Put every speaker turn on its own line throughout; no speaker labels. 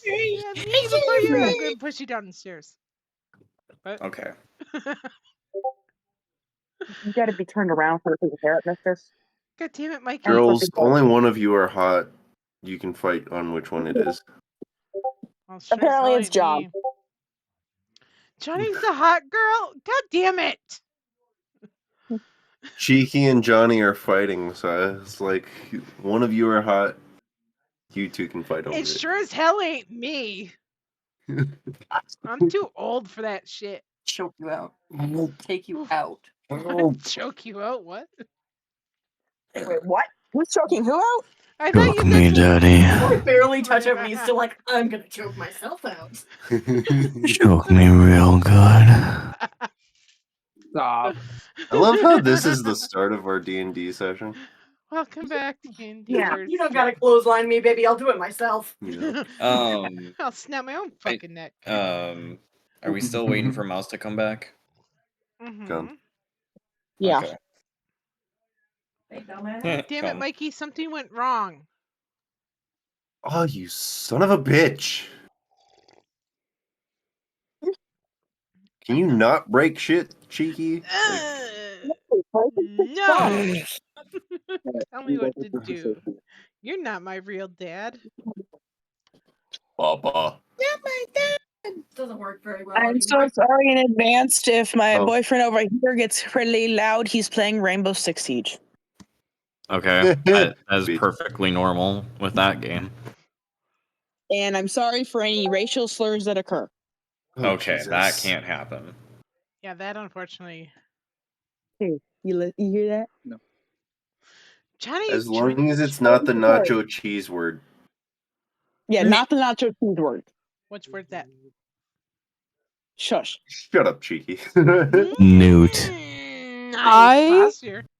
Yeah, me before you. I'm going to push you down the stairs. What?
Okay.
You got to be turned around for the hair, mister.
God damn it, Mikey.
Girls, only one of you are hot. You can fight on which one it is.
Well, sure
Apparently it's John.
me. Johnny's the hot girl? God damn it.
Cheeky and Johnny are fighting, so it's like one of you are hot. You two can fight over
It
it.
sure as hell ain't me. I'm too old for that shit.
Choke you out. Take you out.
Choke you out? What?
Wait, what? Who's choking who out?
I thought you
Choke me, Daddy.
I barely touch him, and he's still like, I'm gonna choke myself out.
Choke me real good.
Stop.
I love how this is the start of our D&D session.
Welcome back to Candy.
Yeah.
You don't gotta clothesline me, baby. I'll do it myself.
Yeah.
I'll snap my own fucking neck.
Are we still waiting for Mouse to come back?
Come.
Yeah.
Okay.
Damn it, Mikey, something went wrong.
Oh, you son of a bitch. Can you not break shit, Cheeky?
No! Tell me what to do. You're not my real dad.
Papa.
Not my dad. Doesn't work very well.
I'm so sorry in advance if my
Oh.
boyfriend over here gets really loud. He's playing Rainbow Six Siege.
Okay, that is perfectly normal with that game.
And I'm sorry for any racial slurs that occur.
Oh,
Okay,
Jesus.
that can't happen.
Yeah, that unfortunately.
Hey, you hear that?
No.
Johnny,
As long as it's not the nacho cheese word.
Yeah, not the nacho cheese word.
Which word's that?
Shush.
Shut up, Cheeky.
Newt.
I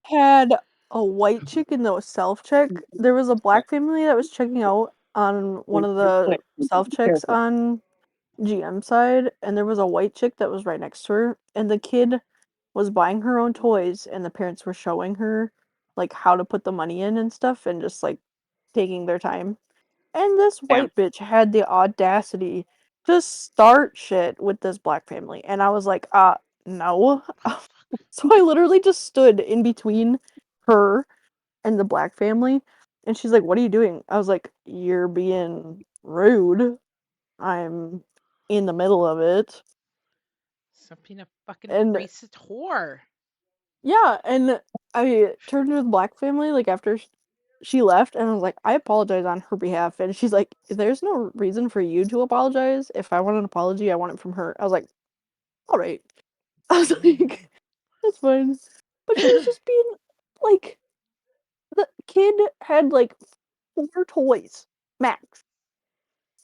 had a white chicken that was self-check. There was a black family that was checking out on one of the self-checks on GM side, and there was a white chick that was right next to her, and the kid was buying her own toys, and the parents were showing her, like, how to put the money in and stuff, and just, like, taking their time. And this white bitch had the audacity to start shit with this black family, and I was like, no. So I literally just stood in between her and the black family, and she's like, "What are you doing?" I was like, "You're being rude. I'm in the middle of it."
Stop being a fucking
And
racist whore.
yeah, and I turned to the black family like after she left, and I was like, "I apologize on her behalf." And she's like, "There's no reason for you to apologize. If I want an apology, I want it from her." I was like, "All right." I was like, "That's fine." But she was just being like, the kid had like 4 toys max,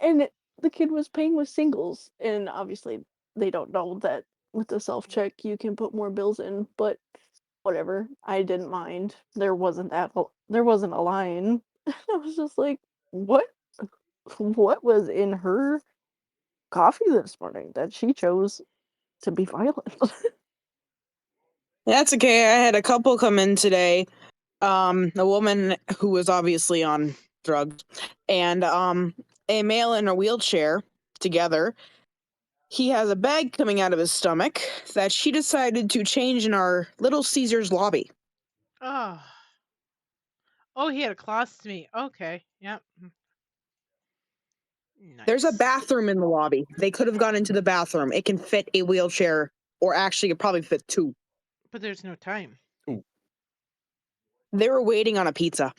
and the kid was paying with singles, and obviously they don't know that with the self-check you can put more bills in, but whatever, I didn't mind. There wasn't a line. I was just like, what was in her coffee this morning that she chose to be violent?
That's okay. I had a couple come in today. A woman who was obviously on drugs, and a male in a wheelchair together. He has a bag coming out of his stomach that she decided to change in our Little Caesars lobby.
Oh. Oh, he had a colostomy. Okay. Yep. Nice.
There's a bathroom in the lobby. They could have gone into the bathroom. It can fit a wheelchair, or actually, it probably fit 2.
But there's no time.
Ooh.
They were waiting on a pizza.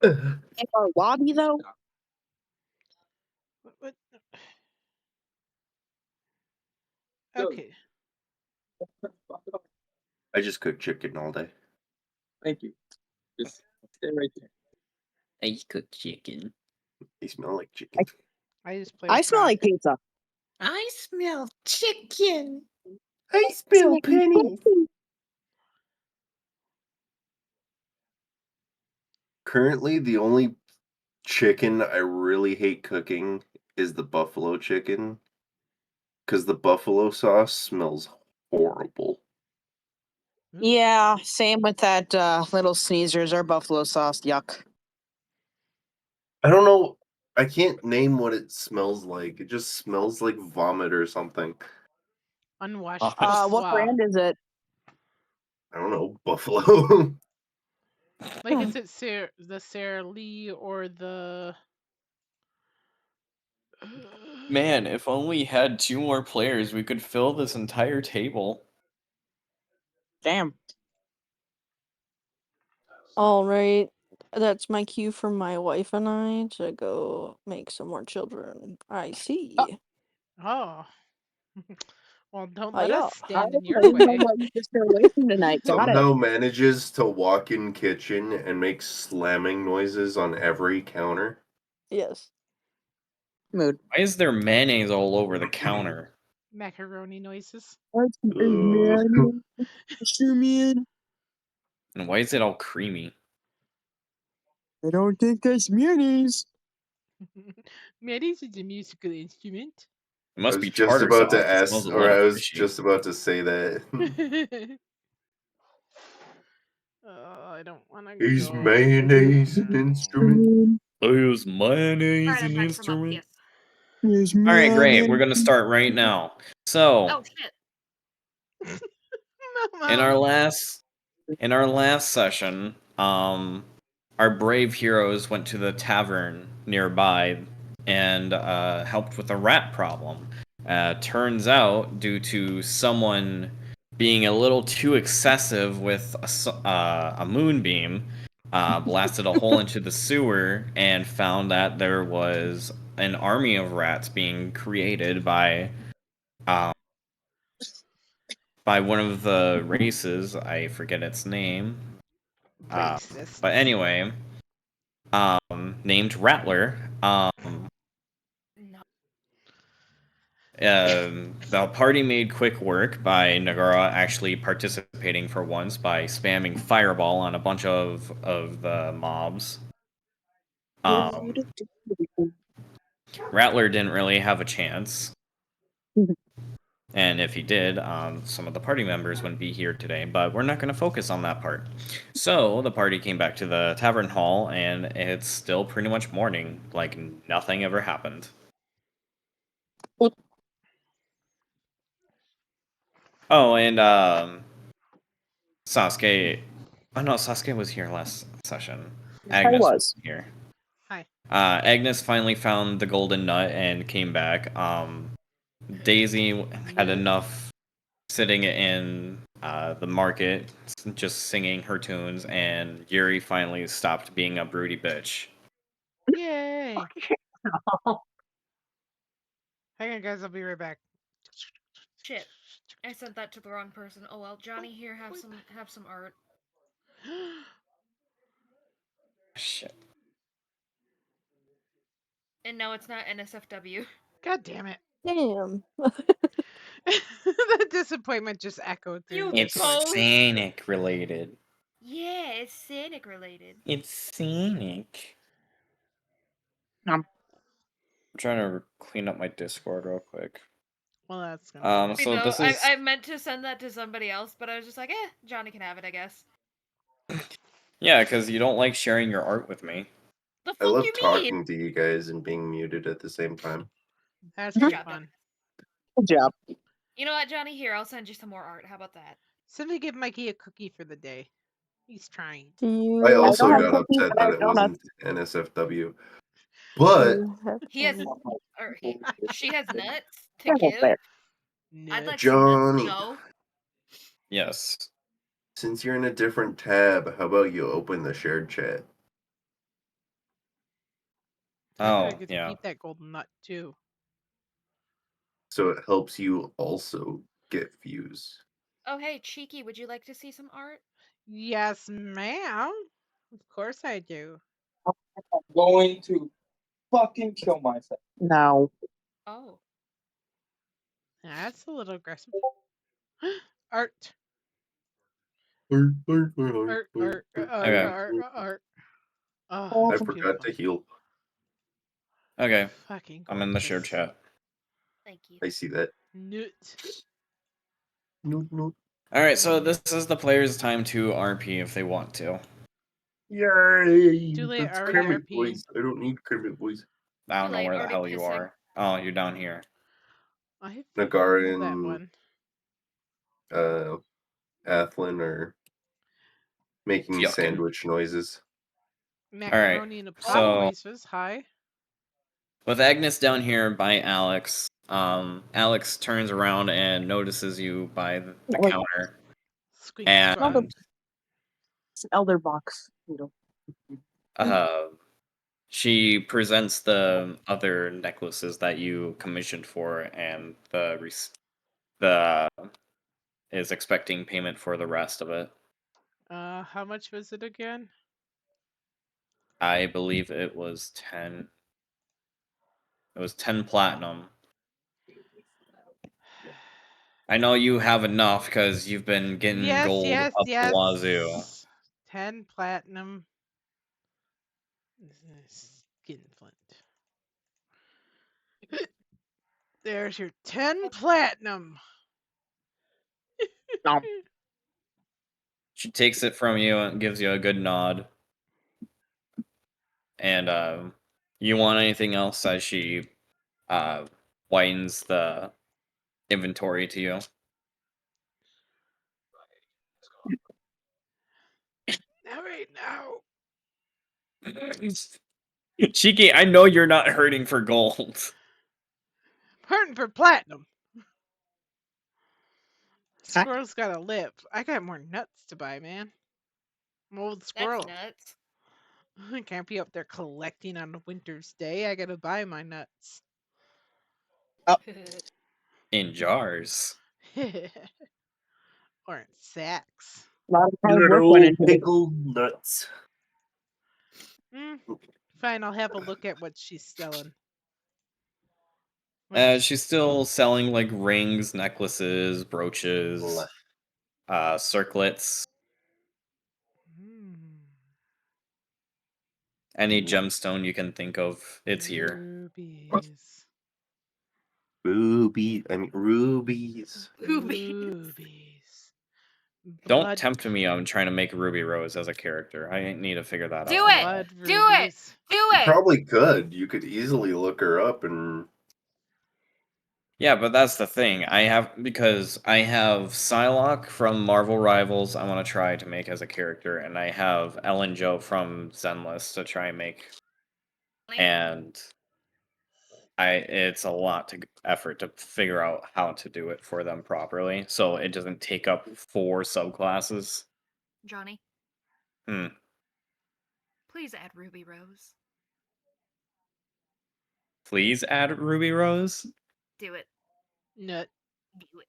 In our lobby, though?
What? Okay.
I just cook chicken all day.
Thank you. Just stay right there.
I cook chicken.
They smell like chicken.
I just play.
I smell like pizza.
I smell chicken.
I smell pennies. Currently, the only chicken I really hate cooking is the buffalo chicken, because the buffalo sauce smells horrible.
Yeah, same with that little sneezers or buffalo sauce. Yuck.
I don't know. I can't name what it smells like. It just smells like vomit or something.
Unwashed
What
foie.
brand is it?
I don't know. Buffalo.
Like, is it the Sara Lee or the...
Man, if only we had 2 more players, we could fill this entire table.
Damn.
All right. That's my cue for my wife and I to go make some more children. I see.
Oh. Well, don't let
yeah.
us stand in
I
your
didn't know
way.
what you just got away from tonight. Got it.
Somehow manages to walk in kitchen and make slamming noises on every counter.
Yes.
Mood.
Why is there mayonnaise all over the counter?
Macaroni noises.
What's
Ugh.
man?
And why is it all creamy?
I don't think that's mayonnaise.
Mayonnaise is a musical instrument.
It
I
must
was
be
just
tartar
about
sauce.
to
It smells
ask,
a
or
little
I was
fishy.
just about to say that.
I don't want to
Is
go.
mayonnaise an instrument?
Is mayonnaise
Alright, I'm
an
back from up.
instrument?
Yes.
Alright, great. We're gonna start right now. So,
Oh shit.
in
Mama.
our last session, our brave heroes went to the tavern nearby and helped with a rat problem. Turns out, due to someone being a little too excessive with a moonbeam, blasted a hole into the sewer and found that there was an army of rats being created by one of the races. I forget its name.
Racist.
But anyway, named Rattler.
No.
The party made quick work by Nagara actually participating for once by spamming Fireball on a bunch of the mobs. Rattler didn't really have a chance. And if he did, some of the party members wouldn't be here today, but we're not going to focus on that part. So the party came back to the tavern hall, and it's still pretty much morning, like nothing ever happened. Oh, and Sasuke. Oh no, Sasuke was here last session. Agnes was here.
Hi.
Agnes finally found the golden nut and came back. Daisy had enough sitting in the market, just singing her tunes, and Yuri finally stopped being a broody bitch.
Yay. Hang on, guys. I'll be right back.
Shit. I sent that to the wrong person. Oh well, Johnny, here, have some art.
Shit.
And no, it's not NSFW.
God damn it.
Damn.
The disappointment just echoed through
You
the
It's
Discord.
scenic related.
Yeah, it's scenic related.
It's scenic.
Um.
I'm trying to clean up my Discord real quick.
Well, that's gonna
So
know,
this is
I meant to send that to somebody else, but I was just like, Johnny can have it, I guess.
yeah, because you don't like sharing your art with me.
The
I
fuck
love
you mean?
talking to you guys and being muted at the same time.
That's
Good
pretty
job,
fun.
Good job.
You know what, Johnny? Here, I'll send you some more art. How about that?
Somebody give Mikey a cookie for the day. He's trying.
Do you
I also
don't have
got
cookies,
upset
but I
that
have
it wasn't
donuts.
NSFW.
do
But
you have
He has,
donuts?
or she has nuts to
Careful
give.
there.
I'd like
Nuts.
some nuts,
Johnny,
Joe.
Yes.
since you're in a different tab, how about you open the shared chat?
I thought I
Oh,
could
yeah.
keep that golden nut too.
So it helps you also get views.
Oh, hey, Cheeky, would you like to see some art?
Yes, ma'am. Of course I do.
I'm going to fucking kill myself.
No.
Oh.
That's a little aggressive. Art.
Art.
Art. Oh,
I
it's
forgot
beautiful.
to heal.
Okay.
Fucking gorgeous.
I'm in the shared chat.
Thank you.
I see that.
Nut.
Nope.
Alright, so this is the player's time to RP if they want to.
Yay!
Too late,
That's
already
Kermit
RP.
voice. I don't need Kermit voice.
I don't
Too
know
late,
where the
already
hell you
pissing.
are. Oh, you're down here.
I
Nagar
fumbled that
and
one.
Athlin are making
Yuckin'.
sandwich noises.
Macaroni and a pot
so-
noises. Hi.
With Agnes down here by Alex, Alex turns around and notices you by the
Wait.
counter.
Squeak
And
squad.
It's an elder box.
she presents the other necklaces that you commissioned for, and the is expecting payment for the rest of it.
How much was it again?
I believe it was 10. It was 10 platinum. I know you have enough because you've been getting
Yes,
gold
yes,
up
yes.
the wazoo.
10 platinum. Skinflint. There's your 10 platinum.
She takes it from you and gives you a good nod. And you want anything else as she widens the inventory to you?
Not right now.
Cheeky, I know you're not hurting for gold.
Hurting for platinum. Squirrel's gotta live. I got more nuts to buy, man. I'm an old squirrel.
That's nuts.
I can't be up there collecting on a winter's day. I gotta buy my nuts.
In jars.
Or in sacks.
A lot of hard
Good
work went
old
into it.
pickled nuts.
Fine, I'll have a look at what she's selling.
She's still selling like rings, necklaces, brooches, circlets. Any gemstone you can think of, it's here.
Rubies.
Rubies.
Rubies.
Don't tempt me on trying to make Ruby Rose as a character. I need to figure that
Do
out.
it!
Blood
Do it!
rubies.
Do
You
it!
probably could. You could easily look her up and.
Yeah, but that's the thing. I have Psylocke from Marvel Rivals I want to try to make as a character, and I have Ellen Jo from Zenless to try and make. And it's a lot to effort to figure out how to do it for them properly, so it doesn't take up 4 subclasses.
Johnny,
Hmm.
please add Ruby Rose.
Please add Ruby Rose.
Do it.
Nut.
Do it.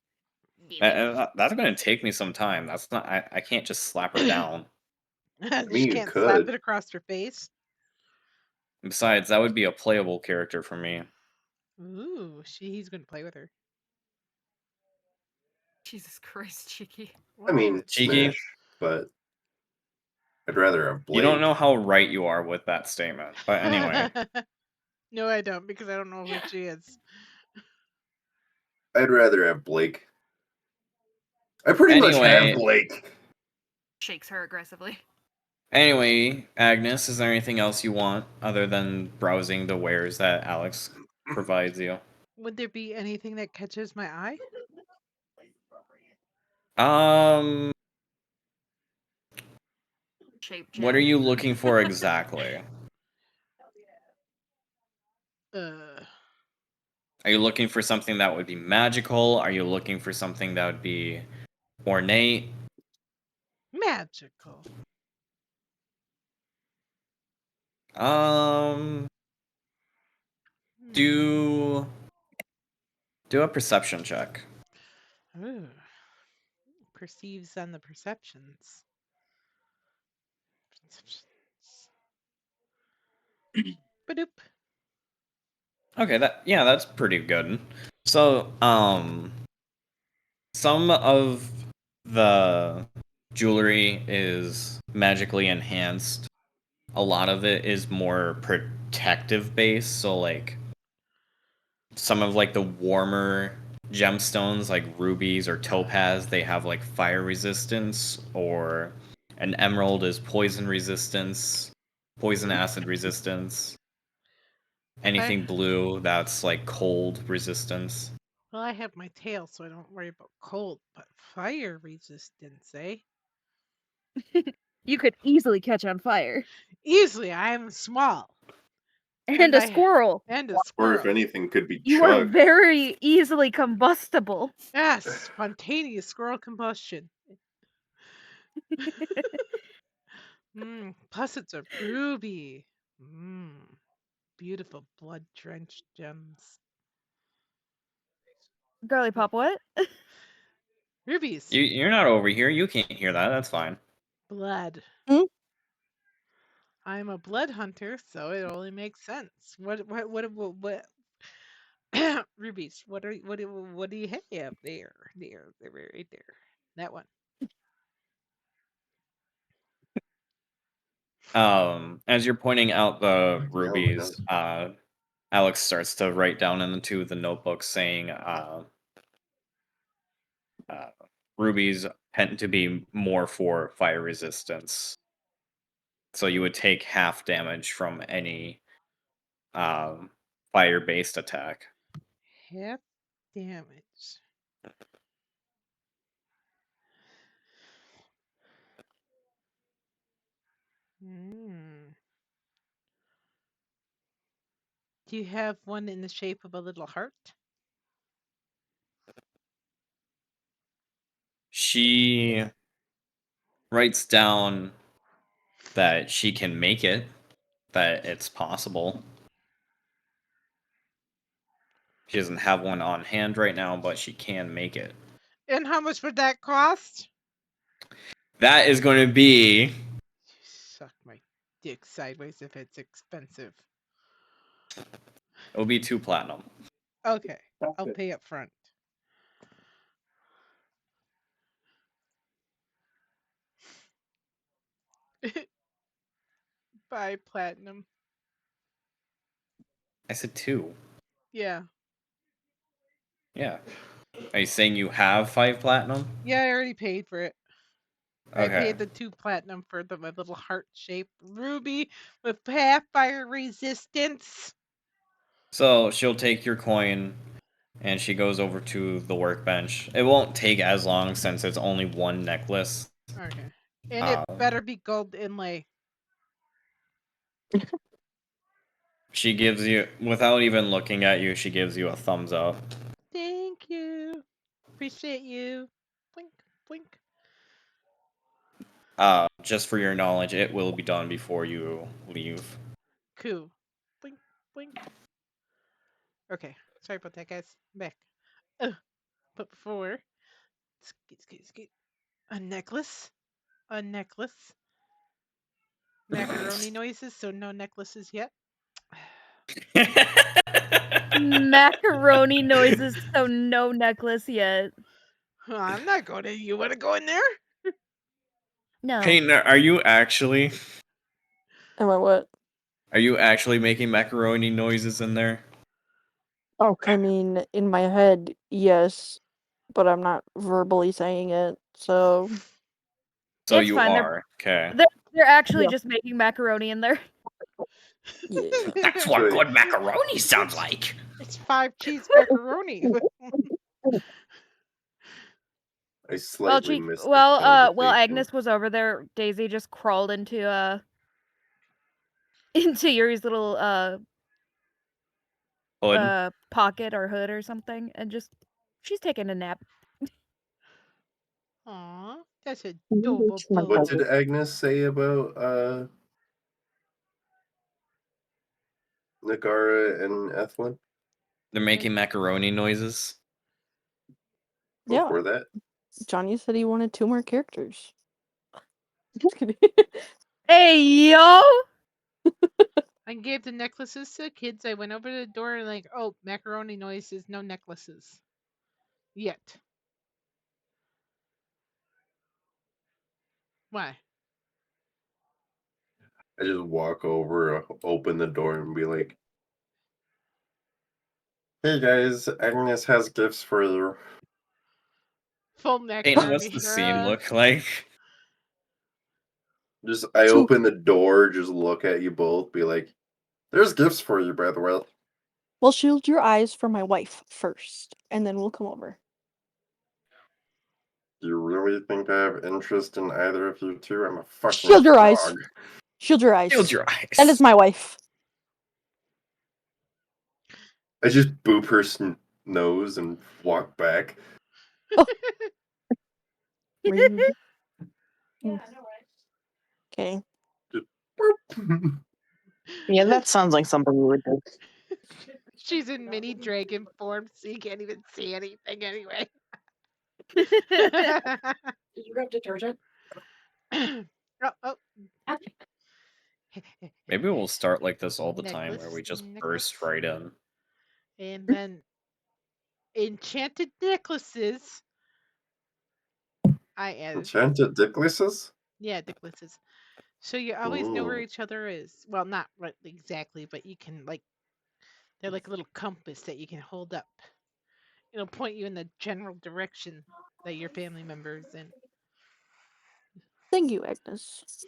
Do it.
That's going to take me some time. That's not. I can't just slap her down.
She
you
can't slap
could.
it across her face.
Besides, that would be a playable character for me.
Ooh, he's gonna play with her.
Jesus Christ, Cheeky.
I mean, it's
Cheeky?
Smash, but I'd rather have Blake.
You don't know how right you are with that statement. But anyway.
No, I don't, because I don't know who she is.
I'd rather have Blake. I pretty much have Blake.
Shakes her aggressively.
Anyway, Agnes, is there anything else you want other than browsing the wares that Alex provides you?
Would there be anything that catches my eye?
What are you looking for exactly? Are you looking for something that would be magical? Are you looking for something that would be ornate?
Magical.
Do a perception check.
Ooh. Perceives on the perceptions. Badoop.
Okay, that's pretty good. So, some of the jewelry is magically enhanced. A lot of it is more protective based, so like some of like the warmer gemstones like rubies or topaz, they have like fire resistance, or an emerald is poison resistance, poison acid resistance. Anything blue, that's like cold resistance.
Well, I have my tail, so I don't worry about cold, but fire resistance, eh?
You could easily catch on fire.
Easily, I am small.
And a squirrel.
And a
Or if
squirrel.
anything, could be
You are
chugged.
very easily combustible.
Yes, spontaneous squirrel combustion. Plus, it's a ruby. Beautiful blood-drenched gems.
Girly Pop, what?
Rubies.
You're not over here. You can't hear that. That's fine.
Blood.
Hmm?
I'm a blood hunter, so it only makes sense. What rubies? What do you have there? There, right there. That one.
As you're pointing out the
Yeah, it
rubies,
does.
Alex starts to write down into the notebook saying, rubies tend to be more for fire resistance. So you would take half damage from any fire-based attack.
Half damage. Do you have one in the shape of a little heart?
She writes down that she can make it, that it's possible. She doesn't have one on hand right now, but she can make it.
And how much would that cost?
That is going to be...
Suck my dick sideways if it's expensive.
It'll be 2 platinum.
Okay, I'll pay up front. Buy platinum.
I said 2.
Yeah.
Yeah. Are you saying you have 5 platinum?
Yeah, I already paid for it. I
Okay.
paid the 2 platinum for my little heart-shaped ruby with half fire resistance.
So she'll take your coin and she goes over to the workbench. It won't take as long since it's only one necklace.
Okay. And it better be gold inlay.
She gives you, without even looking at you, she gives you a thumbs up.
Thank you. Appreciate you. Blink, blink.
Just for your knowledge, it will be done before you leave.
Cool. Blink, blink. Okay. Sorry about that, guys. I'm back. But before, skeet. A necklace. A necklace. Macaroni noises, so no necklaces yet.
Macaroni noises, so no necklace yet.
I'm not going to. You want to go in there?
No.
Hey, are you actually?
Am I what?
Are you actually making macaroni noises in there?
Oh, I mean, in my head, yes, but I'm not verbally saying it, so.
So
It's
you
fine.
are. Okay.
They're actually
Yeah.
just making macaroni in there.
Yeah.
That's what good macaroni sounds like.
It's 5 cheese macaroni.
I slightly missed that
While
conversation.
Agnes was over there, Daisy just crawled into Yuri's little
Hood.
pocket or hood or something, and she's taking a nap.
Aw, that's adorable.
What did Agnes say about Nagara and Ethlyn?
They're making macaroni noises.
Yeah.
Before that?
Johnny said he wanted 2 more characters. Just kidding.
Hey, yo!
I gave the necklaces to the kids. I went over to the door and like, oh, macaroni noises, no necklaces. Yet. Why?
I just walk over, open the door, and be like, Hey guys, Agnes has gifts for you.
Full neck
Peyton,
army.
what's the scene look like?
Just I
Two.
open the door, just look at you both, be like, "There's gifts for you, by the way."
Well, shield your eyes for my wife first, and then we'll come over.
Do you really think I have interest in either of you two? I'm a fucking
Shield your eyes.
frog.
Shield your eyes.
Shield your eyes.
That is my wife.
I just boop her nose and walk back.
Okay.
Just boop.
Yeah, that sounds like something we would do.
She's in mini dragon form, so you can't even see anything anyway.
Did you grab detergent?
Oh.
Maybe we'll start like this all the time, where
Necklace,
we just
necklace.
burst right in.
And then enchanted necklaces. I added.
Enchanted necklaces?
Yeah, necklaces. So you always know where
Ooh.
each other is. Well, not right exactly, but you can they're like a little compass that you can hold up. It'll point you in the general direction that your family member is in.
Thank you, Agnes.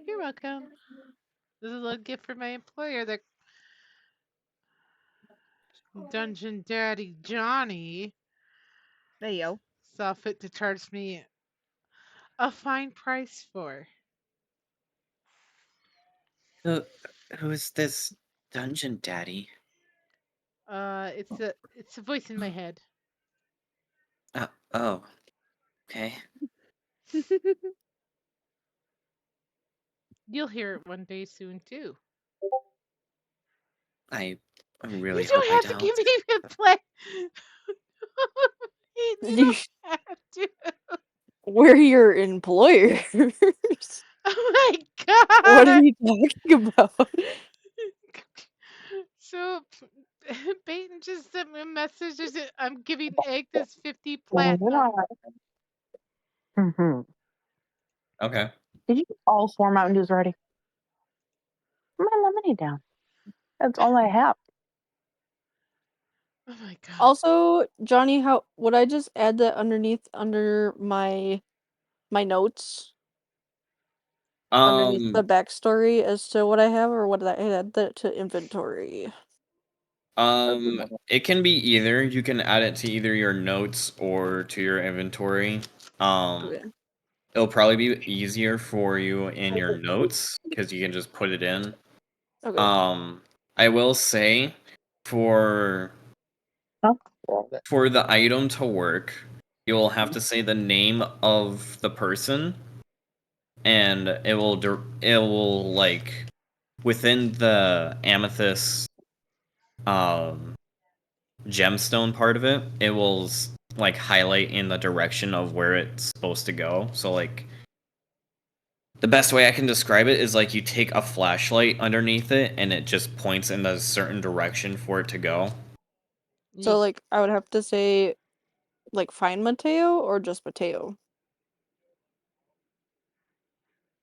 You're welcome. This is a little gift for my employer, the Dungeon Daddy Jonny.
There you go.
Saw fit to charge me a fine price for.
Who's this dungeon daddy?
It's a voice in my head.
Oh. Okay.
You'll hear it one day soon too.
I really
You
hope
don't
I
have to
don't.
give me the play. You don't have to.
We're your employers.
Oh my
What are
god!
you talking about?
So Peyton just sent me a message. I'm giving Agnes 50 platinum.
Mm-hmm.
Okay.
Did you get all 4 Mountain Dews ready? Put my lemonade down. That's all I have.
Oh my god.
Also, Johnny, how would I just add that under my notes? Underneath the backstory as to what I have, or would I add that to inventory?
It can be either. You can add it to either your notes or to your inventory.
Okay.
It'll probably be easier for you in your notes because you can just put it in.
Okay.
I will say for the item to work, you'll have to say the name of the person, and it will like within the amethyst gemstone part of it, it will like highlight in the direction of where it's supposed to go. So like the best way I can describe it is like you take a flashlight underneath it and it just points in a certain direction for it to go.
So like I would have to say like find Mateo or just Mateo.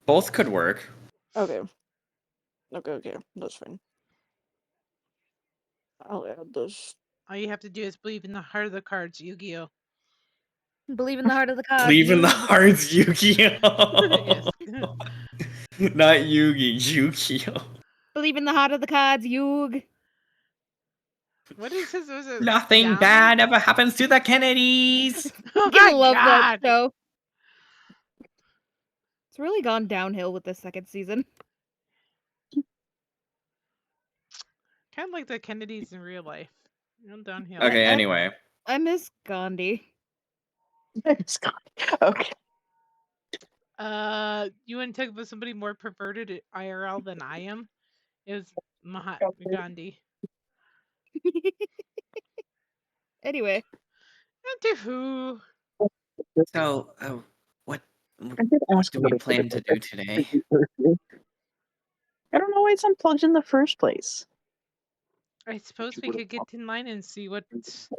Both could work.
Okay. Okay, that's fine. I'll add this.
All you have to do is believe in the heart of the cards, Yu-Gi-Oh.
Believe in the heart of the cards.
Believe in the
Yugi.
hearts, Yu-Gi-Oh.
Yes.
Not Yugi, Yu-Gi-Oh.
Believe in the heart of the cards, Yug.
What is his? Was it
Nothing
Johnny?
bad ever happens to the Kennedys.
Oh
I
my
love that
god!
show. It's really gone downhill with the second season.
Kind of like the Kennedys in real life. Going downhill.
Okay, anyway.
I miss Gandhi.
Okay.
You want to talk about somebody more perverted at IRL than I am? It was Mahatma Gandhi.
Anyway.
Into who?
So, what
I did ask
do we
somebody for
plan to do today?
I don't know why it's unplugged in the first place.
I suppose we could get in line and see what's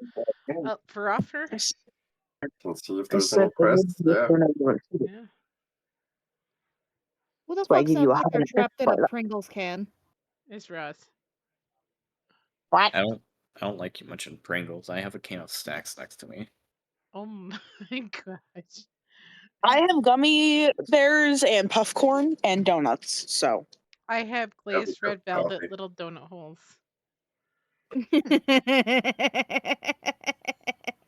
up for offer.
Can see if there's any quests. Yeah.
Yeah.
Who the
So I
fuck's
give
that
you a
fucker
hot
trapped in a
and
Pringles can?
It's Ross.
What?
I don't like you mentioning Pringles. I have a can of snacks next to me.
Oh my gosh.
I have gummy bears and puffcorn and donuts. So
I have glazed red velvet little donut holes.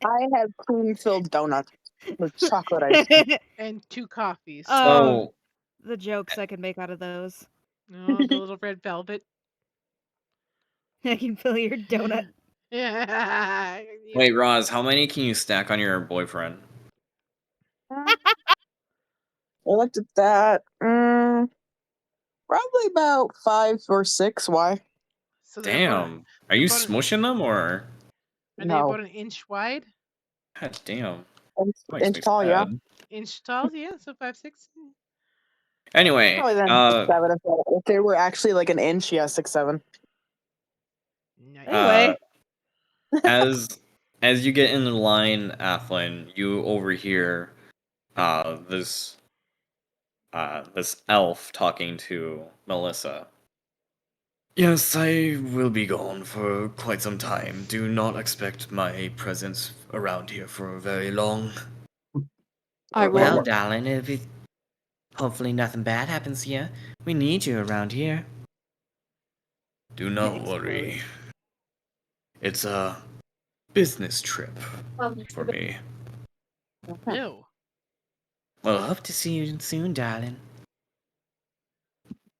I have cream-filled donuts with chocolate ice cream.
And 2 coffees.
So
The jokes I could make out of those.
Oh, the little red velvet.
I can fill your donut.
Yeah.
wait, Roz, how many can you stack on your boyfriend?
I looked at that. Probably about 5 or 6. Why?
So they're about,
Damn. Are you
about an-
smushing them or?
are they
No.
about an inch wide?
God damn.
Inch,
That makes
inch
me
tall, yeah.
sad.
Inch tall, yeah, so 5, 6.
Anyway,
Probably then 6'7". If they were actually like an inch, yeah, 6'7".
Nice.
Anyway.
as you get in the line, Athlin, you overhear this elf talking to Melissa. Yes, I will be gone for quite some time. Do not expect my presence around here for very long.
I
Well,
will.
darling, it'll be hopefully nothing bad happens here. We need you around here.
Do not worry. It's a business trip for me.
Ew.
Well, hope to see you soon, darling.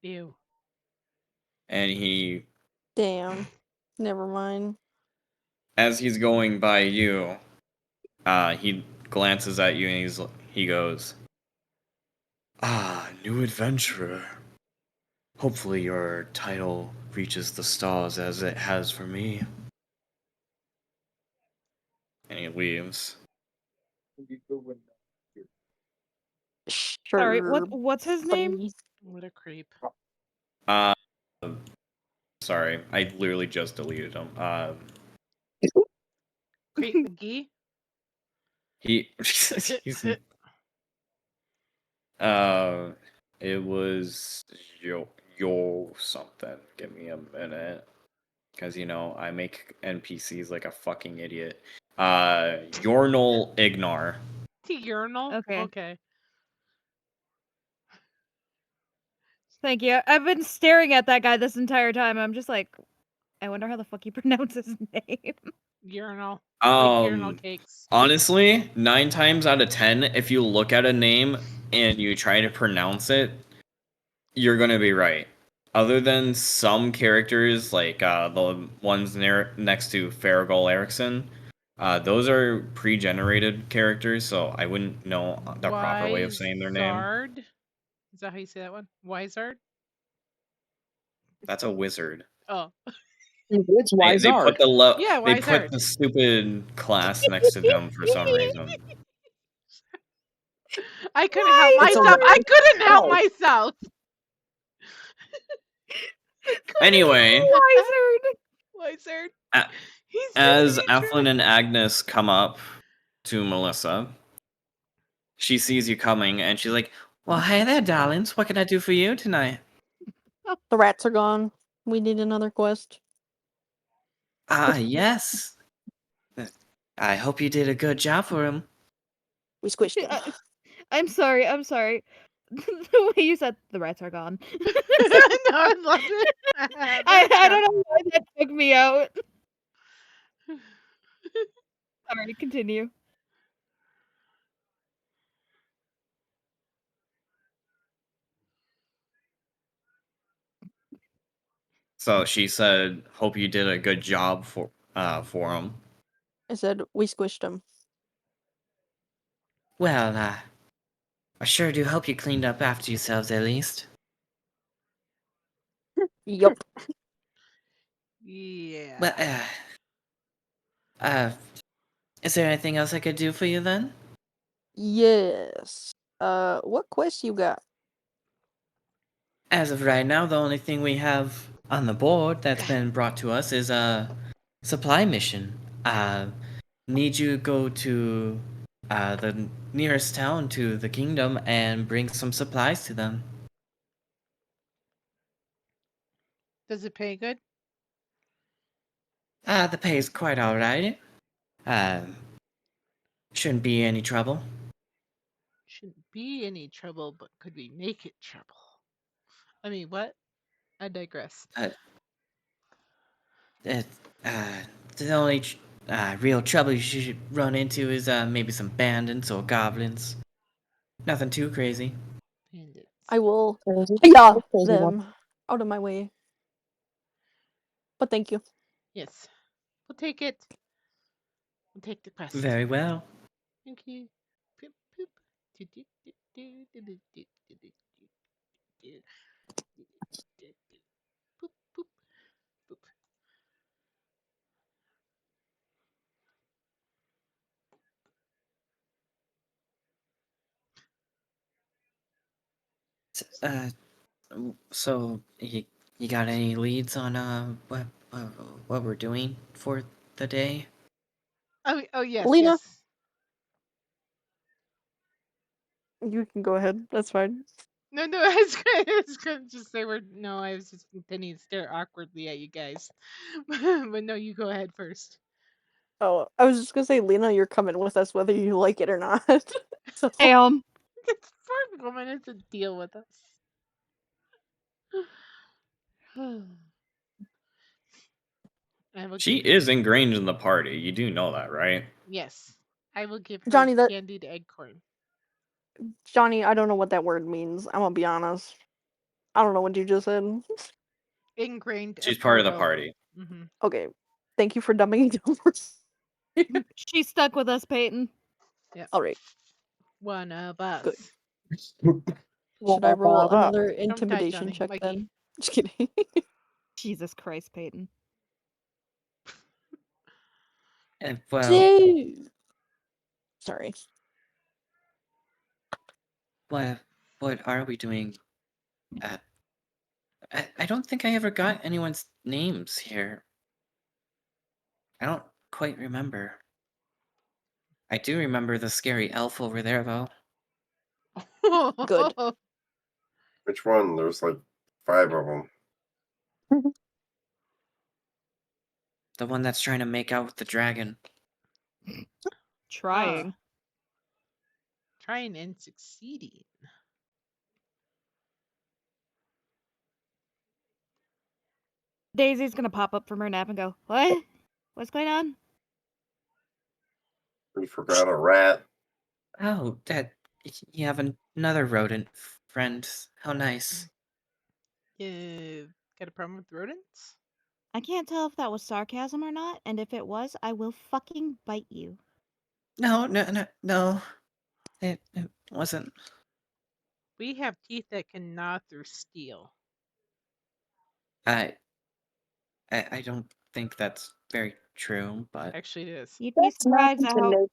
Ew.
And he,
Damn. Never mind.
as he's going by you, he glances at you and he goes, "Ah, new adventurer. Hopefully your title reaches the stars as it has for me." And he leaves.
Sure.
Sorry, what's his name?
buddy.
What a creep.
Uh, sorry, I literally just deleted him.
Creep McGee?
He's it was yo something. Give me a minute, because I make NPCs like a fucking idiot. Yornal Ignar.
Urinal?
Okay.
Okay.
Thank you. I've been staring at that guy this entire time. I'm just like, I wonder how the fuck he pronounces his name.
Urinal. Like urinal cakes.
Honestly, 9 times out of 10, if you look at a name and you try to pronounce it, you're gonna be right. Other than some characters, like the ones next to Farragol Erickson, those are pre-generated characters, so I wouldn't know the proper way of saying their name.
Wizard? Is that how you say that one? Wizard?
That's a wizard.
Oh.
It's
They put
Wizard.
Yeah,
they put
Wizard.
the stupid class next to them for some reason.
I couldn't help
It's a
myself. I
word.
couldn't help
Oh.
myself.
Anyway,
Wizard.
a-
He's
as
missing a
Athlin
trick.
and Agnes come up to Melissa, she sees you coming and she's like,
Well, hey there, darlings. What can I do for you tonight?
The rats are gone. We need another quest.
Ah, yes. I hope you did a good job for him.
We squished him.
I'm sorry. The way you said the rats are gone.
No, I love it.
I don't know why that took me out. Sorry, continue.
So she said, "Hope you did a good job for him."
I said we squished him.
Well, I sure do hope you cleaned up after yourselves at least.
Yup.
Yeah.
Well, is there anything else I could do for you then?
Yes. What quest you got?
As of right now, the only thing we have on the board that's been brought to us is a supply mission. Need you to go to the nearest town to the kingdom and bring some supplies to them.
Does it pay good?
The pay's quite alright. Shouldn't be any trouble.
Shouldn't be any trouble, but could we make it trouble? I mean, what? I digress.
The only real trouble you should run into is maybe some bandits or goblins. Nothing too crazy.
Bandits.
I will
Crazy.
yeah
Crazy one.
them out of my way. But thank you.
Yes. We'll take it. We'll take the quest.
Very well.
Thank you. Poop, poop. Do, do, do, do, do, do, do, do, do, do, do, do, do. Poop, poop, poop.
So you got any leads on what we're doing for the day?
Oh yes,
Lena,
yes.
you can go ahead. That's fine.
No, I was gonna just say no, I was just continuing to stare awkwardly at you guys. But no, you go ahead first.
Oh, I was just gonna say, Lena, you're coming with us whether you like it or not. So
Damn.
This poor woman has to deal with us. I will
She
give her
is ingrained in the party. You do know that, right?
yes. I will give her
Johnny,
candied eggcorn.
Johnny, I don't know what that word means. I'm gonna be honest. I don't know what you just said.
Ingrained
She's
of
part of the
Fargo.
party.
Mm-hmm.
Okay, thank you for dumbing it down.
She's stuck with us, Peyton.
Yep.
All right,
One of us.
good. Should I roll another
Don't die,
intimidation
Johnny.
check
Mikey.
then? Just kidding.
Jesus Christ, Peyton.
Well,
Dude. Sorry.
what are we doing? I don't think I ever got anyone's names here. I don't quite remember. I do remember the scary elf over there, though.
Good.
Which one? There's like 5 of them.
The one that's trying to make out with the dragon.
Trying.
Trying and succeeding.
Daisy's gonna pop up from her nap and go, "What? What's going on?"
We forgot a rat.
Oh, you have another rodent friend. How nice.
You got a problem with rodents?
I can't tell if that was sarcasm or not, and if it was, I will fucking bite you.
No. It wasn't.
We have teeth that can gnaw through steel.
I don't think that's very true, but
Actually, it is.
You'd be surprised at how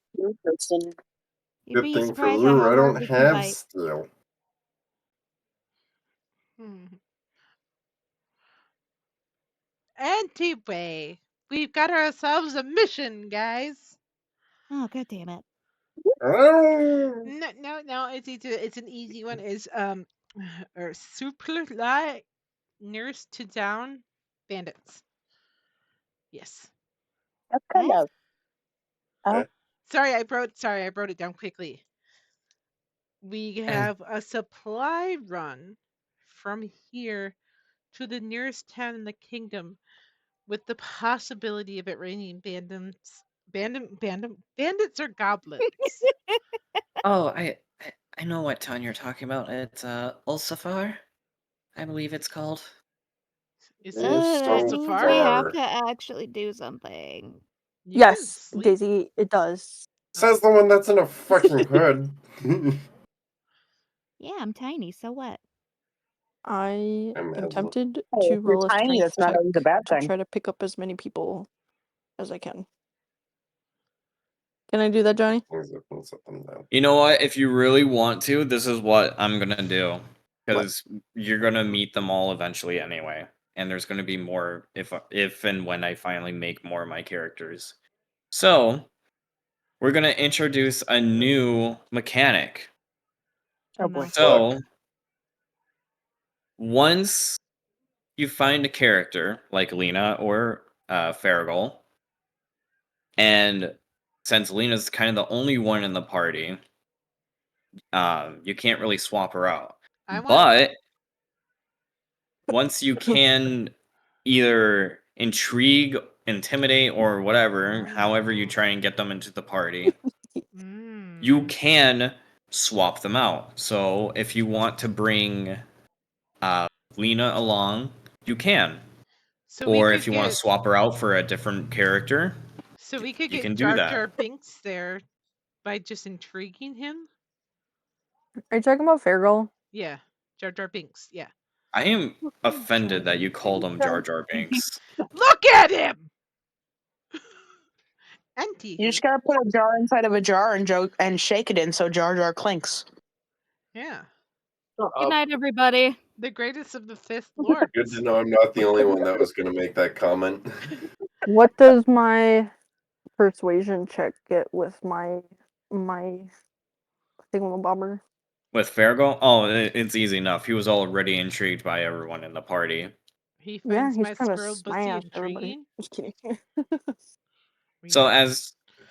person.
you'd
Good
be
thing for
surprised at
Lou,
how
I
hard
don't
we can
have
bite.
steel.
Anyway, we've got ourselves a mission, guys.
Oh, god damn it.
Oh,
No, it's an easy one. Is or supply nurse to down bandits. Yes.
That's kind
What?
of. Oh,
Sorry, I wrote it down quickly. We have a supply run from here to the nearest town in the kingdom with the possibility of it raining bandits or goblins.
oh, I know what town you're talking about. It's Ulsafar, I believe it's called.
Is it
it's
That
so
means we have
far.
to actually do something.
You can
Yes,
sleep.
Daisy, it does.
Says the one that's in a fucking hood.
Yeah, I'm tiny, so what?
I
I'm
am
as-
tempted
hey,
to
if you're
roll a
tiny,
strength
that's not
check
always a bad
to
thing.
try to pick up as many people as I can. Can I do that, Johnny?
You know what? If you really want to, this is what I'm gonna do. Because you're gonna meet them all eventually anyway. And there's gonna be more if and when I finally make more of my characters. So we're gonna introduce a new mechanic.
Oh
No.
boy.
So once you find a character like Lena or Farragle, And since Lena's kind of the only one in the party, you can't really swap her out. But once you can either intrigue, intimidate, or whatever, however you try and get them into the party, you can swap them out. So if you want to bring Lena along, you can.
So we
Or
could
if you want to
get
swap her out for a different character,
so we could
you
get
can do
Jar
that.
Jar Binks there by just intriguing him.
Are you talking about Farrell?
Yeah, Jar Jar Binks. Yeah.
I am offended that you called him Jar Jar Binks.
Look at him.
You just gotta put a jar inside of a jar and shake it in so Jar Jar clinks.
Yeah.
Good night, everybody.
The greatest of the Fifth Lords.
Good to know I'm not the only one that was going to make that comment.
What does my persuasion check get with my thingamabobber?
With Farrago? Oh, it's easy enough. He was already intrigued by everyone in the party.
He
Yeah,
finds
he's
my
trying to
squirrel pussy
smash everybody.
intriguing.
Just kidding.
So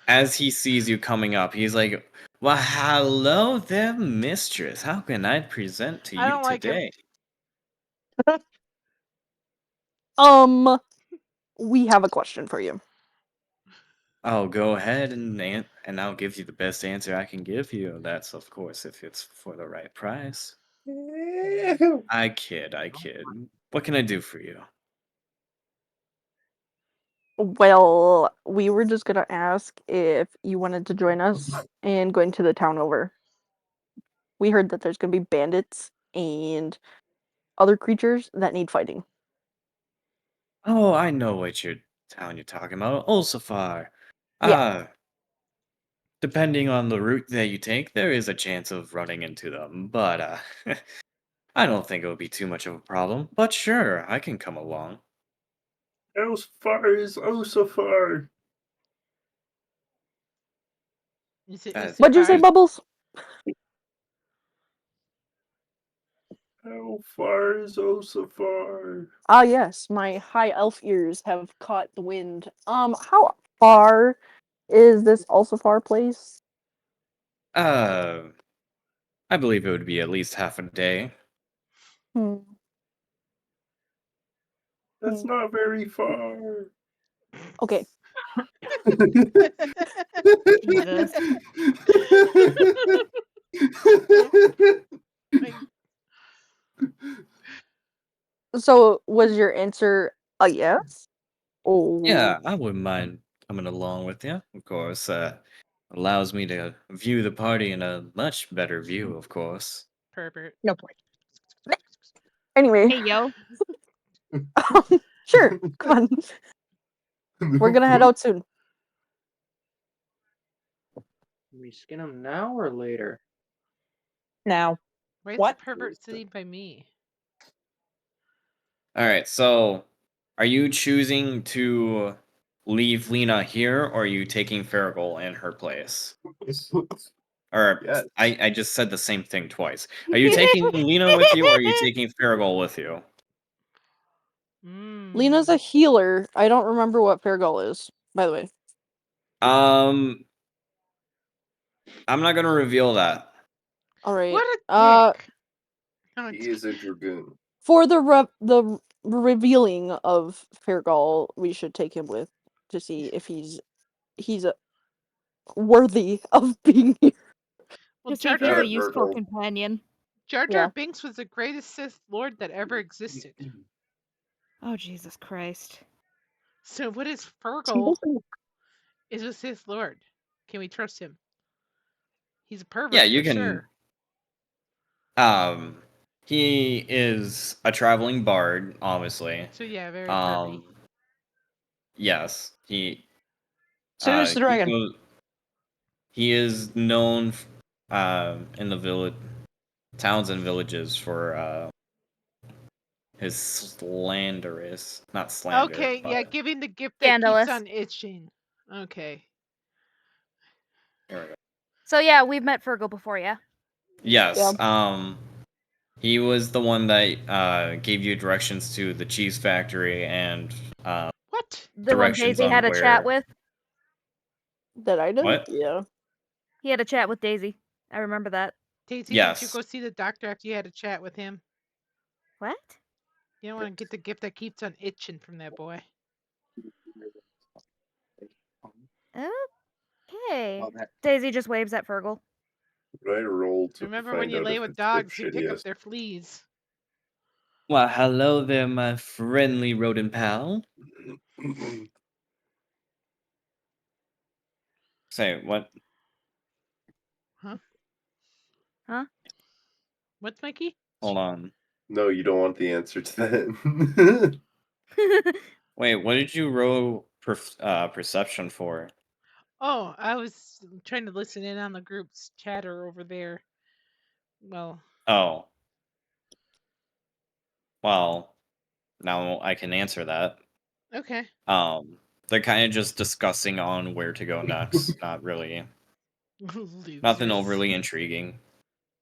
as he sees you coming up, he's like, "Well, hello there, mistress. How can I present to
I
you
don't like him.
today?"
We have a question for you.
Oh, go ahead and I'll give you the best answer I can give you. That's of course if it's for the right price. I kid. What can I do for you?
Well, we were just gonna ask if you wanted to join us in going to the town over. We heard that there's gonna be bandits and other creatures that need fighting.
Oh, I know what town you're talking about. Ulsafar.
Yeah.
Depending on the route that you take, there is a chance of running into them, but I don't think it would be too much of a problem. But sure, I can come along.
As far is oh so far.
Is it
What'd you say,
Isafar?
Bubbles?
How far is oh so far?
Ah, yes, my high elf ears have caught the wind. How far is this also far place?
I believe it would be at least half a day.
That's not very far.
Okay.
Jesus.
So, was your answer a yes? Oh.
Yeah, I wouldn't mind coming along with you. Of course, allows me to view the party in a much better view, of course.
Pervert.
No point. Anyway.
Hey, yo.
Sure, come on. We're gonna head out soon.
We skin him now or later?
Now.
Why is
What?
the pervert sitting by me?
All right, so are you choosing to leave Lena here, or are you taking Farragle in her place? Or
Yes.
I just said the same thing twice. Are you taking Lena with you, or are you taking Farragle with you?
Lena's a healer. I don't remember what Farragle is, by the way.
I'm not gonna reveal that.
All right.
What a dick.
He is a dragoon.
For the revealing of Farragle, we should take him with to see if he's worthy of being here.
Well,
To see if he's a useful companion.
Jar Jar
Yeah.
Binks was the greatest Sith Lord that ever existed.
Oh, Jesus Christ.
So what is Fergal? Is a Sith Lord. Can we trust him? He's a pervert
Yeah, you
for
can.
sure.
He is a traveling bard, obviously.
So yeah, very pervy.
Yes, he.
So who's the dragon?
He is known in the village, towns and villages for his slanderous, not slander.
Okay,
but,
yeah, giving the gift that
Scandalous.
keeps on itching. Okay.
Here we go.
So yeah, we've met Fergal before, yeah?
Yes. He was the one that gave you directions to the cheese factory and
what?
The one
directions
Daisy
on
had a
where.
chat with?
That I did?
What?
Yeah.
He had a chat with Daisy. I remember that.
Daisy, didn't you
Yes.
go see the doctor after you had a chat with him?
What?
You don't want to get the gift that keeps on itching from that boy.
Okay. Daisy just waves at Fergal.
Would I roll to
Remember when
find
you
out
lay
if
with
it's the
dogs, you pick up
shittiest?
their fleas.
Well, hello there, my friendly rodent pal.
Say what?
Huh?
Huh?
What's Mikey?
Hold on.
No, you don't want the answer to that.
Wait, what did you roll perception for?
Oh, I was trying to listen in on the group's chatter over there. Well,
Oh. Well, now I can answer that.
okay.
They're kind of just discussing on where to go next. Not really. Nothing
Losers.
overly intriguing.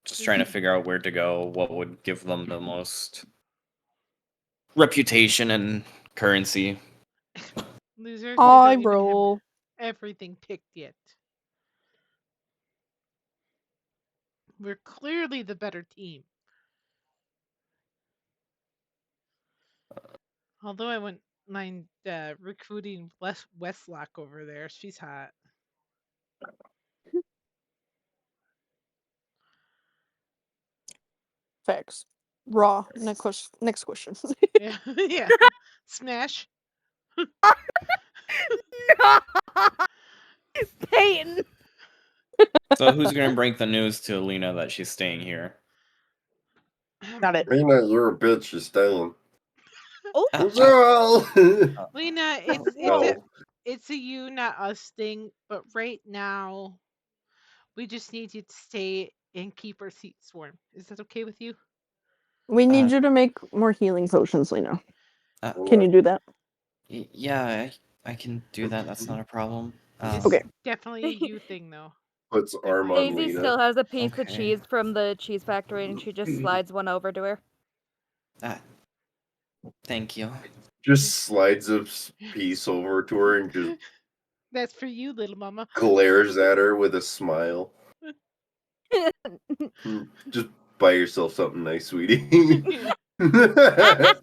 Just trying to figure out where to go, what would give them the most reputation and currency.
Losers, they
I
don't even have
roll.
everything picked yet. We're clearly the better team. Although I wouldn't mind recruiting Westlock over there. She's hot.
Facts. Raw. Next question.
Yeah, yeah. Smash.
Peyton.
So who's gonna break the news to Alina that she's staying here?
Got it.
Rena, you're a bitch. You're staying.
Oh,
Well,
Lena,
no.
it's a you, not us thing. But right now, we just need you to stay and keep our seats warm. Is that okay with you?
We need you to make more healing potions, Lena. Can you do that?
Yeah, I can do that. That's not a problem.
It's
Okay.
definitely a you thing, though.
Puts arm on
Daisy
Lena.
still has a piece of
Okay.
cheese from the cheese factory, and she just slides one over to her.
Thank you.
Just slides a piece over to her and just
That's for you, little mama.
glares at her with a smile. Just buy yourself something nice, sweetie.
I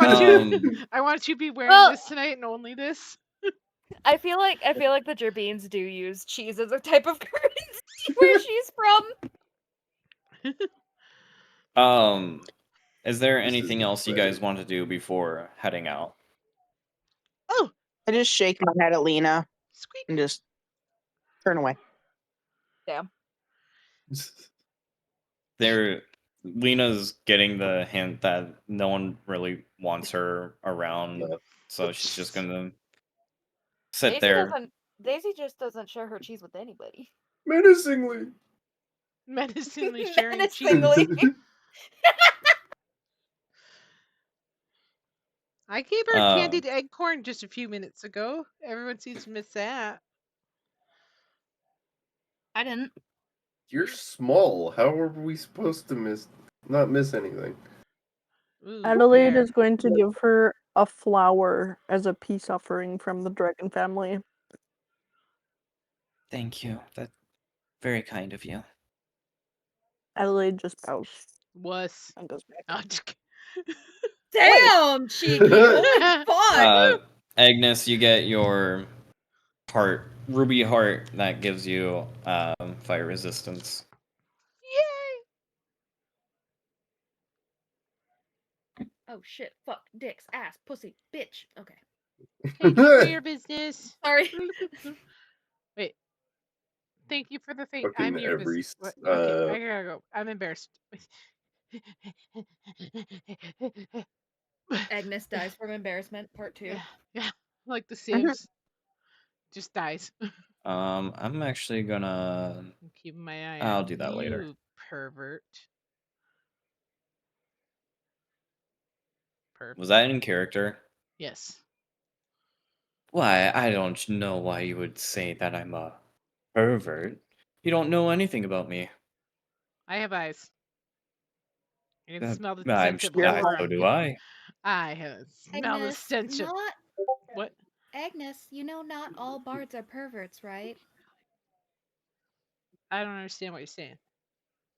want you.
Um,
I want you to be wearing
Well-
this tonight and only this.
I feel like the Gerbeans do use cheese as a type of currency where she's from.
is there
This
anything
isn't
else you
better.
guys want to do before heading out?
Oh,
I just shake my head at Lena
squeak.
and just turn away.
Damn.
Lena's getting the hint that no one really wants her around,
No.
so she's just gonna sit there.
Daisy just doesn't share her cheese with anybody.
Menacingly.
Menacingly sharing cheese.
Menacingly.
I gave her candied egg corn just a few minutes ago. Everyone seems to miss that.
I didn't.
You're small. How are we supposed to not miss anything?
Ooh,
Adelaide
fair.
is going to give her a flower as a peace offering from the dragon family.
Thank you. That's very kind of you.
Adelaide just bows
Was.
and goes back.
Oh, just kidding.
Damn, cheeky. Holy fuck.
Agnes, you get your ruby heart that gives you fire resistance.
Yay!
Oh shit, fuck, dicks, ass, pussy, bitch. Okay.
Thank you for your business.
Sorry.
Wait. Thank you for the fate.
Fucking
I'm your
every
business. Okay, I gotta go. I'm embarrassed.
Agnes dies from embarrassment, part 2.
Yeah, like the Sims. Just dies.
I'm actually gonna.
Keep my eye
I'll
on
do that
you,
later.
pervert. Perp.
Was that in character?
Yes.
Why, I don't know why you would say that I'm a pervert. You don't know anything about me.
I have eyes. I can smell the
I'm
stench of
You're
whoever
so
I'm
do
getting.
I.
I have smell the
Agnes,
stench of
not
what?
Agnes, you know not all bards are perverts, right?
I don't understand what you're saying.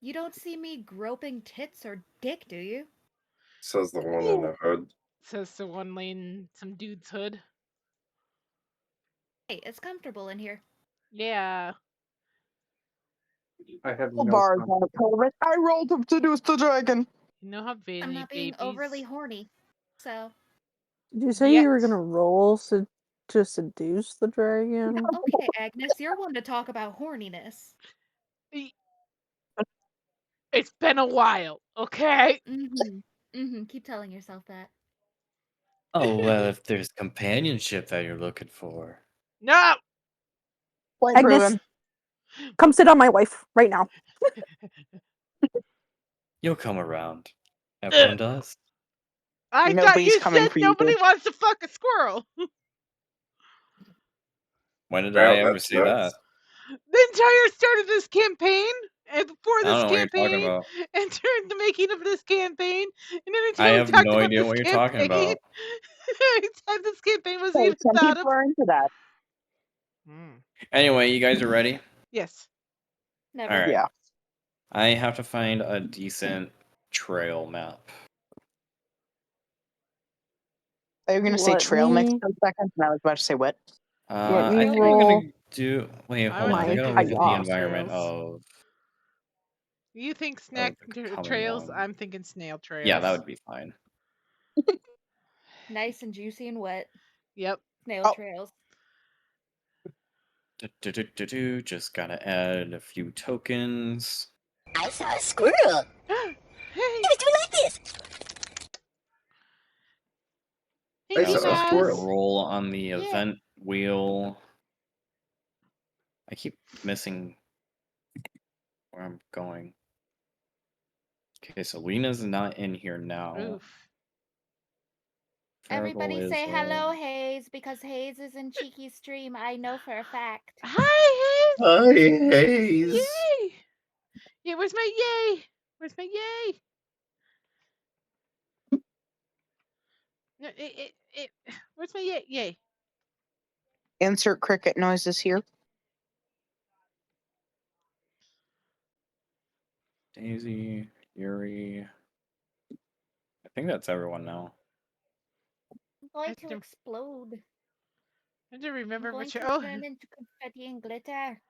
You don't see me groping tits or dick, do you?
Says the one in the hood.
Says the one laying in some dude's hood.
Hey, it's comfortable in here.
Yeah.
I have
All
no
bars
comment.
are pervert. I rolled to seduce the dragon.
You know how
I'm
many
not being
babies.
overly horny, so
Did you say
Yet.
you were gonna roll to seduce the dragon?
okay, Agnes, you're one to talk about horniness.
It's been a while, okay?
Keep telling yourself that.
Oh, well, if there's companionship that you're looking for.
No!
Point
Agnes,
proven.
come sit on my wife right now.
You'll come around. Everyone does.
I thought
Nobody's
you
coming
said
for you,
nobody
dude.
wants to fuck a squirrel.
When did
Wow,
I ever
that's
say that?
nuts.
The entire start of this campaign, and before
I
this
don't know what you're talking
campaign,
about.
and during the making of this campaign, and every
I
time we
have
talked
no
about
idea
this
what you're talking
campaign,
about.
every time this campaign was
Hey,
even
some
thought of.
people are into that.
Anyway, you guys are ready?
Yes.
Never.
Alright.
Yeah.
I have to find a decent trail map.
Are you going to say
Let
trail mix
me
for a second? And I was about to say what?
let me
I think I'm
roll
gonna do. Wait,
I
hold
was
on. I
my
gotta
thinking
look at the
snail
chaos.
environment
trails. You think
of
snack
the coming
trails?
one.
I'm thinking snail trails.
Yeah, that would be fine.
Nice and juicy and wet.
Yep.
Snail
Oh.
trails.
Just gotta add a few tokens.
I saw a squirrel.
Hey.
He was doing like this.
Hey,
I
I
T
also
saw a
have to
Mouse.
squirrel.
roll on the
Yeah.
event wheel. I keep missing where I'm going. Okay, so Lena's not in here now.
Oof.
Everybody
Variable
say
is,
hello, Hayes, because Hayes is in Cheeky's stream. I know for a fact.
Hi, Hayes.
Hi, Hayes.
Yay. Yeah, where's my yay? Where's my yay? No, where's my yay? Yay.
Insert cricket noises here.
Daisy, Yuri. I think that's everyone now.
I'm going
I
to
don't-
explode.
I don't
I'm
remember
going
what
to
you. Oh,
turn into confetti and glitter.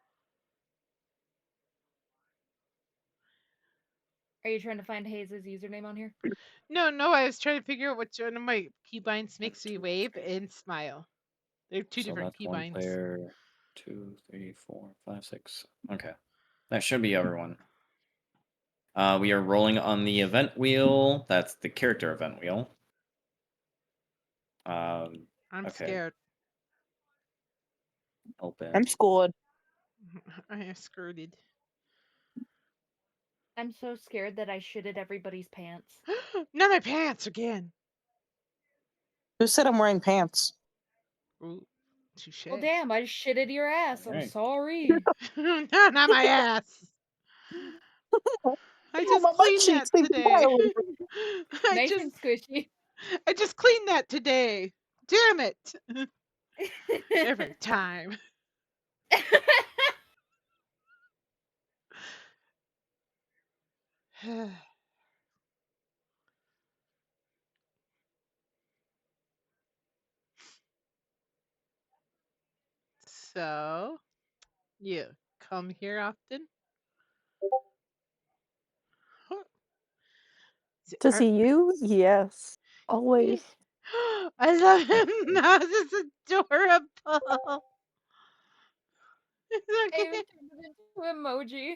Are you trying to find Hayes' username on here?
no. I was trying to figure out which one of my keybinds makes me wave and smile. They're two
So
different
that's one
keybinds.
player. 2, 3, 4, 5, 6. Okay. That should be everyone. We are rolling on the event wheel. That's the character event wheel.
I'm
Okay.
scared.
Open.
I'm scored.
I am skirted.
I'm so scared that I shitted everybody's pants.
Not my pants again.
Who said I'm wearing pants?
Ooh, touche.
Well, damn, I shitted your ass. I'm
Alright.
sorry.
no, not my ass. I just
my butt
cleaned
cheeks,
that
they
today.
Nice and squishy.
I just cleaned that today. Damn it. Every time. So, you come here often?
To see you? Yes. Always.
I love him. Mouse is adorable. It's
I
okay.
even turned it into emoji.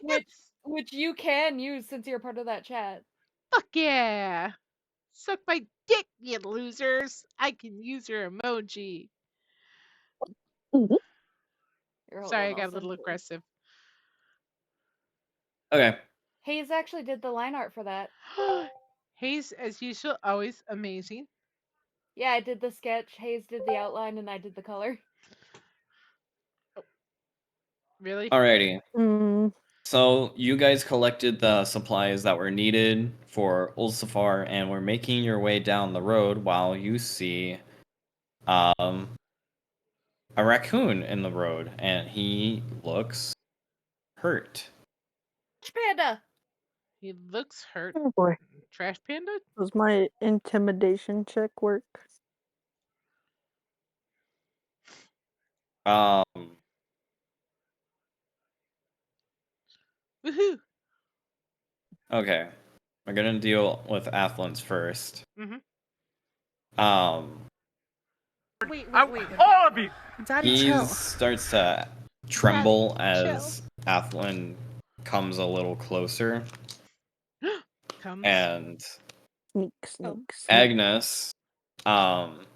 Which
Which you can use since you're part of that chat.
Fuck yeah. Suck my dick, you losers. I can use your emoji.
Here, hold
Sorry,
on,
I
I'll
got a
send
little
you.
aggressive.
Okay.
Hayes actually did the line art for that.
Hayes, as usual, always amazing.
Yeah, I did the sketch, Hayes did the outline, and I did the color.
Really?
Alrighty.
Mm.
So you guys collected the supplies that were needed for Ulsafar and were making your way down the road while you see a raccoon in the road, and he looks hurt.
Panda.
He looks hurt.
Oh boy.
Trash panda?
Does my intimidation check work?
Um,
Woohoo!
okay, we're gonna deal with Athlin's first.
Mm-hmm.
Wait.
All of you!
Daddy,
He
chill.
starts to tremble
Daddy,
as Athlin comes a little closer,
Comes.
and
Sneak.
Agnes,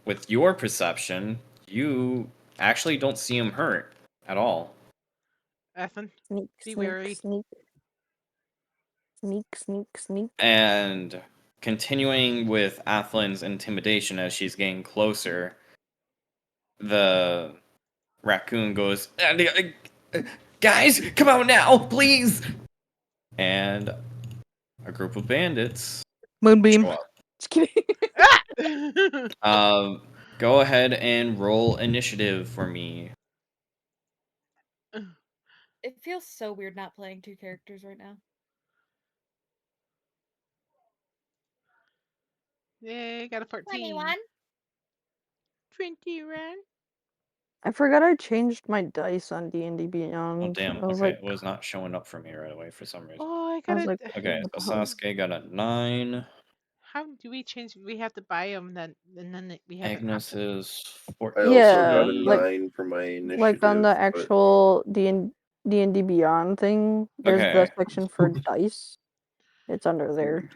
with your perception, you actually don't see him hurt at all.
Ethan,
Sneak.
be wary.
Sneak.
And continuing with Athlin's intimidation as she's getting closer, the raccoon goes, "Guys, come out now, please!" And a group of bandits
Moonbeam.
show up.
Just kidding.
Go ahead and roll initiative for me.
It feels so weird not playing two characters right now.
Yay, got a 14.
21.
21.
I forgot I changed my dice on D&D
Oh
Beyond.
damn!
I was
Okay,
like,
it was not showing up for me right away for some reason.
Oh, I
I
got
was
it.
like,
Okay,
what
so
the hell?
Sasuke got a 9.
How do we change? We have to buy them, then, and then we have an
Agnes
option.
is
I
14.
also got a
Yeah,
9 for my initiative.
like on the
but
actual D&D Beyond thing, there's the
Okay.
section for dice. It's under there.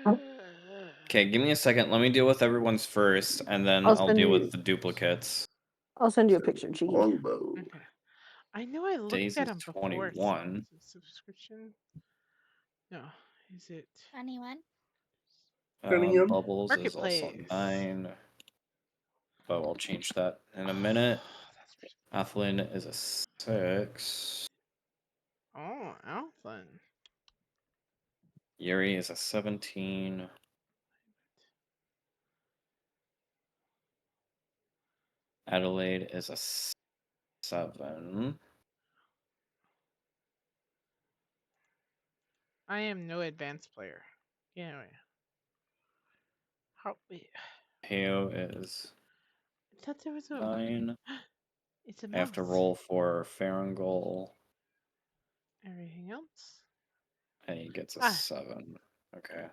Okay, give me a second. Let me deal with everyone's first, and then
I'll
I'll
send
deal
you.
with the duplicates.
I'll send you a
send
picture,
me
Cheeky.
longbow.
Okay. I know I looked
Days
at
is
them before.
21.
Subscription? No. Is it
21.
Bubbles is also
Marketplace?
9. But we'll change that in a minute.
That's pretty.
Athlin is a 6.
Oh, Alphen.
Yuri is a 17. Adelaide is a 7.
I am no advanced player. Anyway. How? Wait.
Heo is
I thought there was a.
9.
It's a
I have to
mouse.
roll for Farangol,
Everything else?
and he gets a
Ah.
7. Okay.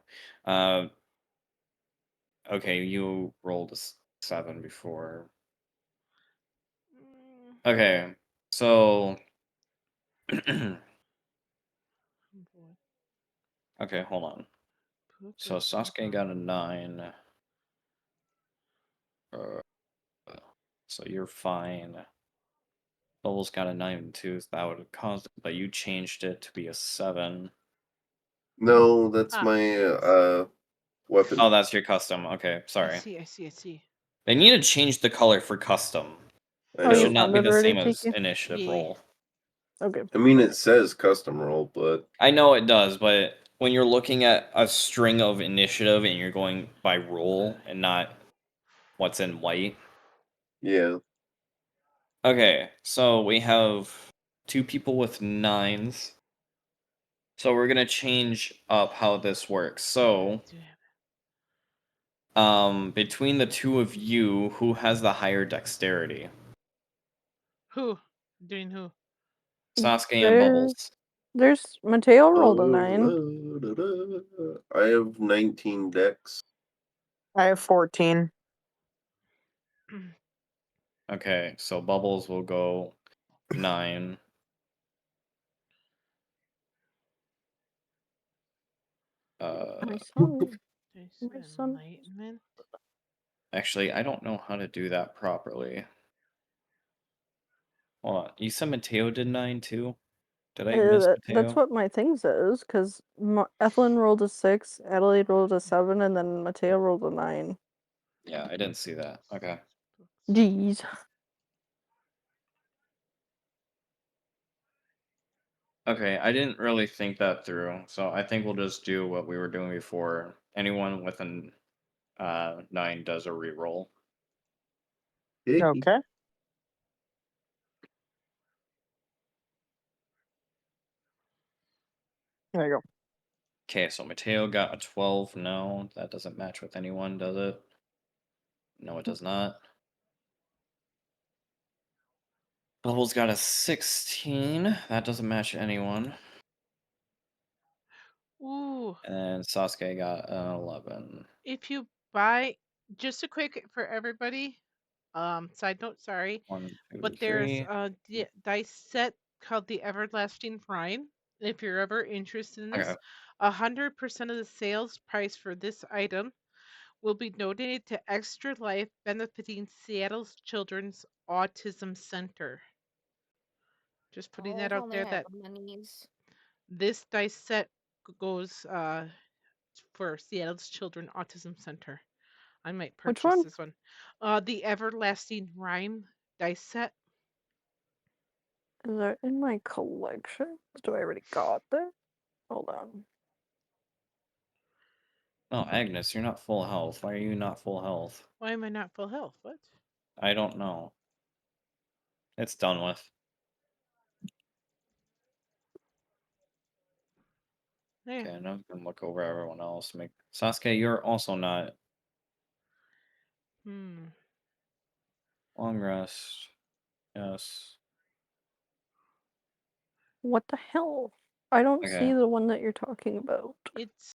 Okay, you rolled a 7 before. Okay, so. Okay, hold on. So Sasuke got a 9. So you're fine. Bubbles got a 9 too, so that would have caused it, but you changed it to be a 7.
No, that's my weapon.
Oh, that's your custom. Okay, sorry.
I see.
They need to change the color for custom.
I
Oh,
It
you
should
know.
not be
found it
the
already,
same as
Cheeky?
initiative
Yeah.
roll.
Okay.
I mean, it says custom roll, but
I know it does, but when you're looking at a string of initiative and you're going by roll and not what's in white.
yeah.
Okay, so we have 2 people with 9s. So we're gonna change up how this works. So, between the 2 of you, who has the higher dexterity?
Who? Doing who?
Sasuke and Bubbles.
There's Mateo rolled a 9.
I have 19 decks.
I have 14.
Okay, so Bubbles will go 9.
My son.
There's
My son.
enlightenment.
Actually, I don't know how to do that properly. Hold on. You said Mateo did 9 too? Did I miss
That's
Mateo?
what my thing says, because Ethelyn rolled a 6, Adelaide rolled a 7, and then Mateo rolled a 9.
Yeah, I didn't see that. Okay.
Jeez.
Okay, I didn't really think that through, so I think we'll just do what we were doing before. Anyone with 9 does a reroll.
Okay. There you go.
Okay, so Mateo got a 12. No, that doesn't match with anyone, does it? No, it does not. Bubbles got a 16. That doesn't match anyone.
Ooh.
And Sasuke got an 11.
If you buy, just a quick for everybody, side note, sorry,
1, 2,
but there's
3.
a dice set called the Everlasting Shrine. If you're ever interested in
Okay.
this, 100% of the sales price for this item will be donated to Extra Life, benefiting Seattle's Children's Autism Center. Just putting that out there that this dice set goes for Seattle's Children Autism Center. I might
Which
purchase
one?
this one. The Everlasting Rhyme dice set.
Is that in my collection? Do I already got that? Hold on.
Oh, Agnes, you're not full health. Why are you not full health?
Why am I not full health? What?
I don't know. It's done with.
Yeah.
Okay, now I'm gonna look over everyone else. Make Sasuke, you're also not. Long rest. Yes.
What the hell? I don't see
Okay.
the one that you're talking about.
It's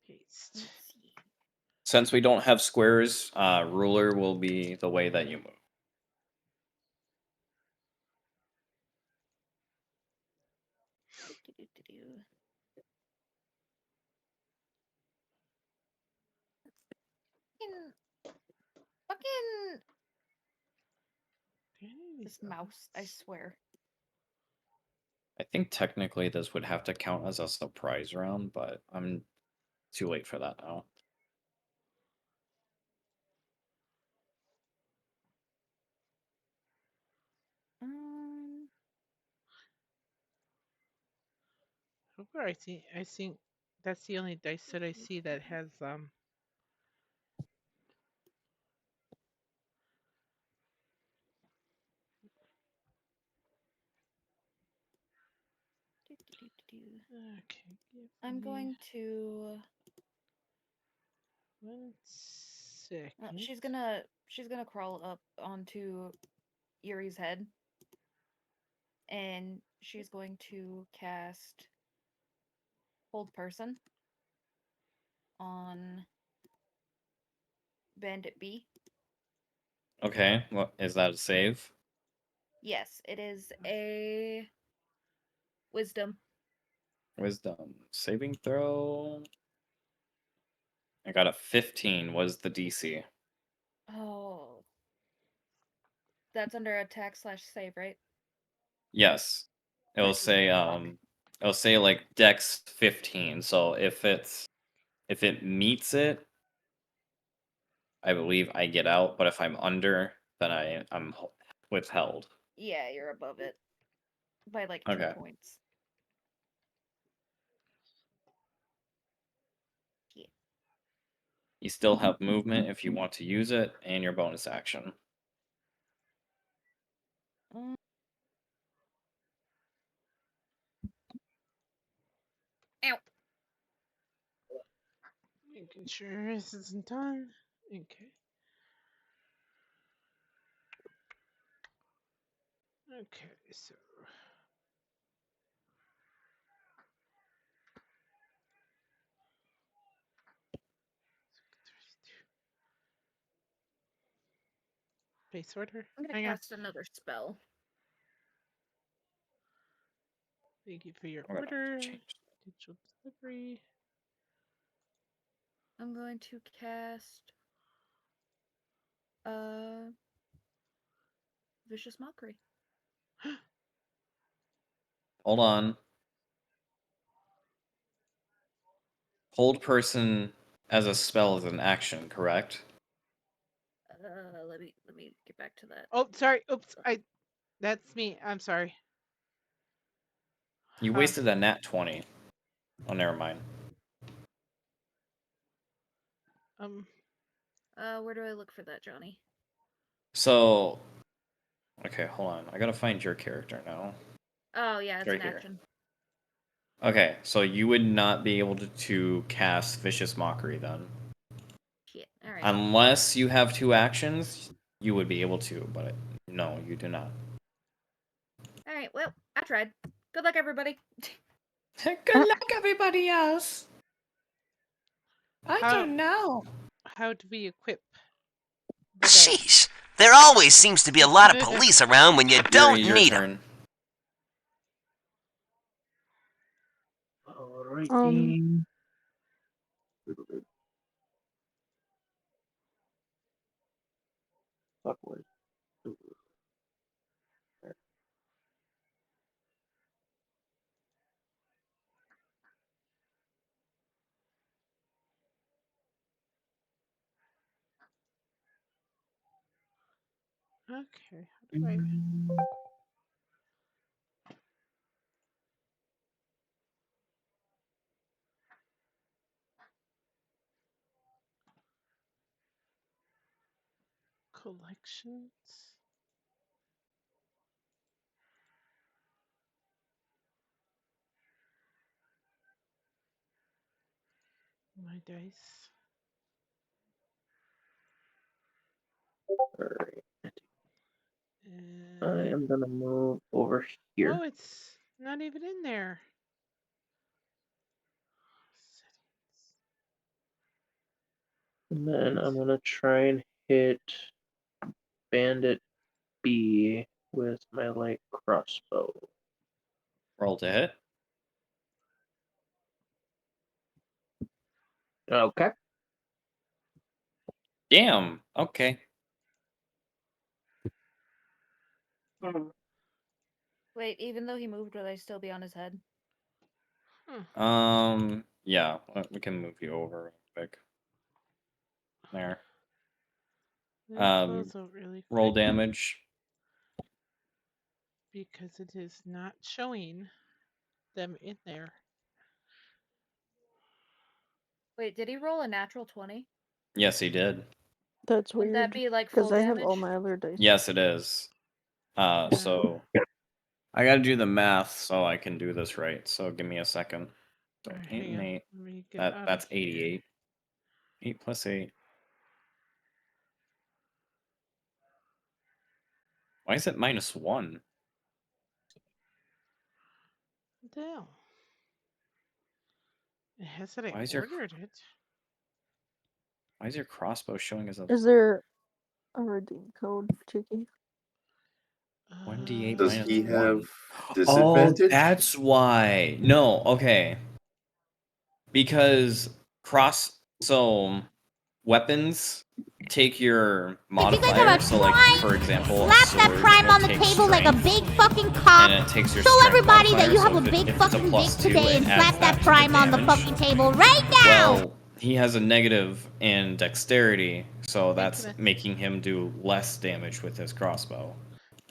paste.
Since we don't have squares, ruler will be the way that you move.
Fucking this mouse, I swear.
I think technically this would have to count as a surprise round, but I'm too late for that now.
Where I think that's the only dice set I see that has Okay,
I'm going to.
1 second.
She's gonna crawl up onto Yuri's head, and she's going to cast Hold Person on Bandit B.
Okay, what is that a save?
Yes, it is a Wisdom.
Wisdom saving throw. I got a 15. What is the DC?
Oh, that's under attack / save, right?
Yes. It'll say like Dex 15. So if it meets it, I believe I get out, but if I'm under, then I'm withheld.
Yeah, you're above it by like 2
Okay.
points. Yeah.
You still have movement if you want to use it, and your bonus action.
Ow.
Making sure this isn't done. Okay. Okay, so base order.
I'm gonna
Hang on.
cast another spell.
Thank you for your
I'm gonna
order.
change.
Digital delivery.
I'm going to cast Vicious Mockery.
Hold on. Hold person as a spell is an action, correct?
let me get back to that.
Oh, sorry. Oops. That's me. I'm sorry.
You wasted a nat 20. Oh, never mind.
Where do I look for that, Johnny?
So, okay, hold on. I gotta find your character now.
Oh yeah, it's
Right
an
here.
action.
Okay, so you would not be able to cast Vicious Mockery then.
Shit. All right.
Unless you have 2 actions, you would be able to, but no, you do not.
All right. Well, I tried. Good luck, everybody.
Good luck, everybody else. I don't know.
How do we equip?
Sheesh. There always seems to be a lot of police around when you don't
Your
need them.
turn.
Alrighty. Fuck what?
Okay. How do I... Collections. My dice.
Alright. I am gonna move over here.
Oh, it's not even in there.
And then I'm gonna try and hit Bandit B with my light crossbow.
Roll to hit.
Okay.
Damn. Okay.
Wait, even though he moved, would I still be on his head?
Yeah, we can move you over real quick. There.
Close out really quick.
Roll damage.
Because it is not showing them in there.
Wait, did he roll a natural 20?
Yes, he did.
That's
Would
weird.
that be like
Because
full
I
damage?
have all my other dice.
Yes, it is. So I gotta do the math so I can do this right. So give me a second. So
Right,
8 and 8.
Let me get out
That's
of here.
88. 8 plus 8. Why is it -1?
What the hell? It has that I
Why is your
ordered it.
Why is your crossbow showing as a
Is there a redeem code, Cheeky?
1d8
Does he
-1?
have
Oh,
disadvantage?
that's why. No, okay. Because weapons take your modifier. So like for example,
Slap that prime on the table like a big fucking cock.
and it takes your
Show
strength
everybody that
modifier,
you
so
have a
if
big
it's a
fucking dick
+2,
today
it
and
adds
slap that
to the
prime on the
damage.
fucking table right now.
Well, he has a negative in dexterity, so that's
Infinite.
making him do less damage with his crossbow.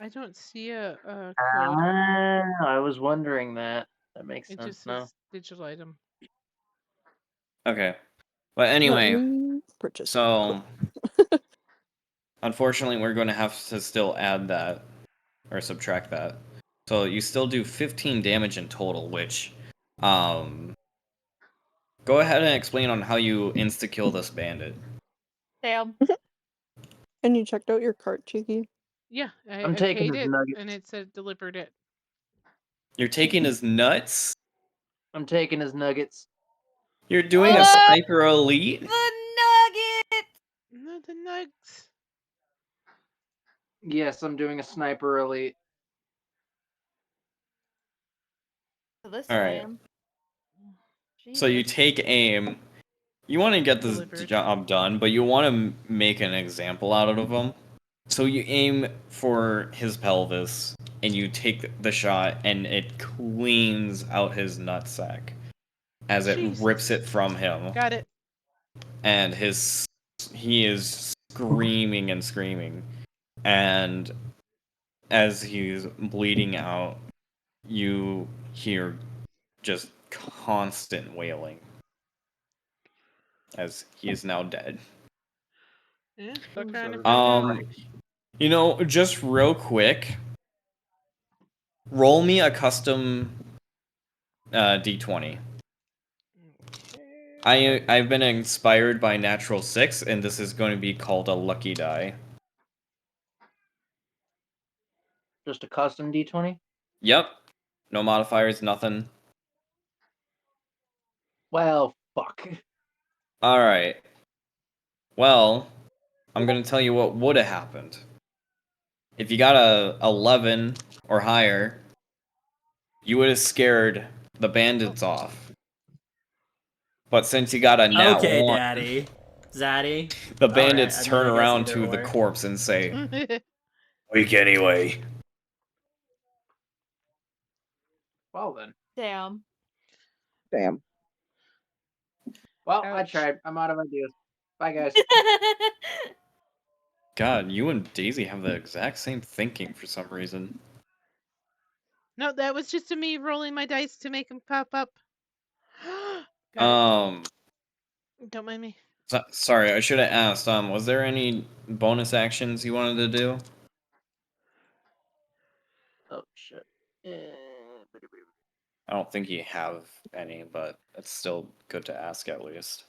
I don't see a code.
I was wondering that. That makes
It
sense
just
now.
says digital item.
Okay. But
Let
anyway,
me purchase.
so unfortunately we're going to have to still add that or subtract that. So you still do 15 damage in total, which go ahead and explain on how you insta-kill this bandit.
Damn.
And you checked out your cart, Cheeky?
Yeah,
I'm
I
taking
paid
his
it
nuggets.
and it said delivered it.
You're taking his nuts?
I'm taking his nuggets.
You're doing a
Oh!
sniper elite?
The nugget!
Not the nugs.
Yes, I'm doing a sniper elite.
So this
All
I
right.
am.
So you
Jesus.
take aim. You want to get this
Delivered.
job done, but you want to make an example out of him. So you aim for his pelvis, and you take the shot, and it cleans out his nutsack as it
Jesus.
rips it from him,
Got it.
and his he is screaming and screaming, and as he's bleeding out, you hear just constant wailing as he is now dead.
Yeah, still
Who's
trying to
everybody
find out.
Um, just real quick, roll me a custom d20. I've been inspired by natural 6, and this is going to be called a lucky die.
Just a custom D20?
Yep. No modifiers, nothing.
Well, fuck.
Alright. Well, I'm gonna tell you what would have happened. If you got a 11 or higher, you would have scared the bandits off. But since you got a nat
Okay,
1,
Daddy. Zaddy.
the
Alright,
bandits
I mean,
turn
I guess
around
either
to the
or.
corpse and say, "Weak anyway."
Well then.
Damn.
Damn.
Well, I
Ouch.
tried. I'm out of ideas. Bye, guys.
God, you and Daisy have the exact same thinking for some reason.
No, that was just me rolling my dice to make them pop up. Got it. Don't mind me.
Sorry, I should have asked. Was there any bonus actions you wanted to do?
Oh, shit.
I don't think you have any, but it's still good to ask at least.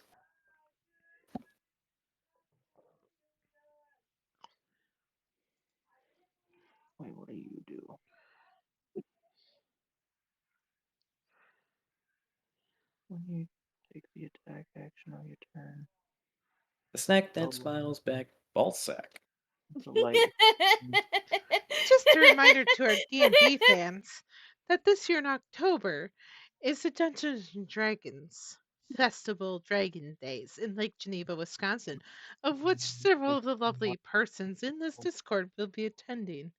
Wait, what do you do? When you take the attack action on your turn,
The snack that
Oh.
smiles back, ball sack.
it's a light.
Just a reminder to our D&D fans that this year in October is the Dungeons and Dragons Festival Dragon Days in Lake Geneva, Wisconsin, of which several of the lovely persons in this Discord will be attending.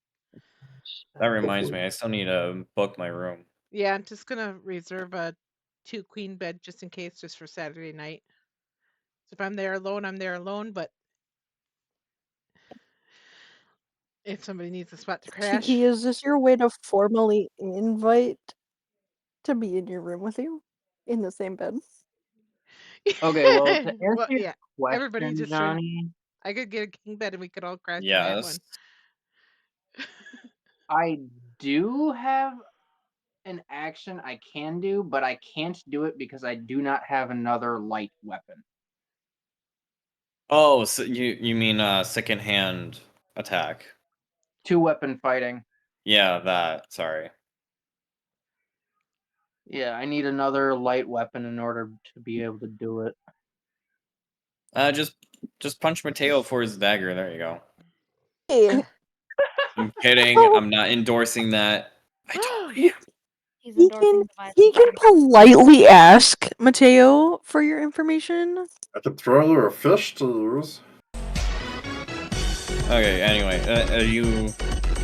That reminds me, I still need to book my room.
Yeah, I'm just gonna reserve a 2-queen bed just in case, just for Saturday night. So if I'm there alone, I'm there alone, but if somebody needs a spot to crash.
Kiki, is this your way to formally invite to be in your room with you in the same bed?
Okay, well, to answer
Well,
your
yeah, everybody
question,
just
Johnny,
I could get a king bed and we could all crash in that
Yes.
one.
I do have an action I can do, but I can't do it because I do not have another light weapon.
Oh, so you mean second hand attack?
2-weapon fighting.
Yeah, that. Sorry.
Yeah, I need another light weapon in order to be able to do it.
Just punch Mateo for his dagger. There you go.
Hey,
I'm kidding.
Oh.
I'm not endorsing that. I totally
he,
am.
He's
he
endorsing
can
the
he can
violence.
politely ask Mateo for your information.
I could throw her a fish to lose.
Okay. Anyway, are you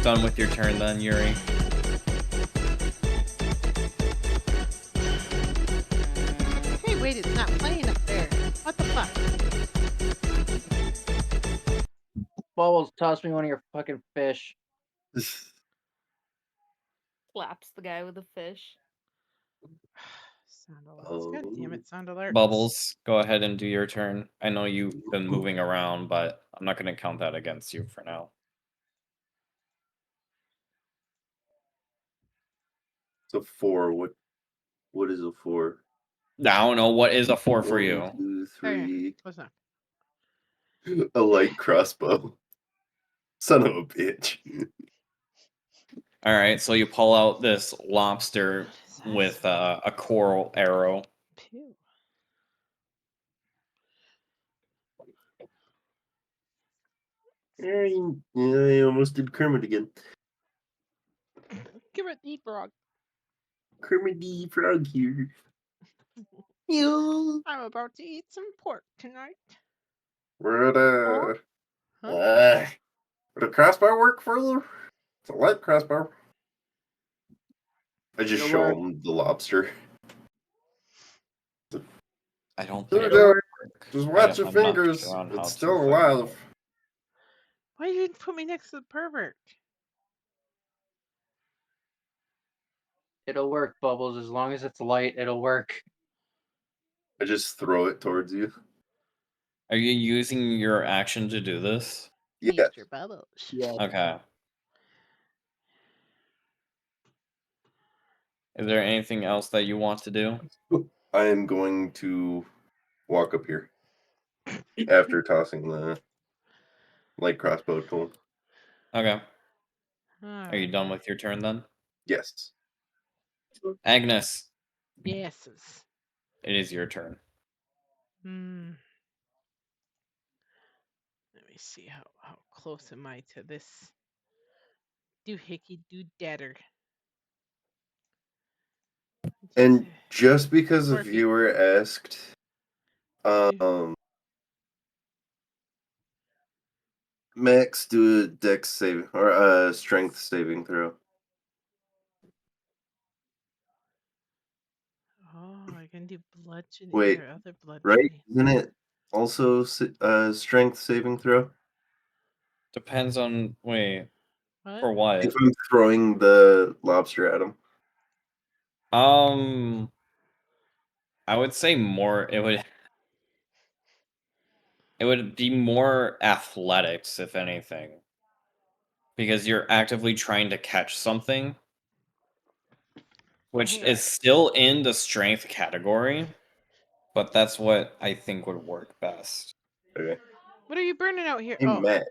done with your turn then, Yuri?
Hey, wait, it's not playing up there. What the fuck?
Bubbles, toss me one of your fucking fish.
Slaps the guy with a fish.
Sound alerts. God damn it, sound alerts.
Bubbles, go ahead and do your turn. I know you've been moving around, but I'm not going to count that against you for now.
It's a 4. What is a 4?
I don't know. What is a 4 for
1,
you?
2, 3.
What's that?
A light crossbow. Son of a bitch.
All right, so you pull out this lobster with a coral arrow.
Pew.
I almost did Kermit again.
Give it deep frog.
Kermit the Frog here. Yo.
I'm about to eat some pork tonight.
Would
Huh?
would a crossbow work for you? It's a light crossbow. I just
It'll
show
work.
him the lobster.
I don't
There
think.
we go.
work.
Just
I'm
watch your
not
fingers.
sure on how
It's
to
still
affect
alive.
it.
Why you didn't put me next to the pervert?
It'll work, Bubbles. As long as it's light, it'll work.
I just throw it towards you.
Are you using your action to do this?
Yeah.
Mr. Bubbles.
Yeah.
Okay. Is there anything else that you want to do?
I am going to walk up here after tossing the light crossbow to him.
Okay.
All
Are you done
right.
with your turn then?
Yes.
Agnes,
Yeses.
it is your turn.
Hmm. Let me see how close am I to this doohickey doo-dadder.
And just because a
4 feet.
viewer asked, Max, do a dex save or a strength saving throw.
Oh, I can do bludgeoning
Wait,
or other
right?
bludgeoning.
Isn't it also strength saving throw?
Depends on wait.
What?
For what?
If I'm throwing the lobster at him.
I would say more. It would be more athletics, if anything, because you're actively trying to catch something, which
Hang
is
on.
still in the strength category, but that's what I think would work best.
Okay.
What are you burning out here?
Hey,
Oh,
Max.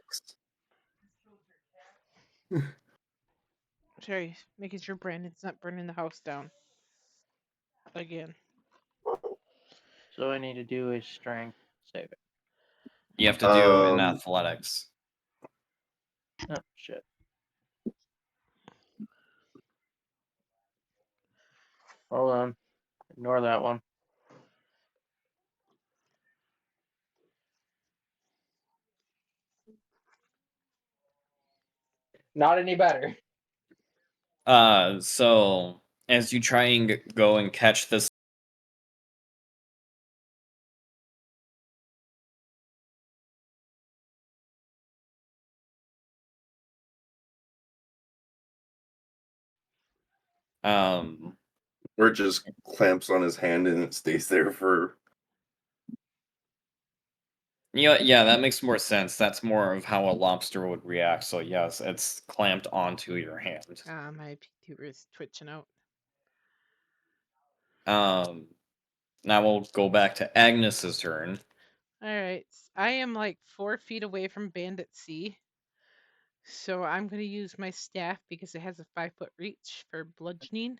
sorry. Making sure Brandon's not burning the house down again.
So I need to do a strength saving.
You have to do in athletics.
Oh shit. Hold on. Ignore that one. Not any better.
So as you try and go and catch this
or it just clamps on his hand and it stays there for.
yeah, that makes more sense. That's more of how a lobster would react. So yes, it's clamped onto your hand.
My PTuber is twitching out.
Now we'll go back to Agnes's turn.
All right. I am like 4 feet away from Bandit C. So I'm going to use my staff because it has a 5-foot reach for bludgeoning.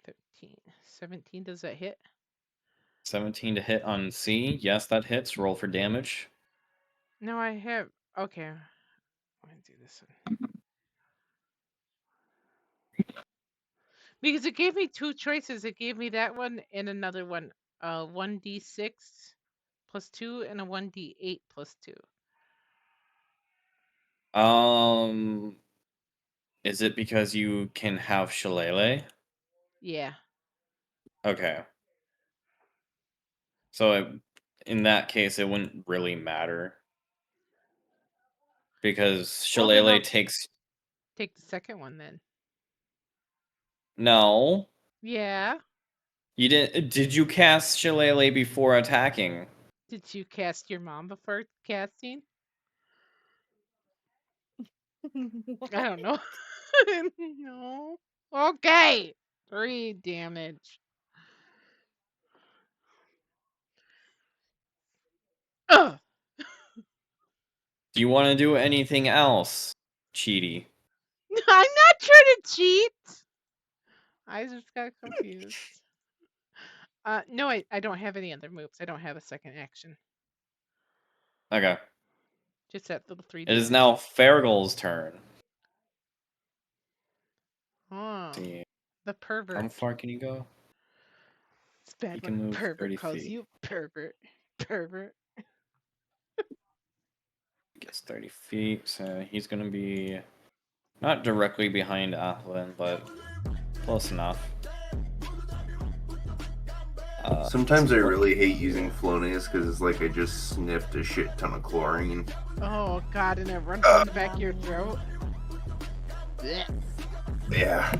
13. 17. Does that hit?
17 to hit on C. Yes, that hits. Roll for damage.
No, I have. Okay. I'm going to do this one. Because it gave me 2 choices. It gave me that one and another one. 1d6 plus 2 and a 1d8 plus 2.
Is it because you can have shillelagh?
Yeah.
Okay. So in that case, it wouldn't really matter. Because
Well, then
shillelagh
I'll
takes...
take the second one then.
No.
Yeah.
You didn't... Did you cast shillelagh before attacking?
Did you cast your mom before casting? I don't know. No. Okay. 3 damage. Ugh.
Do you want to do anything else, Cheaty?
I'm not trying to cheat. I just got confused. No, I don't have any other moves. I don't have a second action.
Okay.
Just that little 3
It
damage.
is now Fergal's turn.
Oh,
See.
the pervert.
How far can you go?
It's bad
You
when
can
a
move
pervert
30
calls
feet.
you pervert. Pervert.
Gets 30 feet, so he's gonna be not directly behind Athlin, but close enough.
Sometimes I really hate using Flonase because it's like I just sniffed a shit ton of chlorine.
Oh God, and it runs down the back of your throat. Blech.
Yeah.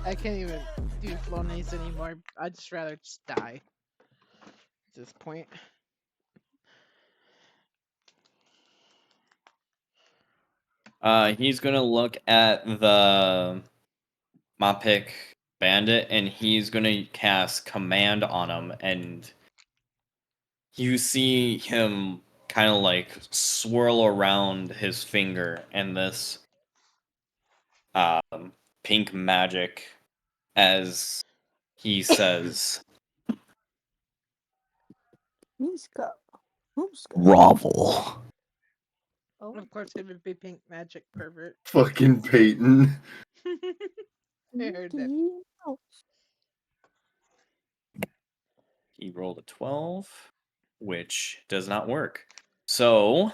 I can't even do Flonase anymore. I'd just rather just die at this point.
He's gonna look at the Mopik bandit and he's gonna cast command on him, and you see him kind of like swirl around his finger, and this pink magic as he says,
He's got. Who's got?
grovel.
Oh.
Of course, it would be pink magic pervert.
Fucking Peyton.
I heard that.
He rolled a 12, which does not work. So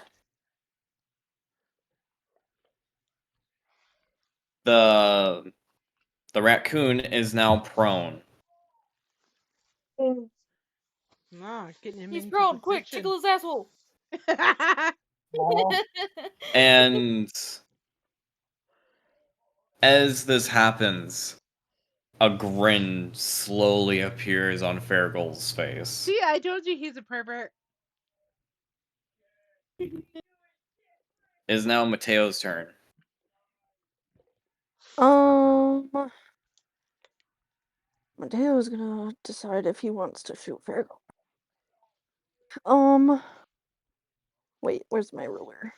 the raccoon is now prone.
Ah, getting him
He's
into
prone. Quick,
position.
tickle his asshole.
And as this happens, a grin slowly appears on Fergal's face.
See, I told you he's a pervert.
It is now Mateo's turn.
Mateo's gonna decide if he wants to shoot Fargo. Wait, where's my ruler?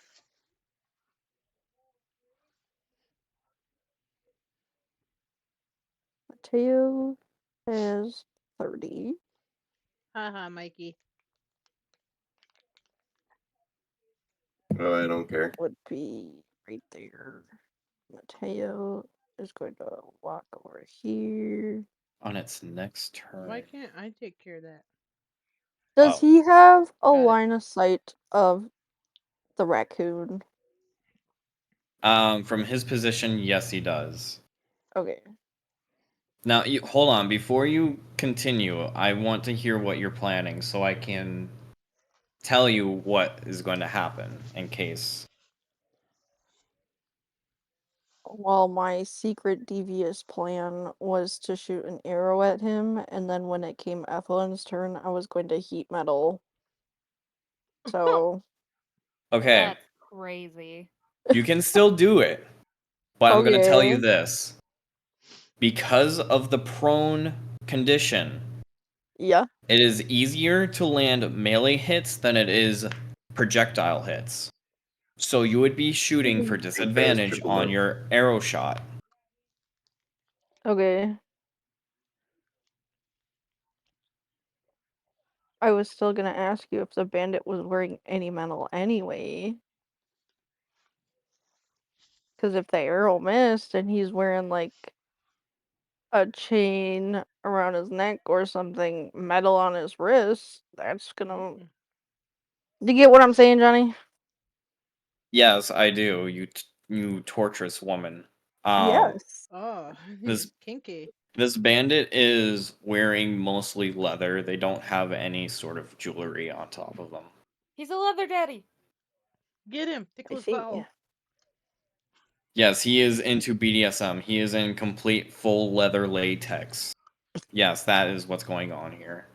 Mateo has 30.
Haha, Mikey.
Oh, I don't care.
Would be right there. Mateo is going to walk over here.
On its next turn.
Why can't I take care of that?
Does
Oh.
he have a
Got it.
line of sight of the raccoon?
From his position, yes, he does.
Okay.
Now, hold on. Before you continue, I want to hear what you're planning so I can tell you what is going to happen in case.
Well, my secret devious plan was to shoot an arrow at him, and then when it came Ethelyn's turn, I was going to heat metal. So.
Okay,
That's crazy.
you can still do it, but I'm going to tell you
Okay.
this. Because of the prone condition,
Yeah.
it is easier to land melee hits than it is projectile hits. So you would be shooting for disadvantage on your arrow shot.
Okay. I was still gonna ask you if the bandit was wearing any metal anyway. Because if the arrow missed and he's wearing like a chain around his neck or something, metal on his wrist, that's gonna. Do you get what I'm saying, Johnny?
Yes, I do. You torturous woman.
Yes.
Oh,
This
kinky.
this bandit is wearing mostly leather. They don't have any sort of jewelry on top of them.
He's a leather daddy.
Get him. Tickle
I
his
see.
butthole.
Yes, he is into BDSM. He is in complete full leather latex. Yes, that is what's going on here.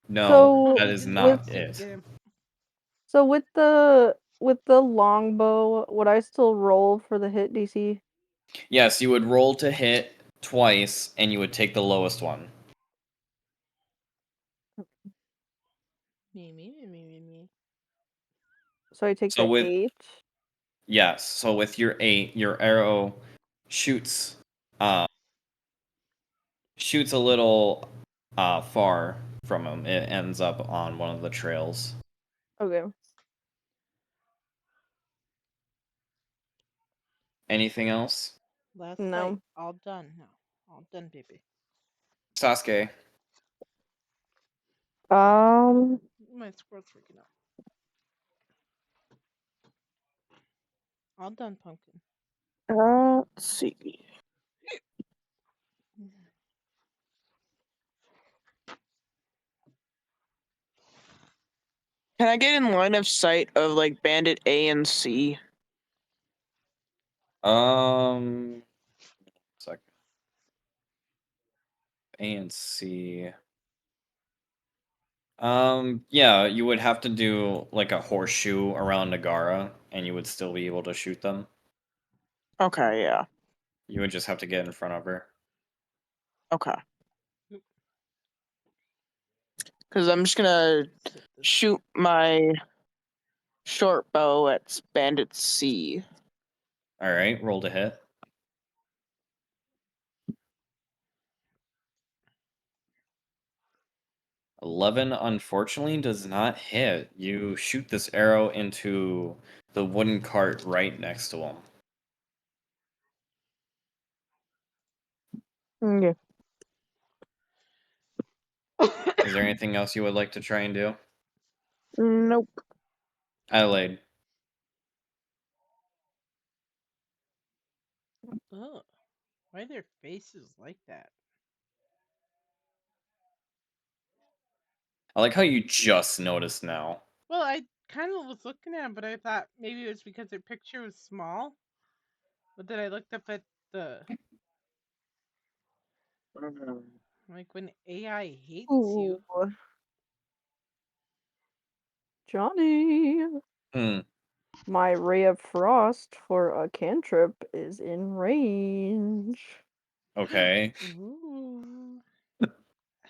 No,
So
that is
Get his
not
jumpsuit,
it.
Get him.
So with the longbow, would I still roll for the hit DC?
Yes, you would roll to hit twice, and you would take the lowest one.
Me.
So I take
So
the
with
8.
yes, so with your 8, your arrow shoots shoots a little far from him. It ends up on one of the trails.
Okay.
Anything else?
Last
No.
fight. All done now. All done, baby.
Sasuke.
My squirrel's freaking out. All done, pumpkin.
Let's see.
Can I get in line of sight of like Bandit A and C?
Second. A and C. Yeah, you would have to do like a horseshoe around Nagara, and you would still be able to shoot them.
Okay, yeah.
You would just have to get in front of her.
Okay. Because I'm just gonna shoot my short bow at Bandit C.
All right, roll to hit. $11 unfortunately does not hit. You shoot this arrow into the wooden cart right next to him.
Okay.
Is there anything else you would like to try and do?
Nope.
Adelaide.
Oh, why are their faces like that?
I like how you just noticed now.
Well, I kind of was looking at them, but I thought maybe it was because their picture was small. But then I looked up at the like when AI hates
Ooh.
you.
Johnny. My ray of frost for a cantrip is in range.
Okay.
Ooh.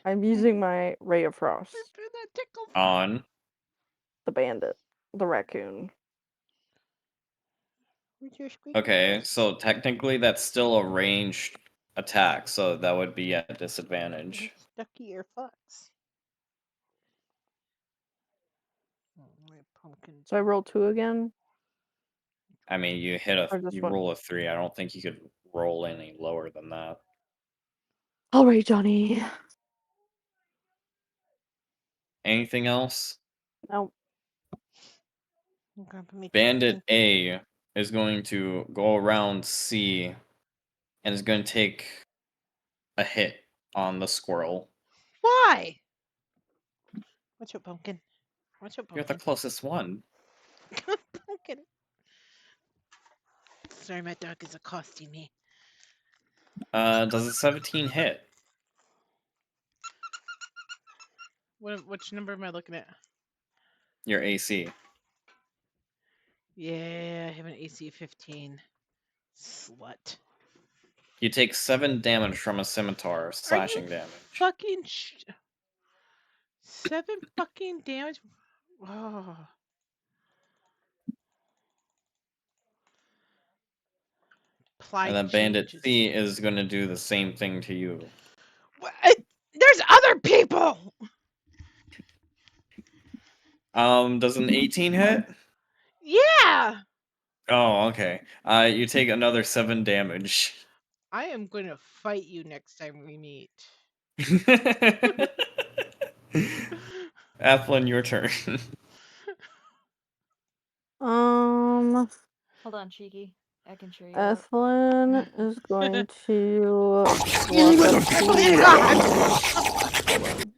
I'm using my ray of frost.
That tickles me.
On.
The bandit. The raccoon.
Where's your squeaky
Okay,
voice?
so technically that's still a ranged attack, so that would be at disadvantage.
Ducky or fox? Oh, my pumpkin.
So I roll 2 again?
I mean, you
Or just
you
one?
roll a 3. I don't think you could roll any lower than that.
Alright, Johnny.
Anything else?
Nope.
Bandit A is going to go around C and is going to take a hit on the squirrel.
Why? What's your pumpkin? What's your
You're the
pumpkin?
closest one.
Pumpkin. Sorry, my dog is accosting me.
Does a 17 hit?
Which number am I looking at?
Your AC.
Yeah, I have an AC 15. Slut.
You take 7 damage from a scimitar,
Are
slashing
you
damage.
fucking 7 fucking damage? Oh.
And then Bandit C is going to do the same thing to you.
What? There's other people!
Does an 18 hit?
Yeah!
Oh, okay. You take another 7 damage.
I am going to fight you next time we meet.
Athlon, your turn.
Hold on, Cheeky. I can cheer you up.
Ethlyn is going to walk up to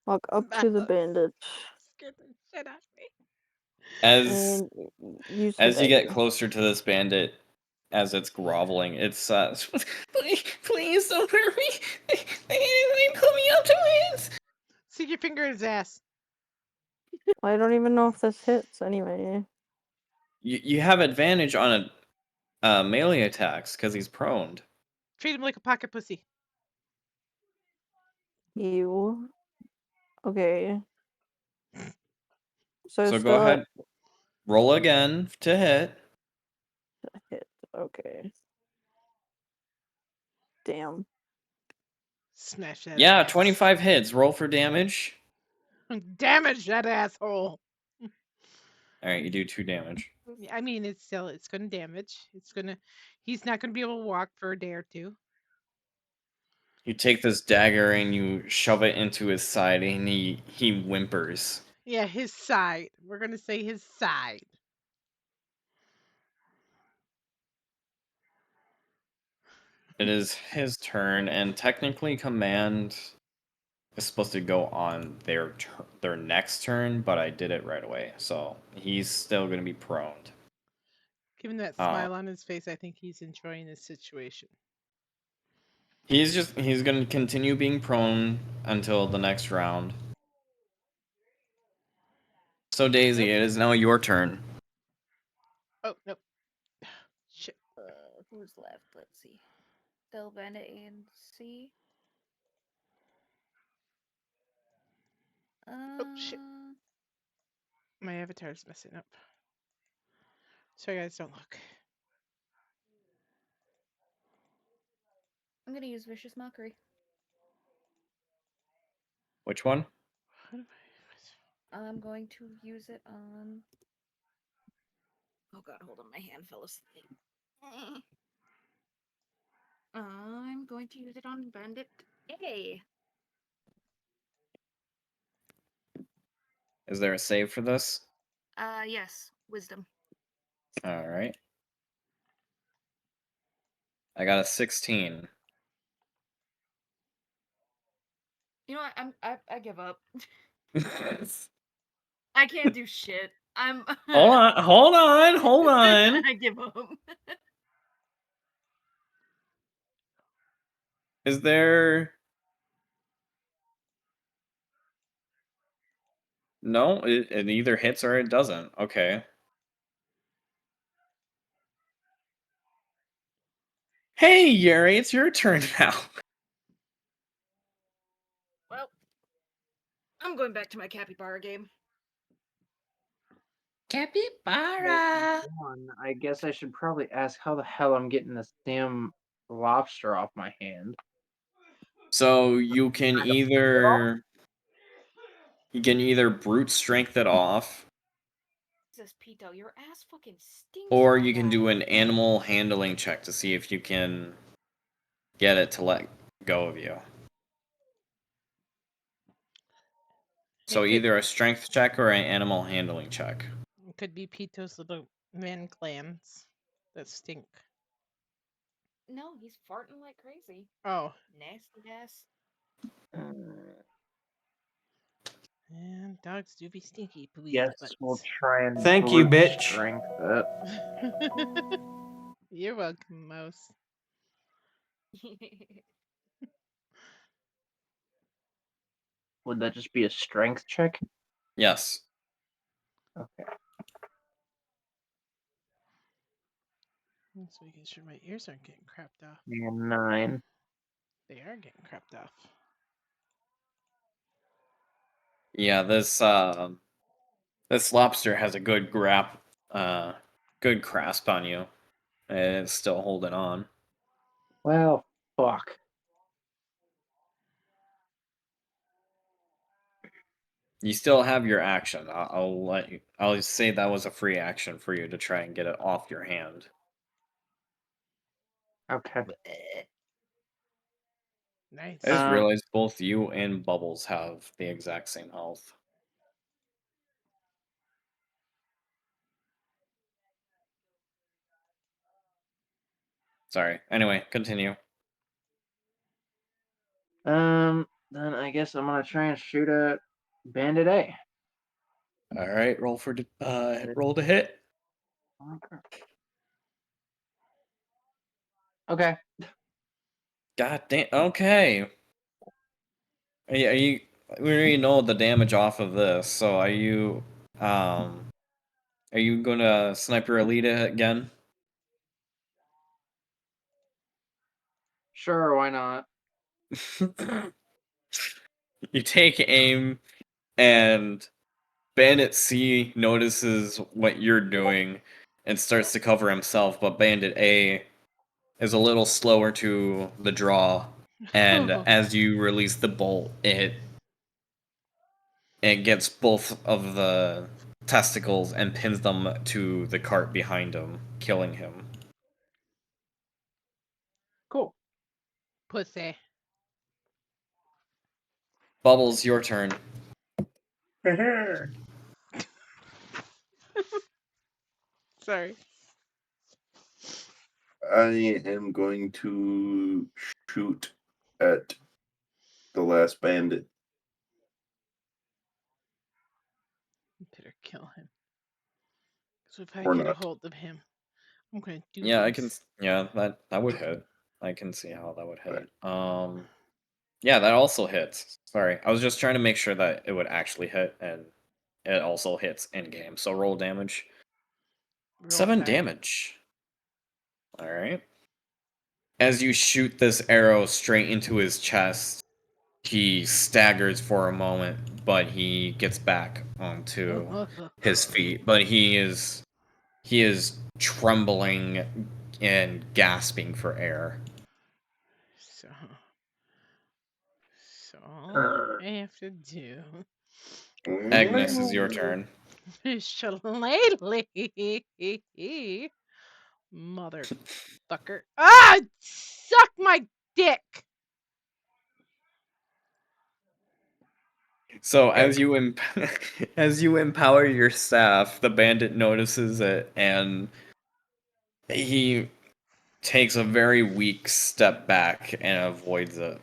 walk up to the bandit
Scared the shit out of me.
As
and use
as you get
advantage.
closer to this bandit, as it's groveling, it's please don't hurt me. They put me up to it.
Stick your finger in his ass.
I don't even know if this hits anyway.
You have advantage on a melee attacks because he's prone.
Treat him like a pocket pussy.
You. Okay.
So go
still
ahead, roll again to hit.
hit. Okay. Damn.
Smash that
Yeah,
ass.
25 hits. Roll for damage.
Damage that asshole.
All right, you do 2 damage.
I mean, it's gonna damage. He's not gonna be able to walk for a day or two.
You take this dagger and you shove it into his side, and he whimpers.
Yeah, his side. We're gonna say his side.
It is his turn, and technically command is supposed to go on their next turn, but I did it right away, so he's still gonna be prone.
Given that smile on his face, I think he's enjoying his situation.
He's gonna continue being prone until the next round. So Daisy, it is now your turn.
Oh, nope. Shit.
Who's left? Let's see. Still Bandit A and C.
Oh, shit. My avatar's messing up. Sorry, guys, don't look.
I'm gonna use Vicious Mockery.
Which one?
I'm going to use it on. Oh god, hold on, my hand fell asleep. I'm going to use it on Bandit A.
Is there a save for this?
Yes, Wisdom.
All right. I got a 16.
You know what? I give up. I can't do shit. I'm.
Hold on.
I give up.
Is there? No, it either hits or it doesn't. Okay. Hey, Yuri, it's your turn now.
Well, I'm going back to my capybara game.
Okay, one, I guess I should probably ask how the hell I'm getting this damn lobster off my hand.
So you can either brute strength it off,
Jesus, Pito, your ass fucking stinks.
or you can do an animal handling check to see if you can get it to let go of you. So either a strength check or an animal handling check.
It could be Pito's little man clans that stink.
No, he's farting like crazy.
Oh.
Nasty ass.
And dogs do be stinky, please.
Yes,
But...
we'll try and
Thank you,
brute
bitch.
strength it.
You're welcome, Mouse.
Would that just be a strength check?
Yes.
Okay.
So making sure my ears aren't getting crapped off.
And 9.
They are getting crapped off.
Yeah, this lobster has a good good grasp on you, and it's still holding on.
Well, fuck.
You still have your action. I'll say that was a free action for you to try and get it off your hand.
Okay.
Nice.
I just realized both you and Bubbles have the exact same health. Sorry. Anyway, continue.
Then I guess I'm gonna try and shoot at Bandit A.
All right, roll to hit.
Okay.
God damn. Okay. We already know the damage off of this. So are you gonna sniper Alita again?
Sure, why not?
You take aim, and Bandit C notices what you're doing and starts to cover himself, but Bandit A is a little slower to the draw, and as you release the bolt, it gets both of the testicles and pins them to the cart behind him, killing him.
Cool.
Pussy.
Bubbles, your turn.
Sorry.
I am going to shoot at the last bandit.
kill him. So if I
Or
get a
not.
hold of him, I'm gonna do
Yeah, I
things.
can. Yeah, that would hit. I can see how that would hit. Yeah, that also hits. Sorry, I was just trying to make sure that it would actually hit, and it also hits in game. So roll damage.
Roll
7
5.
damage. All right. As you shoot this arrow straight into his chest, he staggers for a moment, but he gets back onto his feet. But he is trembling and gasping for air.
So all I have to do.
Agnes, is your turn.
Shillelagh. Motherfucker. Ah! Suck my dick!
So as you as you empower your staff, the bandit notices it, and he takes a very weak step back and avoids it.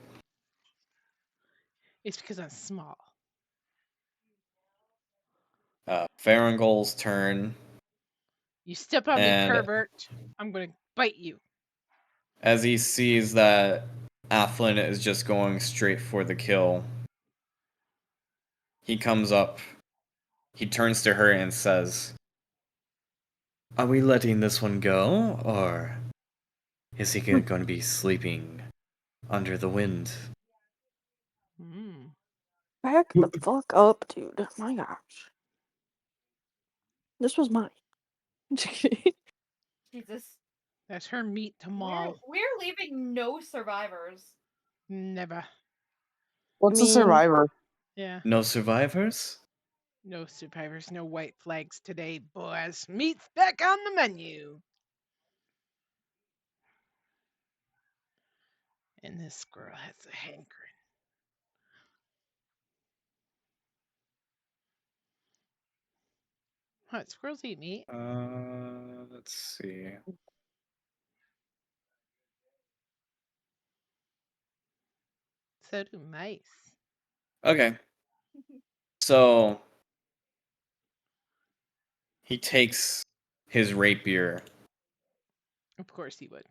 It's because I'm small.
Farangol's turn,
You step on me,
and
pervert. I'm gonna bite you.
as he sees that Athlin is just going straight for the kill, he comes up, he turns to her and says, "Are we letting this one go, or is he going to be sleeping under the wind?"
Back the fuck up, dude. My gosh. This was mine.
Jesus.
That's her meat to maul.
We're leaving no survivors.
Never.
What's a survivor?
Yeah.
No survivors?
No survivors, no white flags today, boys. Meat's back on the menu. And this squirrel has a hankering. What, squirrels eat meat?
Let's see.
So do mice.
Okay. So he takes his rapier
Of course he would.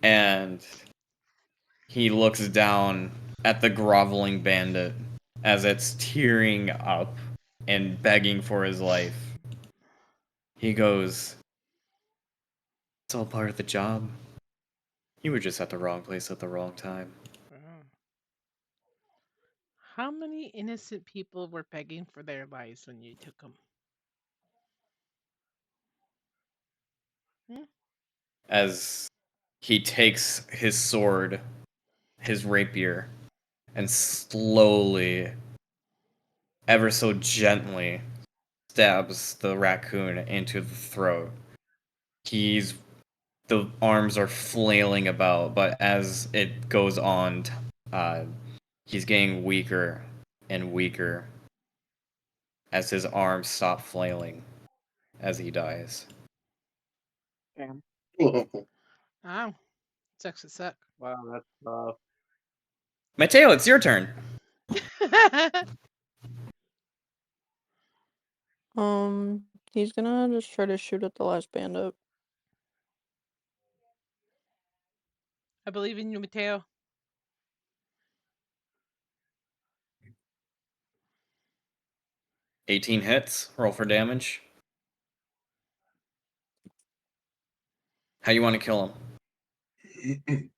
and he looks down at the groveling bandit as it's tearing up and begging for his life. He goes, "It's all part of the job. You were just at the wrong place at the wrong time."
Oh. How many innocent people were begging for their lives when you took them?
As he takes his sword, his rapier, and slowly, ever so gently, stabs the raccoon into the throat. The arms are flailing about, but as it goes on, uh, he's getting weaker and weaker as his arms stop flailing as he dies.
Damn.
Oh, sucks to suck.
Wow, that's tough.
Mateo, it's your turn.
He's gonna just try to shoot at the last bandit.
I believe in you, Mateo.
$18 hits. Roll for damage. How you want to kill him?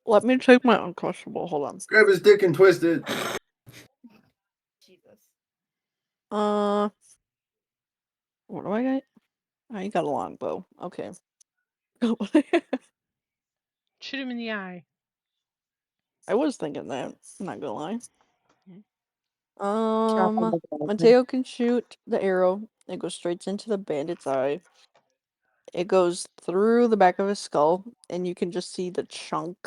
Let me take my uncrushable. Hold on.
Grab his dick and twist it.
Jesus.
What do I got? Oh, you got a longbow. Okay.
Shoot him in the eye.
I was thinking that. I'm not gonna lie.
Careful.
Mateo can shoot the arrow. It goes straight into the bandit's eye. It goes through the back of his skull, and you can just see the chunk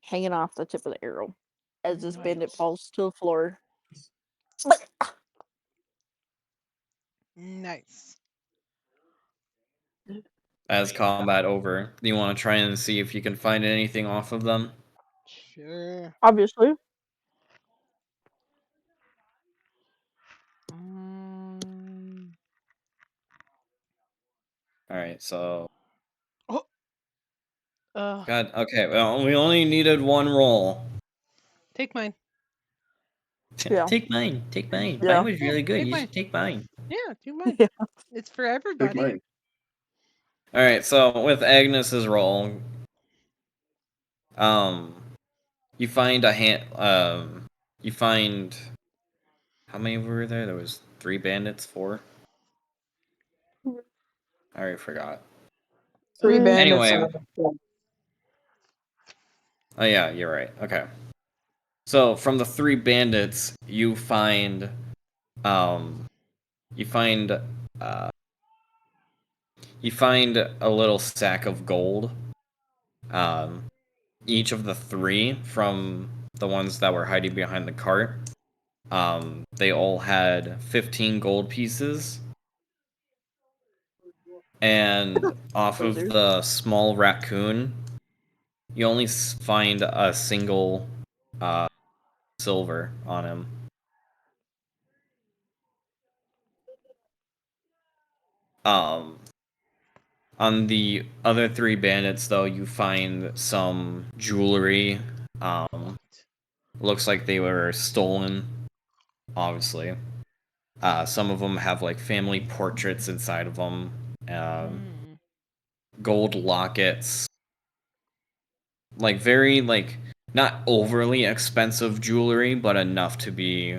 hanging off the tip of the arrow as this bandit falls to the floor.
Nice.
As combat over, do you want to try and see if you can find anything off of them?
Sure.
Obviously.
All right, so
Ugh.
God. Okay, well, we only needed one roll.
Take mine.
Yeah.
Take mine. Take mine.
Yeah.
Mine was really good.
Take
You
mine.
should take mine.
Yeah, take mine.
Yeah.
It's for
Take
everybody.
mine.
All right, so with Agnes's roll, you find you find how many were there? There was 3 bandits, 4. I already forgot.
3
Mm.
bandits.
Anyway, oh yeah, you're right. Okay. So from the 3 bandits, you find um you find uh you find a little sack of gold. Um each of the 3 from the ones that were hiding behind the cart. They all had 15 gold pieces. And off of
Losers.
the small raccoon, you only find a single silver on him. On the other 3 bandits, though, you find some jewelry. Looks like they were stolen, obviously. Some of them have like family portraits inside of them. Gold lockets, like very like not overly expensive jewelry, but enough to be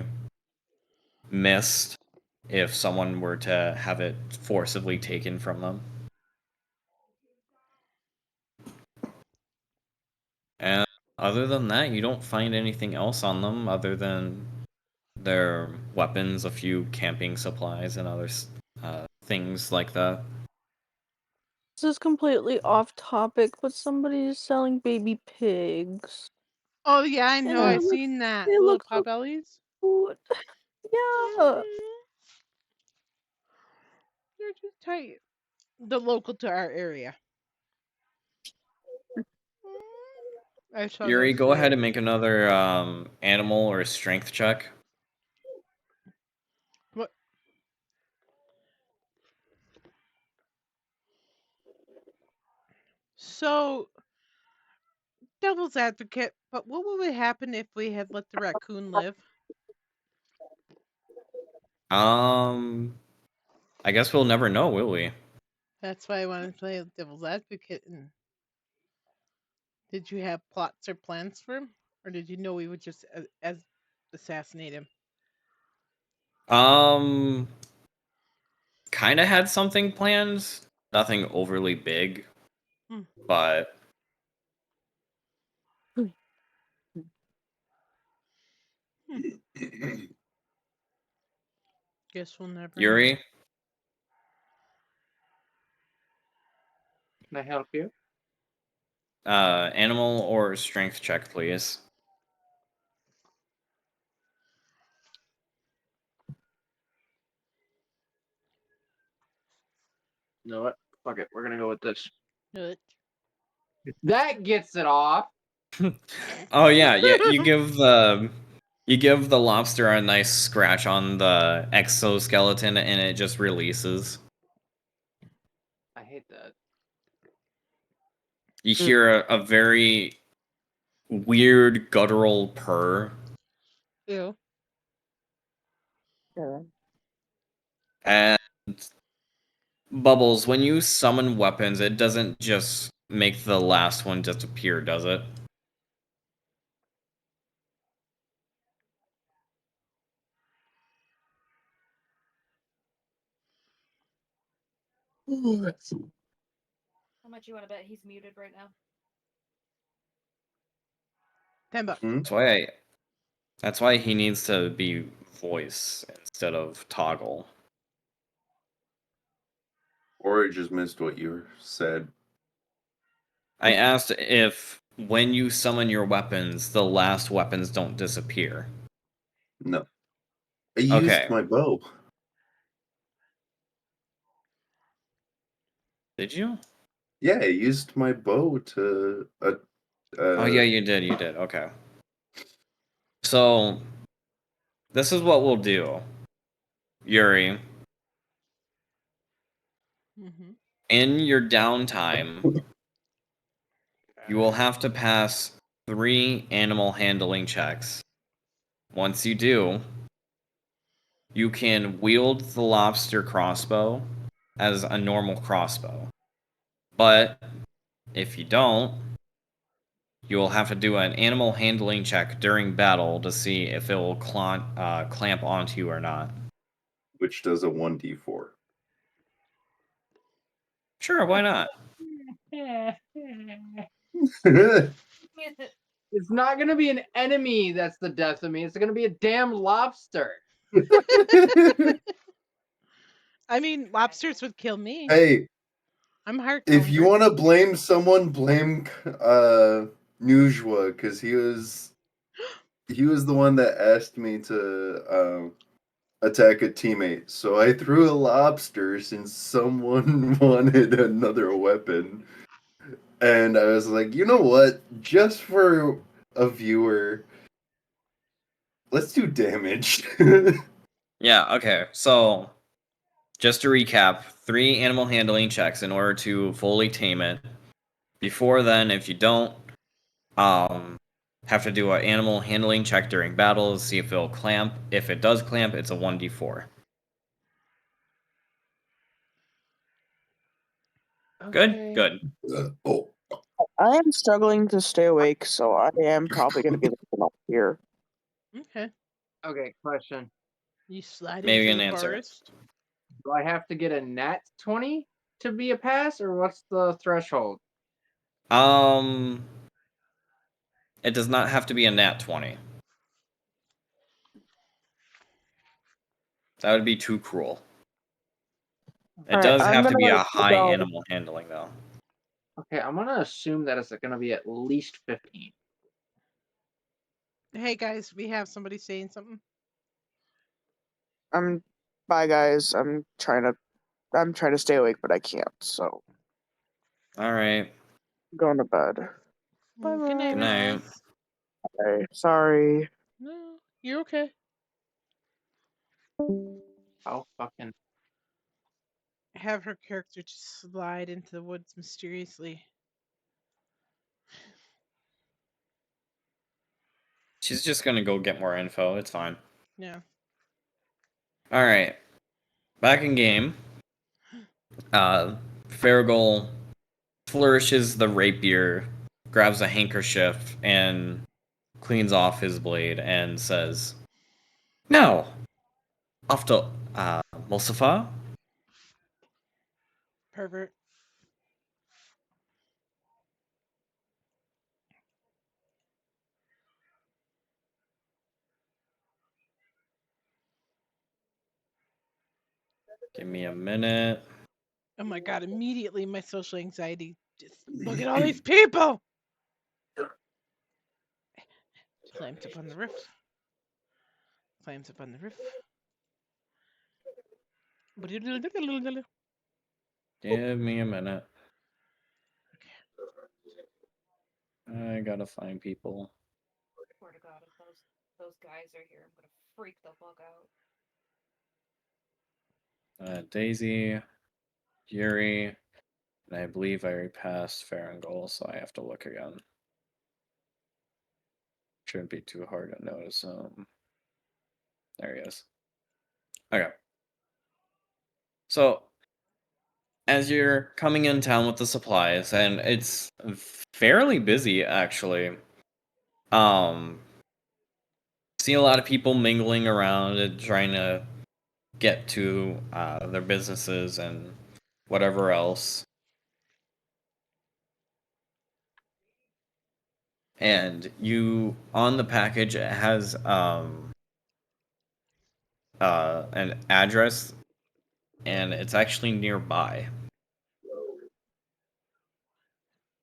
missed if someone were to have it forcibly taken from them. And other than that, you don't find anything else on them other than their weapons, a few camping supplies, and other things like that.
This is completely off topic, but somebody is selling baby pigs.
Oh yeah, I know.
And
I've seen that.
they
Little
look so
potbellies.
cute. Yeah.
They're just tight. The local to our area. I saw
Yuri,
those
go ahead
today.
and make another animal or strength check.
What? So, devil's advocate, but what would happen if we had let the raccoon live?
I guess we'll never know, will we?
That's why I wanted to play devil's advocate. And did you have plots or plans for him, or did you know we would just as assassinate him?
Kind of had something planned. Nothing overly big, but
Guess we'll never know.
Yuri,
Can I help you?
animal or strength check, please.
You know what? Fuck it. We're gonna go with this.
What?
That gets it off.
Oh yeah, you give the lobster a nice scratch on the exoskeleton, and it just releases.
I hate that.
You hear a very weird guttural purr.
Ew.
And Bubbles, when you summon weapons, it doesn't just make the last one disappear, does it?
How much you want to bet he's muted right now?
$10.
That's why he needs to be voice instead of toggle.
Or I just missed what you said.
I asked if when you summon your weapons, the last weapons don't disappear.
No. I used
Okay.
my bow.
Did you?
Yeah, I used my bow to.
Oh yeah, you did. You did. Okay. So this is what we'll do, Yuri. In your downtime, you will have to pass 3 animal handling checks. Once you do, you can wield the lobster crossbow as a normal crossbow. But if you don't, you will have to do an animal handling check during battle to see if it will clamp onto you or not.
Which does a 1d4.
Sure, why not?
It's not gonna be an enemy that's the death of me. It's gonna be a damn lobster.
I mean, lobsters would kill me.
Hey,
I'm heart.
if you want to blame someone, blame Nujwa, because he was the one that asked me to attack a teammate. So I threw a lobster since someone wanted another weapon. And I was like, you know what? Just for a viewer, let's do damage.
Yeah, okay. So, just to recap, 3 animal handling checks in order to fully tame it. Before then, if you don't, have to do an animal handling check during battle to see if it'll clamp. If it does clamp, it's a 1d4.
Okay.
Good.
Oh.
I am struggling to stay awake, so I am probably going to be looking up here.
Okay.
Okay, question.
You slide
Maybe
into
an
the
answer.
forest.
Do I have to get a nat 20 to be a pass, or what's the threshold?
It does not have to be a nat 20. That would be too cruel. It
Alright,
does
I'm
have to be a
gonna
high
go.
animal handling, though.
Okay, I'm gonna assume that it's gonna be at least 15.
Hey guys, we have somebody saying something.
Bye guys. I'm trying to stay awake, but I can't. So
All right.
I'm going to bed. Bye
Well, good night,
Good
bye.
night.
Rose.
Okay, sorry.
No, you're okay.
Oh, fucking.
Have her character just slide into the woods mysteriously.
She's just gonna go get more info. It's fine.
Yeah.
All right. Back in game. Farragle flourishes the rapier, grabs a handkerchief, and cleans off his blade and says, "No, after Mustafa."
Pervert.
Give me a minute.
Oh my god, immediately my social anxiety just look at all these people. Climbs up on the roof. Climbs up on the roof.
Give me a minute. I gotta find people.
Swear to God, if those guys are here, I'm gonna freak the fuck out.
Daisy, Yuri, and I believe I already passed Farangol, so I have to look again. Shouldn't be too hard to notice. There he is. Okay. So, as you're coming in town with the supplies, and it's fairly busy actually. See a lot of people mingling around and trying to get to their businesses and whatever else. And you on the package it has an address, and it's actually nearby.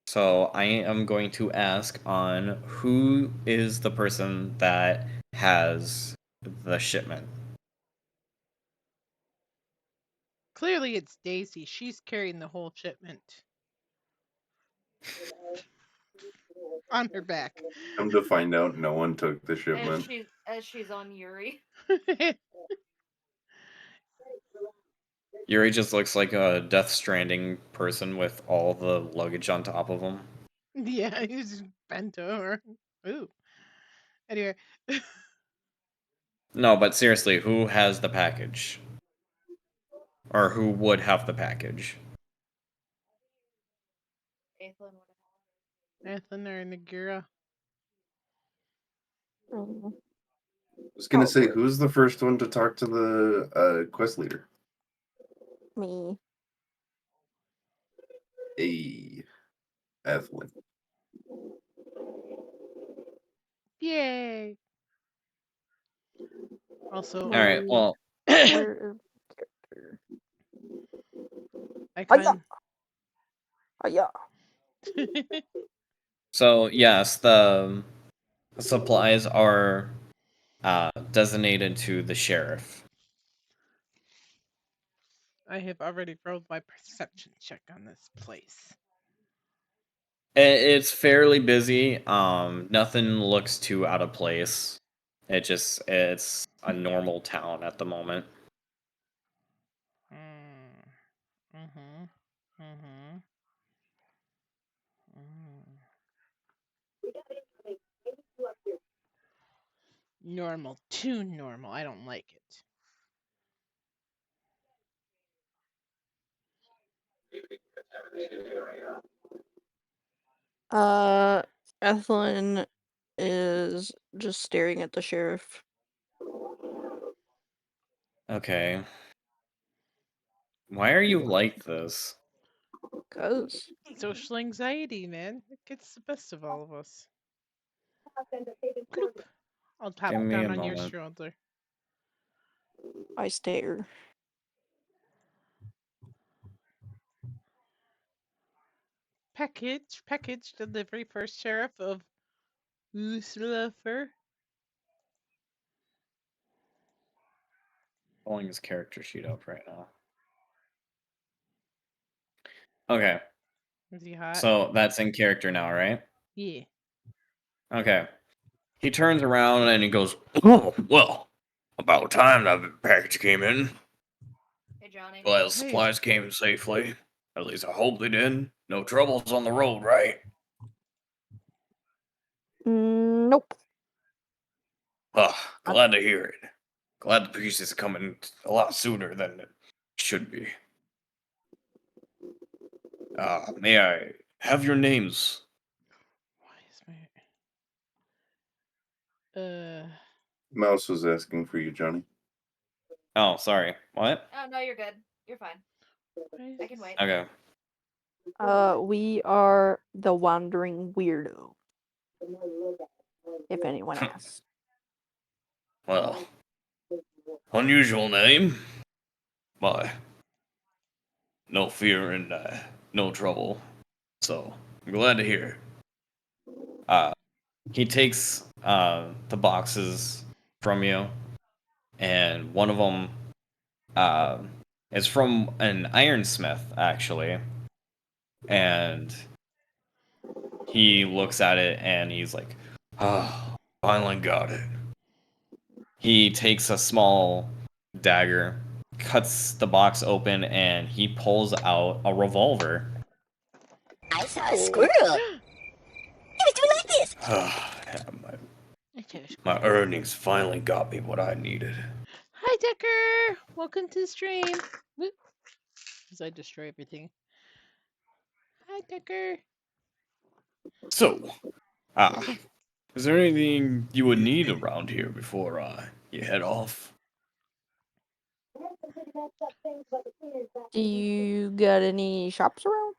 So I am going to ask on who is the person that has the shipment.
Clearly it's Daisy. She's carrying the whole shipment on her back.
Come to find out, no one took the
As
shipment.
she's on Yuri.
Yuri just looks like a Death Stranding person with all the luggage on top of him.
Yeah, he's just bent over. Ooh. Anyway.
No, but seriously, who has the package? Or who would have the package?
Nathan or Nagura.
I was gonna say, who's the first one to talk to the quest leader?
Me.
A Evelyn.
Yay. Also,
All right. Well,
Where is character?
Icon.
Yeah.
so yes, the supplies are designated to the sheriff.
I have already rolled my perception check on this place.
It's fairly busy. Nothing looks too out of place. It's a normal town at the moment.
Normal, too normal. I don't like it.
Ethelyn is just staring at the sheriff.
Okay. Why are you like this?
'Cause
Social anxiety, man. It gets the best of all of us. Bloop. I'll tap
Give me
down
a
on your
moment.
shoulder.
I stare.
Package delivery for Sheriff of Uslafer.
Pulling his character sheet up right now. Okay.
Is he hot?
So that's in character now, right?
Yeah.
Okay. He turns around and he goes, "Oh, well, about time that package came in.
Hey, Johnny.
Glad the supplies came safely. At least I hope they did. No troubles on the road, right?"
Nope.
Glad to hear it. Glad the piece is coming a lot sooner than it should be. May I have your names?
Mouse was asking for you, Johnny.
Oh, sorry. What?
Oh, no, you're good. You're fine. I can wait.
Okay.
We are the Wandering Weirdo. If anyone asks.
Well, unusual name. But no fear and no trouble. So, I'm glad to hear. He takes the boxes from you, and one of them is from an ironsmith, actually. And he looks at it and he's like, "Oh, finally got it." He takes a small dagger, cuts the box open, and he pulls out a revolver.
I saw a squirrel. Do it like this.
My earnings finally got me what I needed.
Hi, Decker. Welcome to the stream. Whoop. As I destroy everything. Hi, Decker.
So, is there anything you would need around here before you head off?
Do you got any shops around?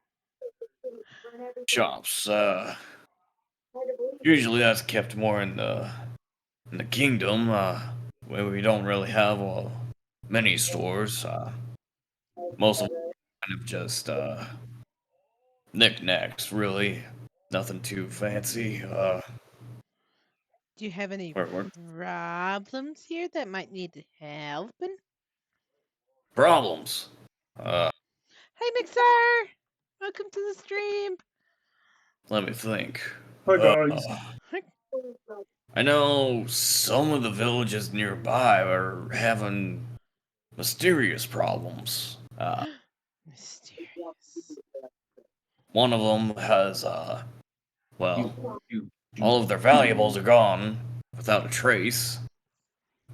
Shops, usually that's kept more in the kingdom, where we don't really have many stores. Most of them are kind of just knickknacks, really. Nothing too fancy.
Do you have any
We're
problems here that might need helping?
problems.
Hey, Mixer. Welcome to the stream.
Let me think.
Hi, guys.
I know some of the villages nearby are having mysterious problems.
Mysterious.
One of them has, well, all of their valuables are gone without a trace.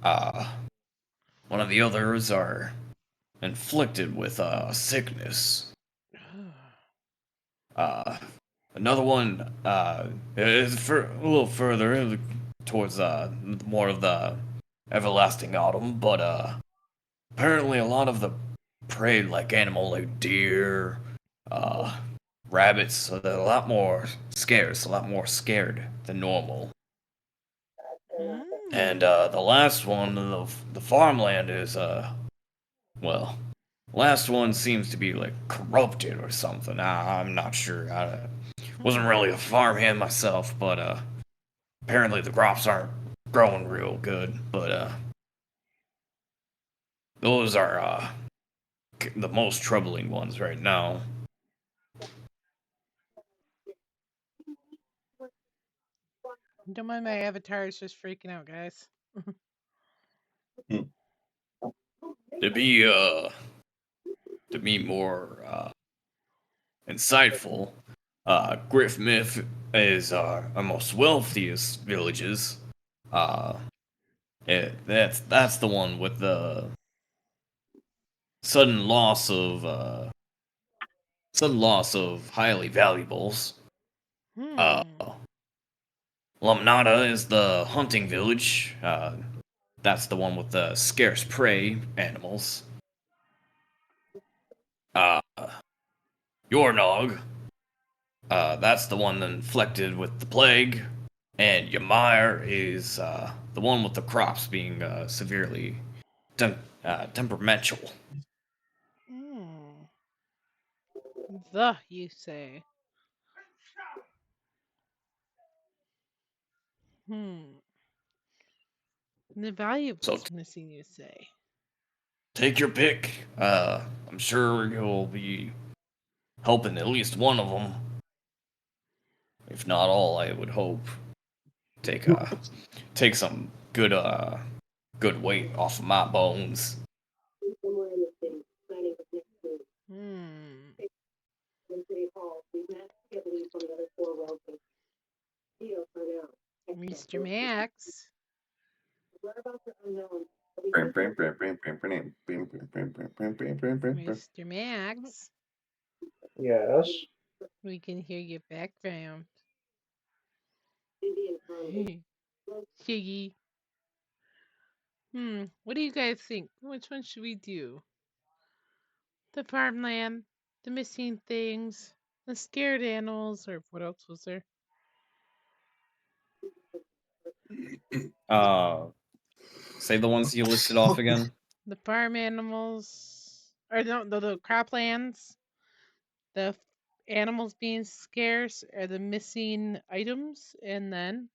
One of the others are inflicted with sickness. Another one is a little further towards more of the everlasting autumn, but apparently a lot of the prey like animal like deer, uh, rabbits, so they're a lot more scarce, a lot more scared than normal. And the last one, the farmland is well, last one seems to be like corrupted or something. I'm not sure. I wasn't really a farmhand myself, but apparently the crops aren't growing real good. But those are the most troubling ones right now.
Don't mind my avatar is just freaking out, guys.
To be more insightful, Griff Myth is our most wealthiest villages. Uh, that's the one with the sudden loss of highly valuables. Uh, Lumnata is the hunting village. That's the one with the scarce prey animals. Uh, Yornog, that's the one inflicted with the plague. And Ymir is the one with the crops being severely temperamental.
The, you say. Hmm. The
So
valuables missing, you say.
take your pick. I'm sure you'll be helping at least one of them, if not all. I would hope. Take some good weight off of my bones.
Hmm. Mr. Max. Mr. Max.
Yes.
We can hear your background. Shiggy. What do you guys think? Which one should we do? The farmland, the missing things, the scared animals, or what else was there?
Say the ones you listed off again.
The farm animals, or no, the croplands, the animals being scarce, or the missing items, and then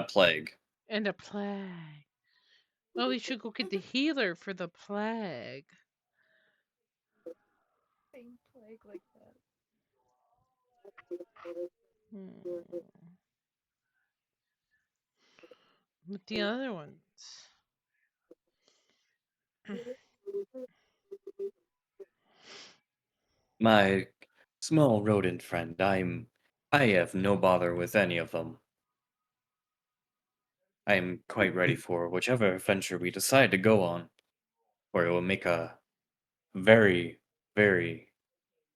Plague.
and a plague. Well, we should go get the healer for the plague.
Saying plague like that.
With the other ones.
My small rodent friend, I have no bother with any of them. I am quite ready for whichever adventure we decide to go on, where it will make a very, very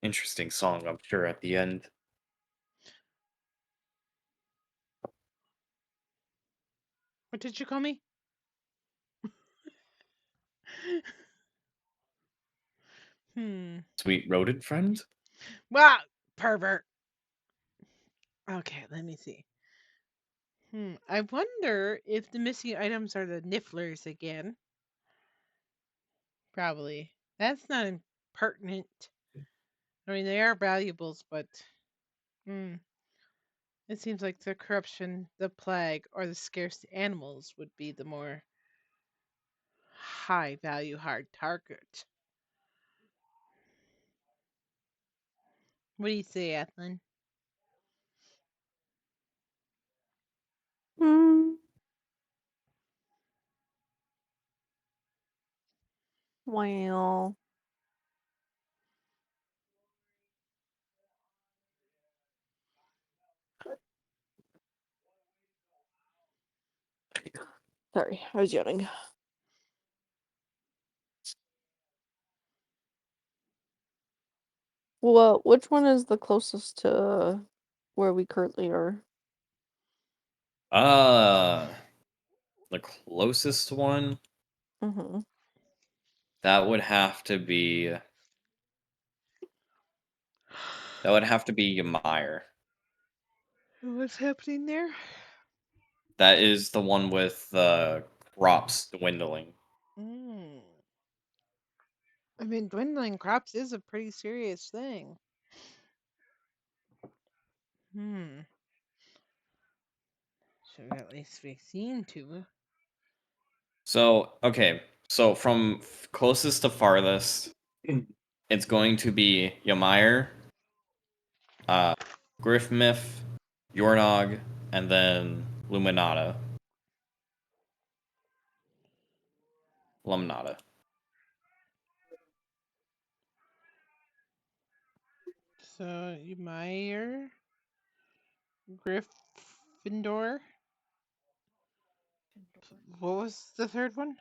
interesting song, I'm sure, at the end.
What did you call me?
Sweet rodent friend?
Wow, pervert. Okay, let me see. I wonder if the missing items are the nifflers again. Probably. That's not impertinent. I mean, they are valuables, but it seems like the corruption, the plague, or the scarce animals would be the more high value hard target. What do you say, Ethlyn?
Hmm. Well, Sorry, I was yawning. Well, which one is the closest to where we currently are?
The closest one,
Mm-hmm.
that would have to be Ymire.
What's happening there?
That is the one with the crops dwindling.
Mm. I mean, dwindling crops is a pretty serious thing. Should at least be seen to.
So, okay. So from closest to farthest, it's going to be Ymire, Griffmith, Yornog, and then Luminata. Lumnata.
So, Ymire, Gryffindor. What was the third one?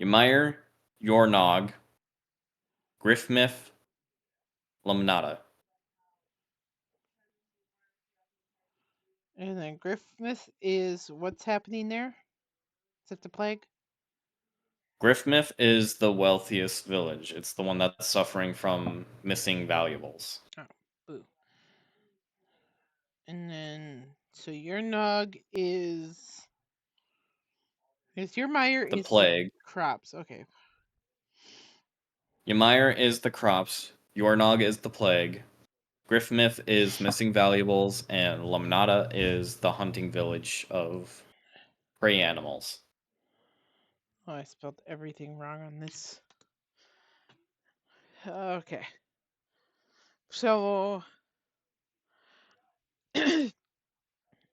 Ymire, Yornog, Griffmith, Lumnata.
And then Griffmith is what's happening there? Is it the plague?
Griffmith is the wealthiest village. It's the one that's suffering from missing valuables.
Oh, boo. And then, so your Nog is your Meyer
The
is the
plague.
crops. Okay.
Ymire is the crops. Yornog is the plague. Griffmith is missing valuables, and Lumnata is the hunting village of prey animals.
Oh, I spelled everything wrong on this. Okay. So,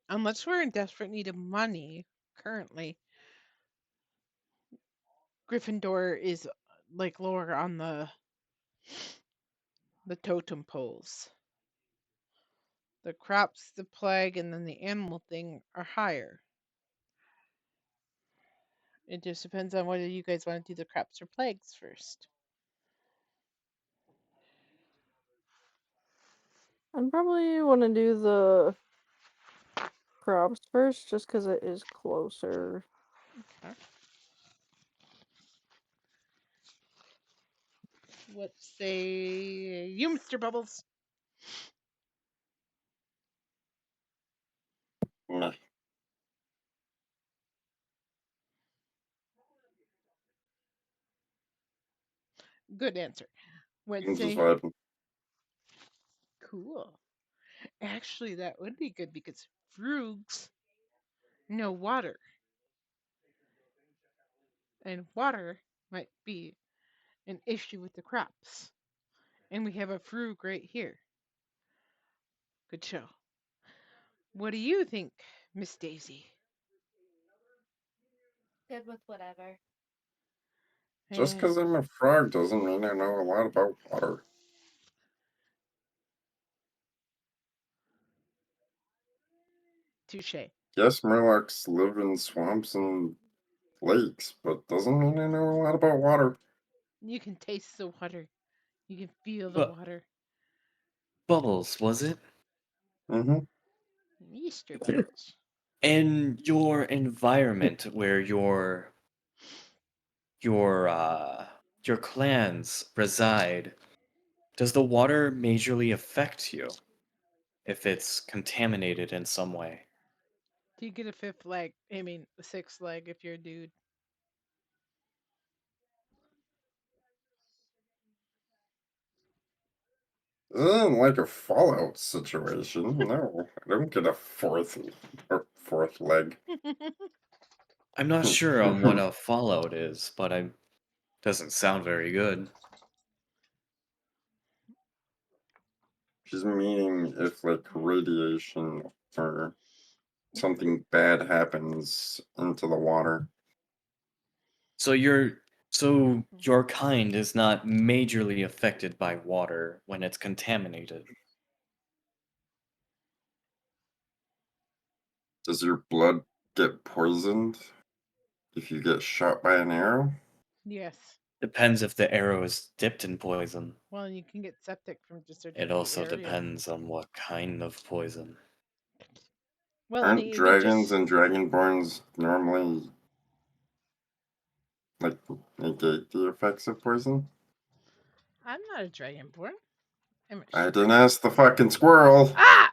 unless we're in desperate need of money currently, Gryffindor is like lower on the totem poles. The crops, the plague, and then the animal thing are higher. It just depends on whether you guys want to do the crops or plagues first.
I'd probably want to do the crops first, just because it is closer.
Okay. What say you, Mr. Bubbles?
Meh.
Good answer. What
I'm just
say?
vibing.
Cool. Actually, that would be good because frugs know water, and water might be an issue with the crops. And we have a frug right here. Good show. What do you think, Miss Daisy?
Good with whatever.
Just
Eh,
because I'm a frog doesn't mean I know a lot about water.
touche.
Yes, Murlocs live in swamps and lakes, but doesn't mean I know a lot about water.
You can taste the water. You can feel the
But
water.
Bubbles, was it?
Mm-hmm.
Easter Bubbles.
In your environment where your your clans reside, does the water majorly affect you if it's contaminated in some way?
Do you get a fifth leg? I mean, a sixth leg if you're a dude.
This isn't like a Fallout situation. No, I don't get a fourth leg.
I'm not sure on what a fallout is, but I doesn't sound very good.
She's meaning if like radiation or something bad happens into the water.
So your kind is not majorly affected by water when it's contaminated.
Does your blood get poisoned if you get shot by an arrow?
Yes.
Depends if the arrow is dipped in poison.
Well, you can get septic from just searching
It
for the
also
area.
depends on what kind of poison.
Well,
Aren't
maybe
dragons
just.
and dragonborns normally like negate the effects of poison?
I'm not a dragonborn. I'm a
I
sheriff.
didn't ask the fucking squirrel.
Ah!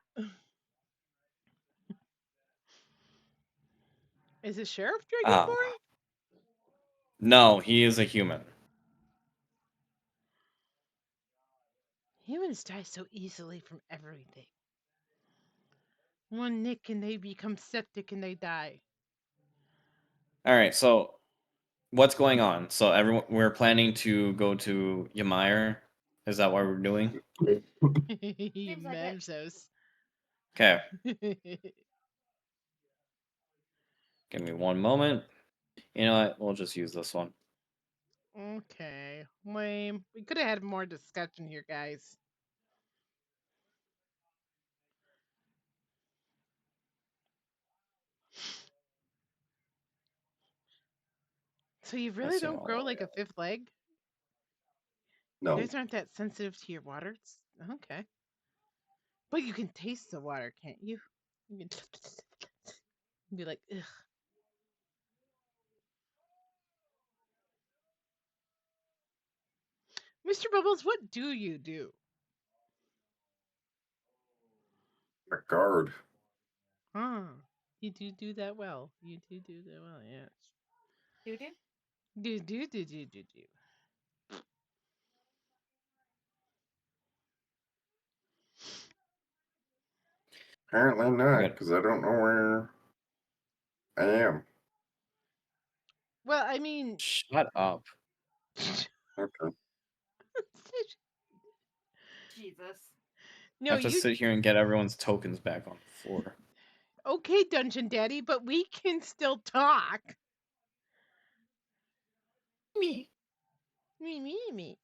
Is a sheriff
Ah.
dragonborn?
No, he is a human.
Humans die so easily from everything. One nick and they become septic and they die.
Alright, so what's going on? So everyone we're planning to go to Ymir. Is that what we're doing?
You memsos.
Okay. Give me one moment. You know what? We'll just use this one.
Okay, lame. We could have had more discussion here, guys. So you really don't grow like a fifth leg?
No.
You guys aren't that sensitive to your waters? Okay. But you can taste the water, can't you? You can be like, ugh. Mr. Bubbles, what do you do?
A guard.
Huh. You do that well. You do that well, yes.
Do?
Do.
Apparently not,
Okay.
because I don't know where I am.
Well, I mean,
Shut up.
Okay.
Jesus.
I
no,
have to
you
sit here and get everyone's tokens back on the floor.
okay, Dungeon Daddy, but we can still talk.
Me.
Me.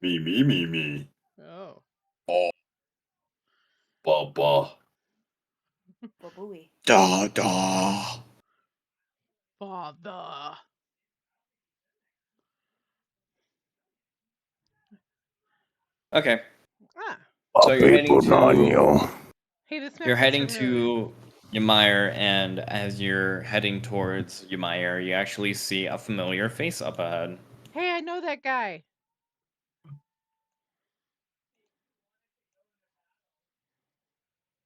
Me.
Oh.
Oh. Baba.
Babooey.
Da.
Father.
Okay.
Ah.
So you're heading to
Hey, this map
you're
looks
heading
familiar.
to Ymir, and as you're heading towards Ymir, you actually see a familiar face up ahead.
Hey, I know that guy.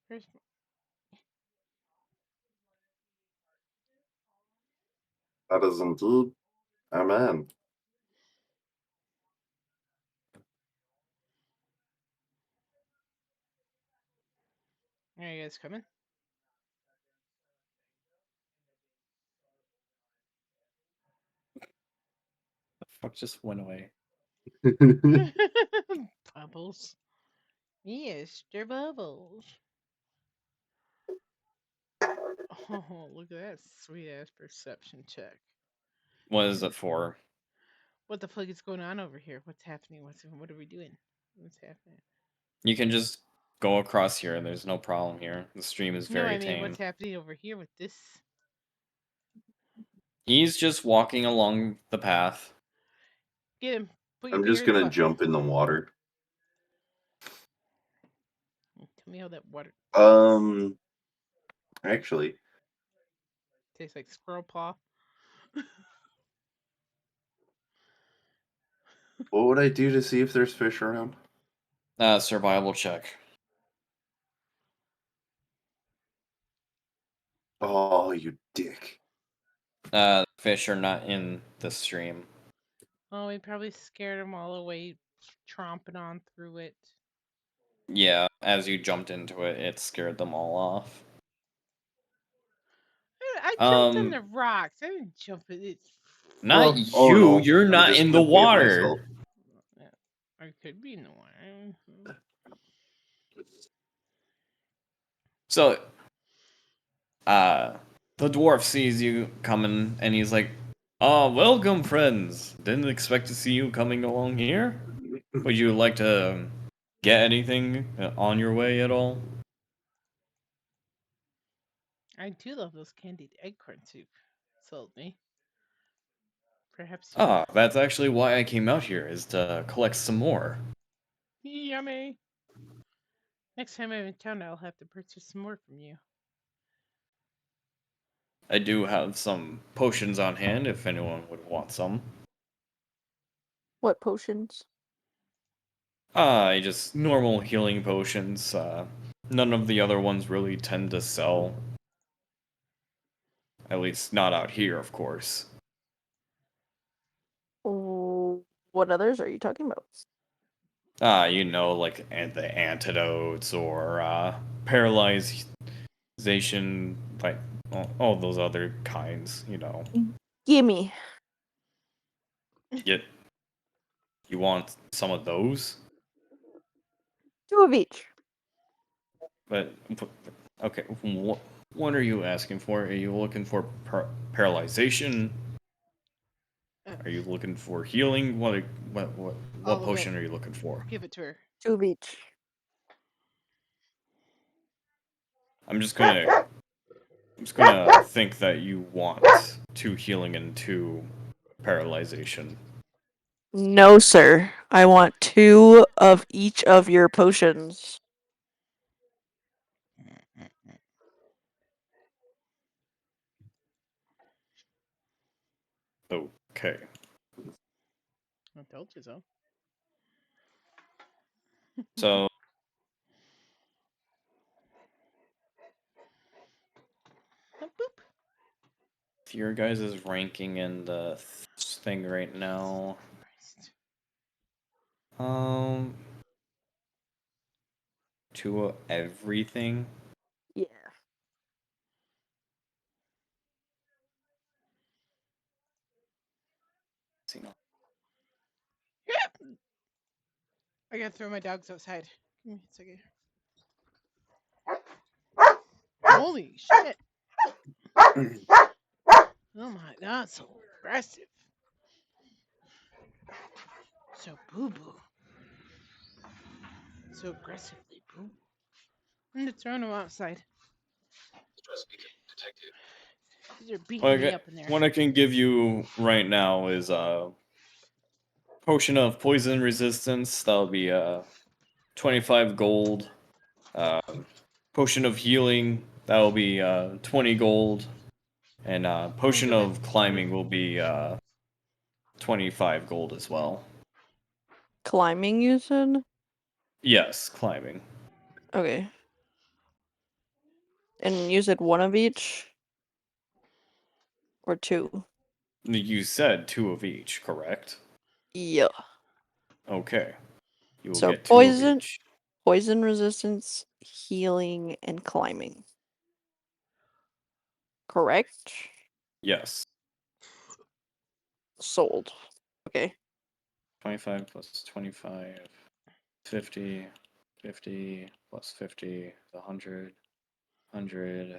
Here's...
That is indeed a man.
Are you guys coming?
The fuck just went away.
Bubbles. Mr. Bubbles. Oh, look at that sweet ass perception check.
What is it for?
What the fuck is going on over here? What's happening? What are we doing? What's happening?
You can just go across here. There's no problem here. The stream is
No,
very
I mean,
tame.
what's happening over here with this?
He's just walking along the path.
Get him. Put your
I'm
finger
just
in his
gonna
butt.
jump in the water.
Tell me how that water
Actually,
tastes like squirrel paw.
what would I do to see if there's fish around?
Survival check.
Oh, you dick.
Fish are not in the stream.
Oh, we probably scared them all away, tromping on through it.
Yeah, as you jumped into it, it scared them all off.
I jumped on the rocks. I didn't jump in it.
Not
Oh
you.
no,
You're
I'm
not
just
in the
looking at
water.
myself.
I could be in the water.
So, the dwarf sees you coming, and he's like, welcome, friends. Didn't expect to see you coming along here. Would you like to get anything on your way at all?
I do love those candied acorns you've sold me. Perhaps you.
Ah, that's actually why I came out here, is to collect some more.
Yummy. Next time I'm in town, I'll have to purchase some more from you.
I do have some potions on hand if anyone would want some.
What potions?
Just normal healing potions. None of the other ones really tend to sell. At least not out here, of course.
Oh, what others are you talking about?
Like the antidotes or paralyzation, like all those other kinds,
Gimme.
Yet, you want some of those?
2 of each.
But, okay, what are you asking for? Are you looking for paralyzation? Are you looking for healing? What
All of it.
potion are you looking for?
Give it to her.
2 of each.
I'm just gonna think that you want 2 healing and 2 paralyzation.
No, sir. I want 2 of each of your potions.
Okay.
I told you so.
So
Boop.
your guys' is ranking in the thing right now.
Christ.
2 of everything.
Yeah.
I gotta throw my dogs outside. Give me a second. Holy shit. Oh my god, so aggressive. So boo boo. So aggressively boo. I'm gonna throw them outside. They're beating me up in there.
What I can give you right now is potion of poison resistance. That'll be 25 gold. Potion of healing. That'll be 20 gold. And
Thank
potion
you, man.
of climbing will be 25 gold as well.
Climbing, you said?
Yes, climbing.
Okay. And you said 1 of each? Or 2?
You said 2 of each, correct?
Yeah.
Okay. You will
So
get 2 of
poison,
each.
poison resistance, healing, and climbing. Correct?
Yes.
Sold. Okay.
25 plus 25. 50. 50 plus 50 is 100. 100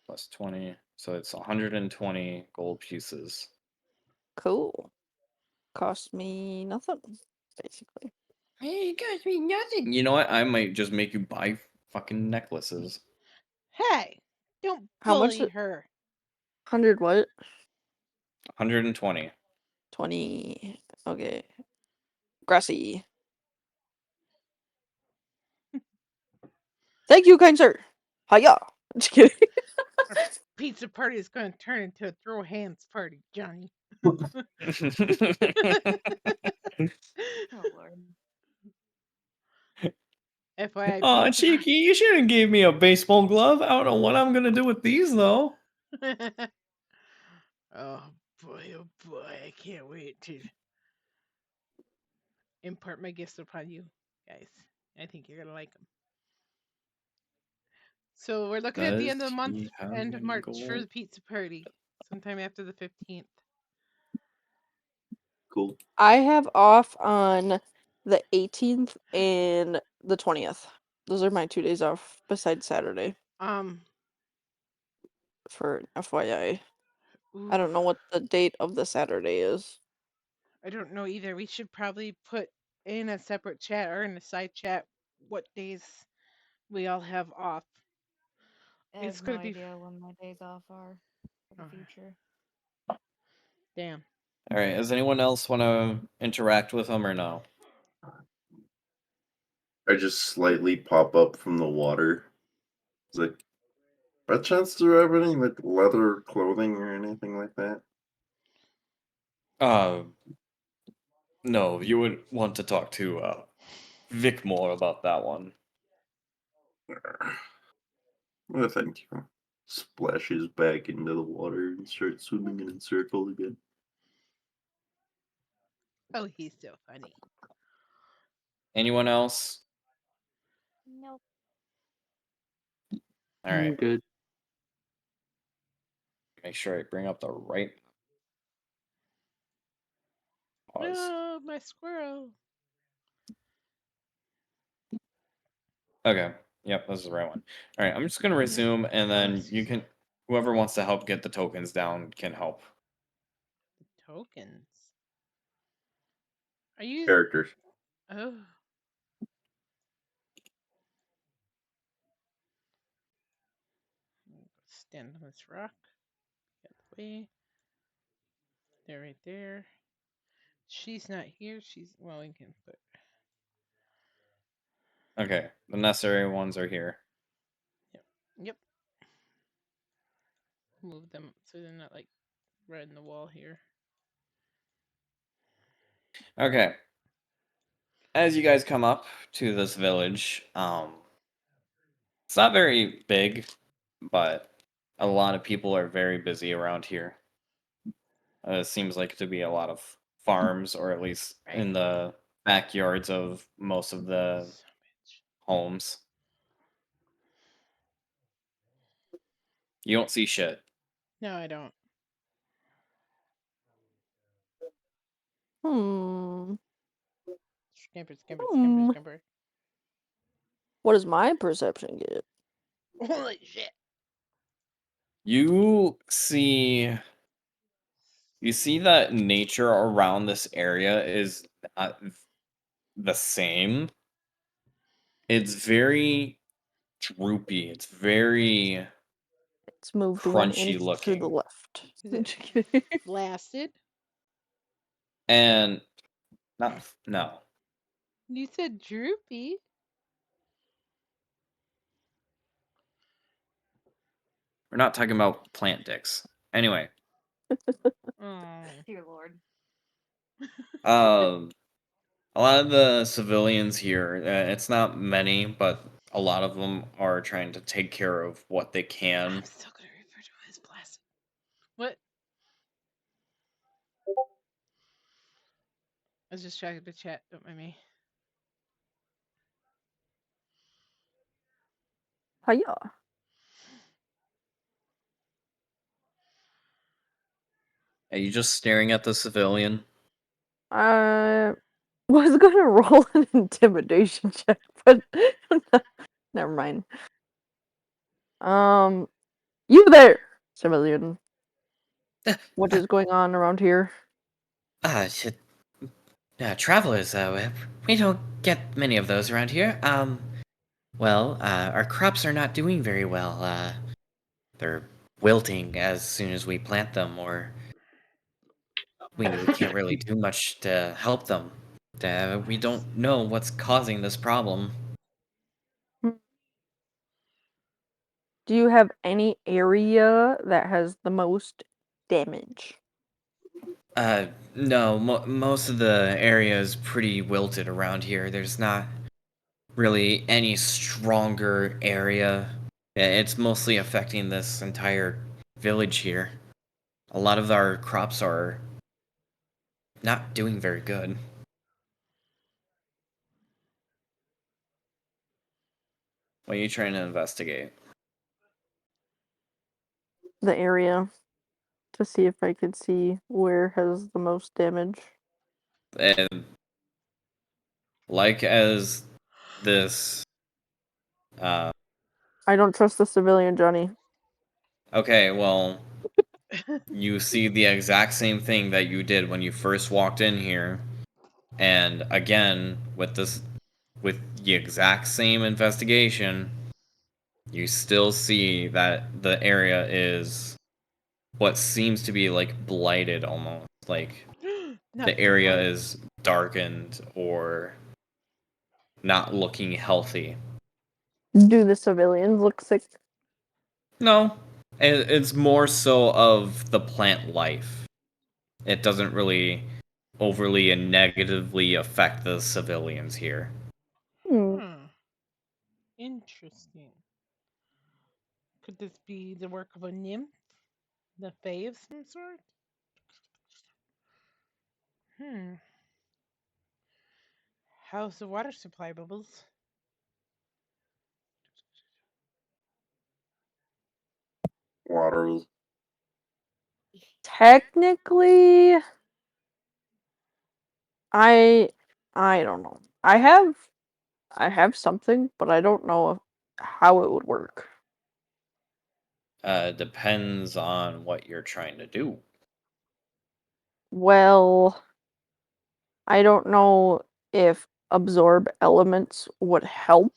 plus 20. So it's 120 gold pieces.
Cool. Cost me nothing, basically.
Hey, you guys mean nothing. You know what? I might just make you buy fucking necklaces.
Hey, don't
How much?
bully her.
100 what?
120.
20. Okay. Grassy. Thank you, kind sir. Hiya. Just kidding.
Our pizza party is gonna turn into a throw hands party, Johnny.
Oh lord.
FYI,
Aw,
pizza.
Cheeky, you shouldn't give me a baseball glove. I don't know what I'm gonna do with these, though.
Oh oh boy, I can't wait to impart my gifts upon you guys. I think you're gonna like them. So we're looking at the
Does
end of the month,
he have
end of
any
March for
gold?
the pizza party, sometime after the 15th.
Cool.
I have off on the 18th and the 20th. Those are my 2 days off besides Saturday,
Um,
for FYI. I
oof,
don't know what the date of the Saturday is.
I don't know either. We should probably put in a separate chat or in a side chat what days we all have off.
I
It's
have no
gonna be.
idea when my days off are for the
Oh,
future.
damn.
All right. Does anyone else want to interact with him or no?
I just slightly pop up from the water. It's like, by chance, do you have any like leather clothing or anything like that?
No. You would want to talk to Vic more about that one.
Well, thank you. Splashes back into the water and starts swimming in a circle again.
Oh, he's so funny.
Anyone else?
Nope.
All right.
Good.
Make sure I bring up the right. Pause.
No, my squirrel.
Okay. Yep, this is the right one. All right. I'm just gonna resume, and then you can. Whoever wants to help get the tokens down can help.
Tokens. Are you?
Characters.
Oh. Stand on this rock. Get the way. They're right there. She's not here. She's well. We can put.
Okay. The necessary ones are here.
Yep. Yep. Move them so they're not like right in the wall here.
Okay. As you guys come up to this village, it's not very big, but a lot of people are very busy around here. It seems like to be a lot of farms, or at least in the backyards of most of the homes. You don't see shit.
No, I don't. Scamper, scamper, scamper, scamper.
What does my perception get?
Holy shit.
You see that nature around this area is not the same. It's very droopy. It's very
It's moved 1
crunchy
inch to the
looking.
left.
Is it flaccid?
And not no.
You said droopy.
We're not talking about plant dicks. Anyway,
Oh.
Dear Lord.
a lot of the civilians here, it's not many, but a lot of them are trying to take care of what they can.
I'm still gonna refer to it as flaccid. What? I was just trying to chat. Don't mind me.
Hiya.
Are you just staring at the civilian?
I was gonna roll an intimidation check, but never mind. You there, civilian. What is going on around here?
Shit. Travelers, we don't get many of those around here. Well, our crops are not doing very well. They're wilting as soon as we plant them, or we can't really do much to help them. We don't know what's causing this problem.
Do you have any area that has the most damage?
No, most of the area is pretty wilted around here. There's not really any stronger area. It's mostly affecting this entire village here. A lot of our crops are not doing very good.
What are you trying to investigate?
The area to see if I could see where has the most damage.
And like as this
I don't trust the civilian, Johnny.
okay, well, you see the exact same thing that you did when you first walked in here. And again, with the exact same investigation, you still see that the area is what seems to be like blighted almost. Like
Not
the area
blight.
is darkened or not looking healthy.
Do the civilians look sick?
No, it's more so of the plant life. It doesn't really overly and negatively affect the civilians here.
Hmm. Interesting. Could this be the work of a nymph? The fae of some sort? Hmm. How's the water supply, Bubbles?
Water.
Technically, I I don't know. I have something, but I don't know how it would work.
Depends on what you're trying to do.
Well, I don't know if absorb elements would help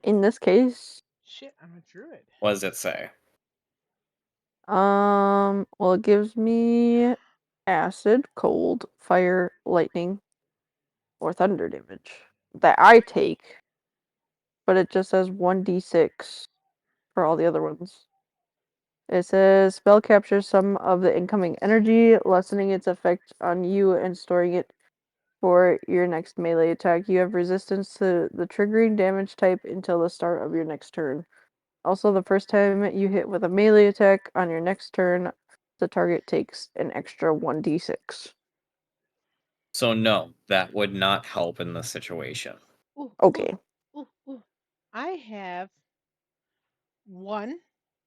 in this case.
Shit, I'm a druid.
What does it say?
Well, it gives me acid, cold, fire, lightning, or thunder damage that I take, but it just says 1d6 for all the other ones. It says spell captures some of the incoming energy, lessening its effect on you and storing it for your next melee attack. You have resistance to the triggering damage type until the start of your next turn. Also, the first time you hit with a melee attack on your next turn, the target takes an extra 1d6.
So no, that would not help in this situation.
Ooh,
Okay.
ooh. I have one,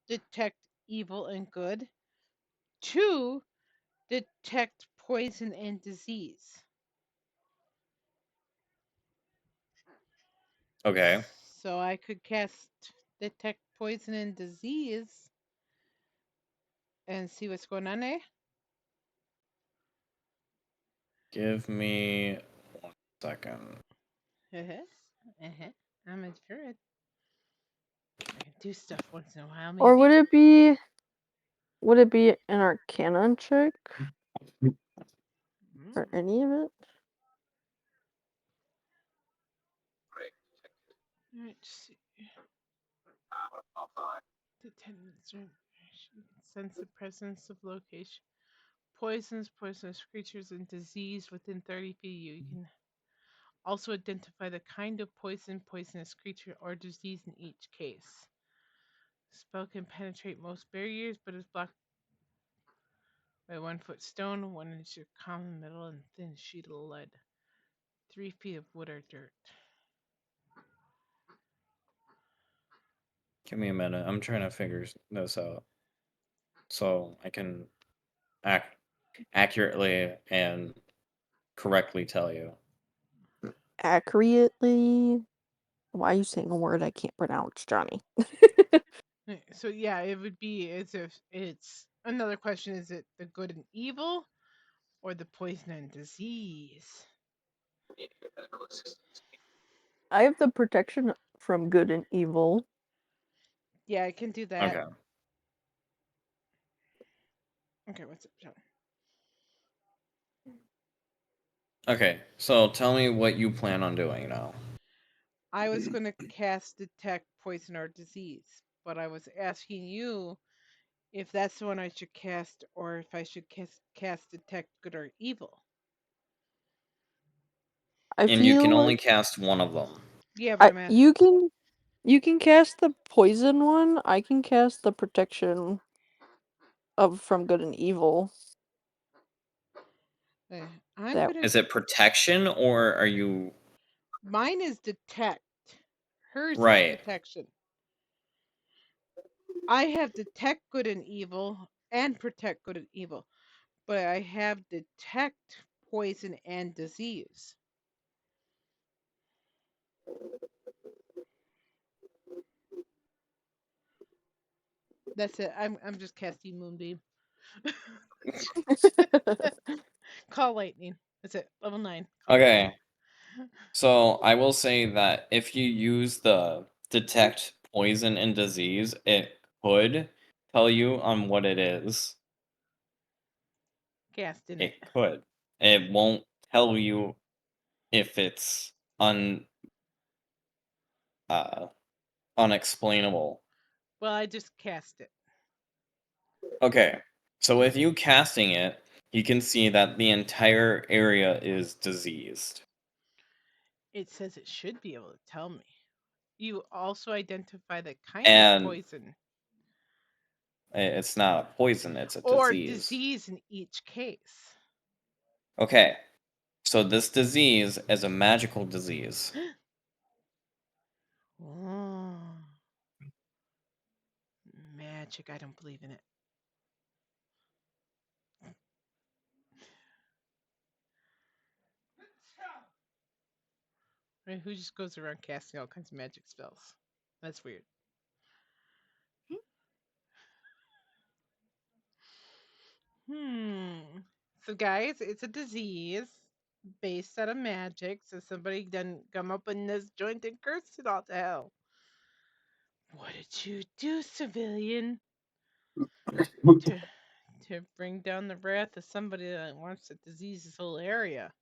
detect evil and good. Two, detect poison and disease.
Okay.
So I could cast detect poison and disease and see what's going on there.
Give me 1 second.
I'm a druid. I can do stuff once in a while,
Or
maybe.
would it be an arcana check for
Mm.
any of it?
Alright, see. Detect you can sense the presence of location. Poisonous creatures, and disease within 30 feet of you. You can also identify the kind of poisonous creature, or disease in each case. Spell can penetrate most barriers, but is blocked by 1 foot stone, 1 inch of common metal, and thin sheet of lead. 3 feet of wood or dirt.
Give me a minute. I'm trying to figure this out so I can accurately and correctly tell you.
Accurately? Why are you saying a word I can't pronounce, Johnny?
So yeah, it would be as if it's another question: is it the good and evil, or the poison and disease?
I have the protection from good and evil.
Yeah, I can do that.
Okay.
Okay, what's up, John?
Okay, so tell me what you plan on doing now.
I was going to cast detect poison or disease, but I was asking you if that's the one I should cast, or if I should cast detect good or evil.
I
And you can
feel
only
like
cast one of them.
Yeah, but I'm asking.
you can cast the poison one. I can cast the protection of from good and evil.
I'm
That
gonna.
Is it protection or are you
Mine is detect. Hers is
right?
protection. I have detect good and evil and protect good and evil, but I have detect poison and disease. That's it. I'm just casting Moonbeam. Call lightning. That's it. Level 9. Call
Okay.
lightning.
So I will say that if you use the detect poison and disease, it could tell you on what it is.
Cast in
It could. It won't tell you if it's unexplainable.
Well, I just cast it.
Okay, so with you casting it, you can see that the entire area is diseased.
It says it should be able to tell me. You also identify the kind
And
of poison
it's not a poison, it's a
or
disease.
disease in each case.
Okay, so this disease is a magical disease.
Oh. Magic, I don't believe in it. I mean, who just goes around casting all kinds of magic spells? That's weird. So, guys, it's a disease based out of magic. So somebody done come up in this joint and cursed it all to hell. What did you do, civilian? to to bring down the wrath of somebody that wants to disease this whole area.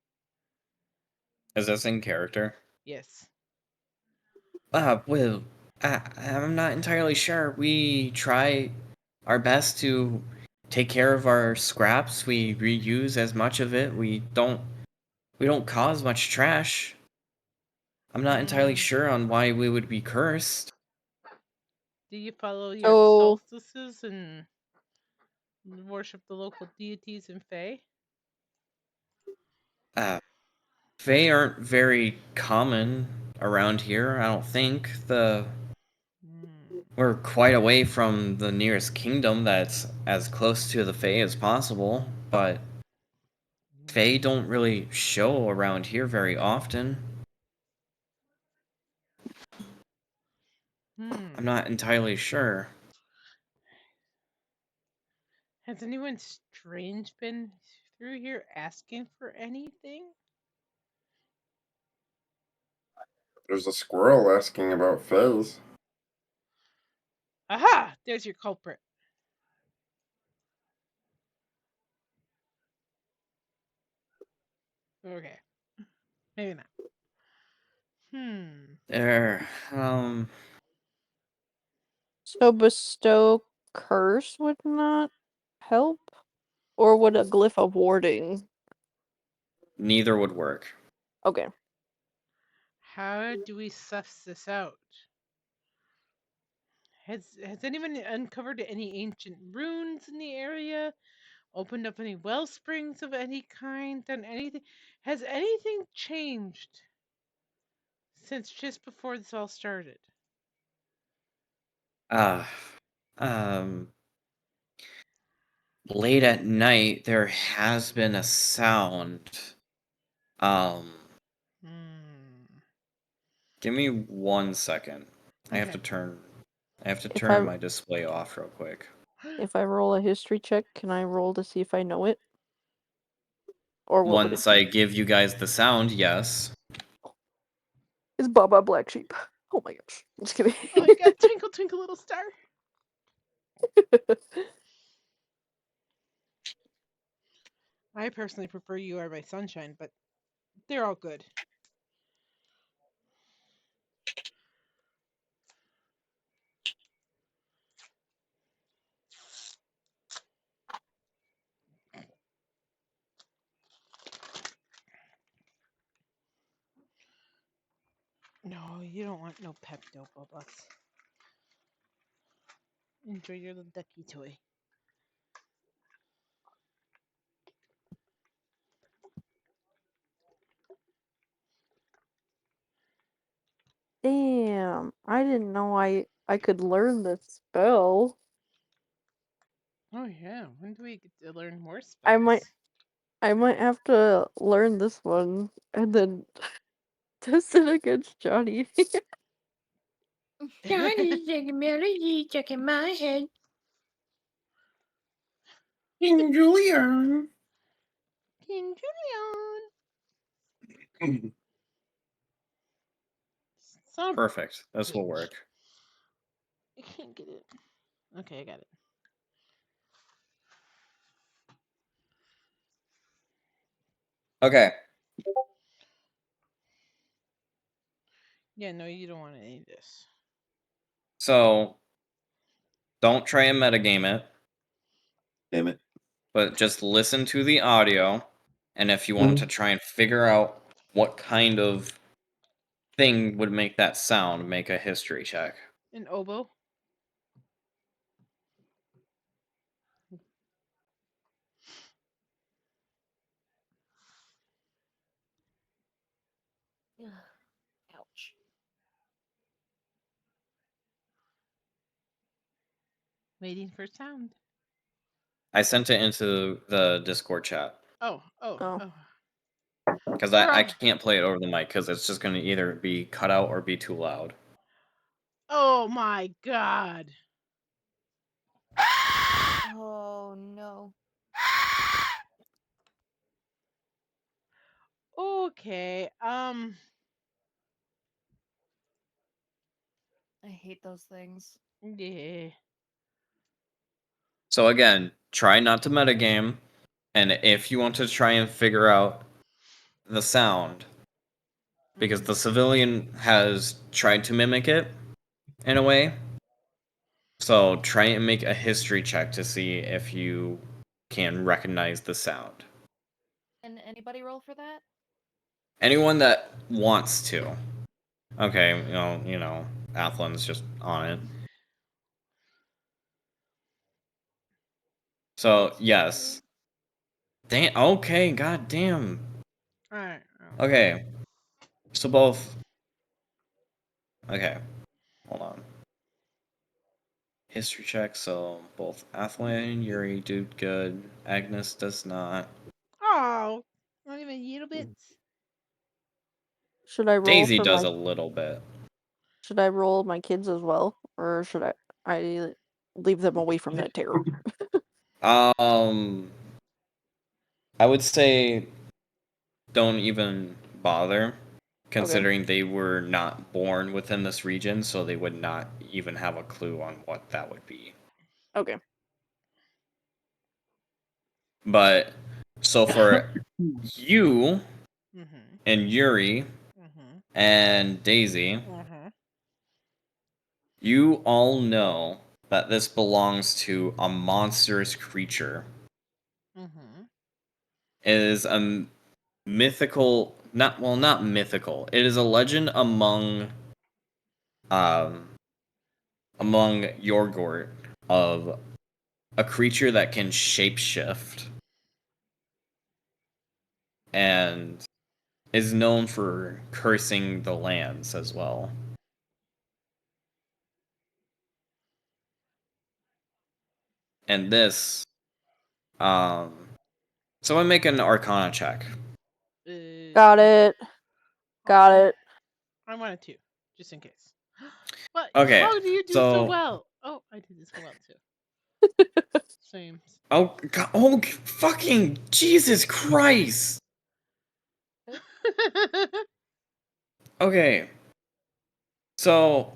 Is this in character?
Yes.
Well, I'm not entirely sure. We try our best to take care of our scraps. We reuse as much of it. We don't cause much trash. I'm not entirely sure on why we would be cursed.
Do you follow your
So
solstices and worship the local deities in Fae?
Fae aren't very common around here, I don't think. We're quite away from the nearest kingdom that's as close to the Fae as possible, but Fae don't really show around here very often. I'm not entirely sure.
Has anyone strange been through here asking for anything?
There's a squirrel asking about Fez.
Aha! There's your culprit. Okay. Maybe not.
There,
So bestow curse would not help? Or would a glyph of warding?
Neither would work.
Okay.
How do we suss this out? Has anyone uncovered any ancient runes in the area? Opened up any well springs of any kind? Done anything? Has anything changed since just before this all started?
um, late at night, there has been a sound.
Give me 1 second. I have to
Okay.
If I
turn my display off real quick.
if I roll a history check, can I roll to see if I know it? Or what would it
Once
be?
I give you guys the sound, yes.
It's Baba Black Sheep. Oh my gosh. Just kidding.
Oh my god, twinkle twinkle little star. I personally prefer You Are My Sunshine, but they're all good. No, you don't want no Pepto Bubbles. Enjoy your little ducky toy.
Damn. I didn't know I could learn this spell.
Oh yeah, when do we get to learn more
I
spells?
might have to learn this one and then test it against Johnny.
Johnny's taking melody stuck in my head.
King Julian.
King Julian. Son of-
Perfect. This will work.
I can't get it. Okay, I got it.
Okay.
Yeah, no, you don't want any of this.
So don't try and metagame it,
Damn it.
but just listen to the audio. And if you want to try and figure out what kind of thing would make that sound, make a history check.
An oboe.
Ouch.
Waiting for sound.
I sent it into the Discord chat.
Oh.
Because
We're
I
on.
can't play it over the mic because it's just going to either be cut out or be too loud.
Oh my god.
Oh no.
Okay.
I hate those things.
Yeah.
So again, try not to metagame. And if you want to try and figure out the sound, because the civilian has tried to mimic it in a way. So try and make a history check to see if you can recognize the sound.
Can anybody roll for that?
Anyone that wants to. Okay, Athlin's just on it. So yes. Damn. Okay. God damn.
All right.
Okay. So both. Okay. Hold on. History check. So both Athlin and Yuri do good. Agnes does not.
Oh, not even a little bit.
Should I roll
Daisy
for
does
my?
a little bit.
Should I roll my kids as well, or should I leave them away from that terror?
I would say don't even bother, considering they were not born within this region, so they would not even have a clue on what that would be.
Okay.
But so for you
Mm-hmm.
and Yuri
Mm-hmm.
and Daisy,
Mm-hmm.
you all know that this belongs to a monstrous creature.
Mm-hmm.
It is a mythical, not mythical. It is a legend um among Yorgort of a creature that can shapeshift and is known for cursing the lands as well. And this, someone make an Arcana check.
Got it. Got it.
I wanted to, just in case. But
Okay,
how do you do so well? Oh, I did so well too. Same.
Oh, God, oh, fucking Jesus Christ! Okay, so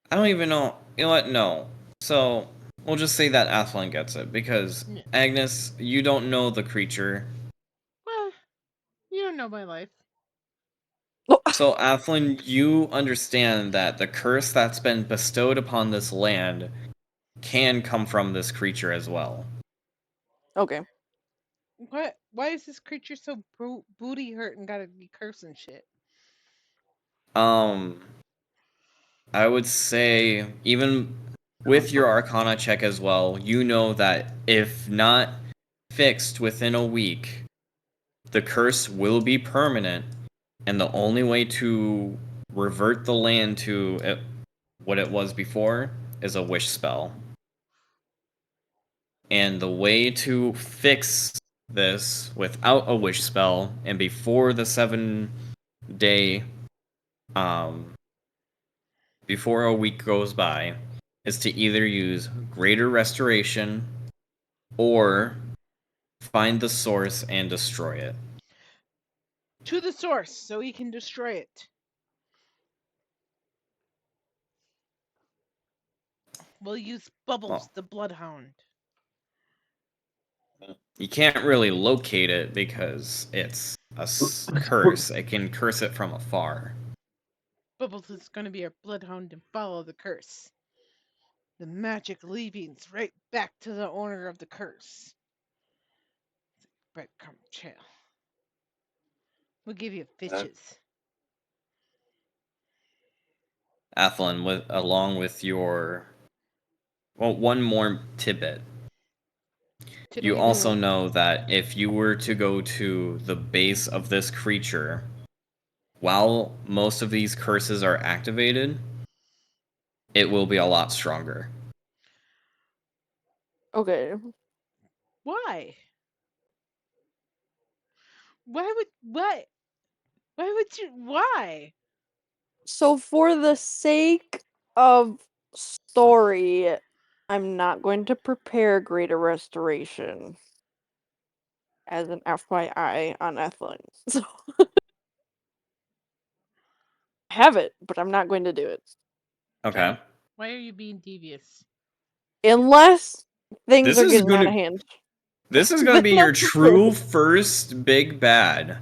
I don't even know. You know what? No. So we'll just say that Athlon gets it because
Yeah.
Agnes, you don't know the creature.
Well, you don't know my life.
So Athlon, you understand that the curse that's been bestowed upon this land can come from this creature as well.
Okay.
What? Why is this creature so booty hurt and gotta be cursing shit?
I would say even with your Arcana check as well, you know that if not fixed within a week, the curse will be permanent, and the only way to revert the land to what it was before is a wish spell. And the way to fix this without a wish spell and before the 7-day, before a week goes by, is to either use Greater Restoration or find the source and destroy it.
to the source so he can destroy it. We'll use Bubbles, the bloodhound.
You can't really locate it because it's a curse. It can curse it from afar.
Bubbles is going to be our bloodhound and follow the curse. The magic leavings right back to the owner of the curse. Breadcrumb trail. We'll give you fishes.
Athlon, along with your one more tidbit. You also know that if you were to go to the base of this creature, while most of these curses are activated, it will be a lot stronger.
Okay.
Why? Why would you? Why?
So for the sake of story, I'm not going to prepare Greater Restoration as an FYI on Ethlyn. So I have it, but I'm not going to do it.
Okay.
Why are you being devious?
Unless things
This
are
is
getting out
gonna
of hand.
This is gonna be your true first big bad.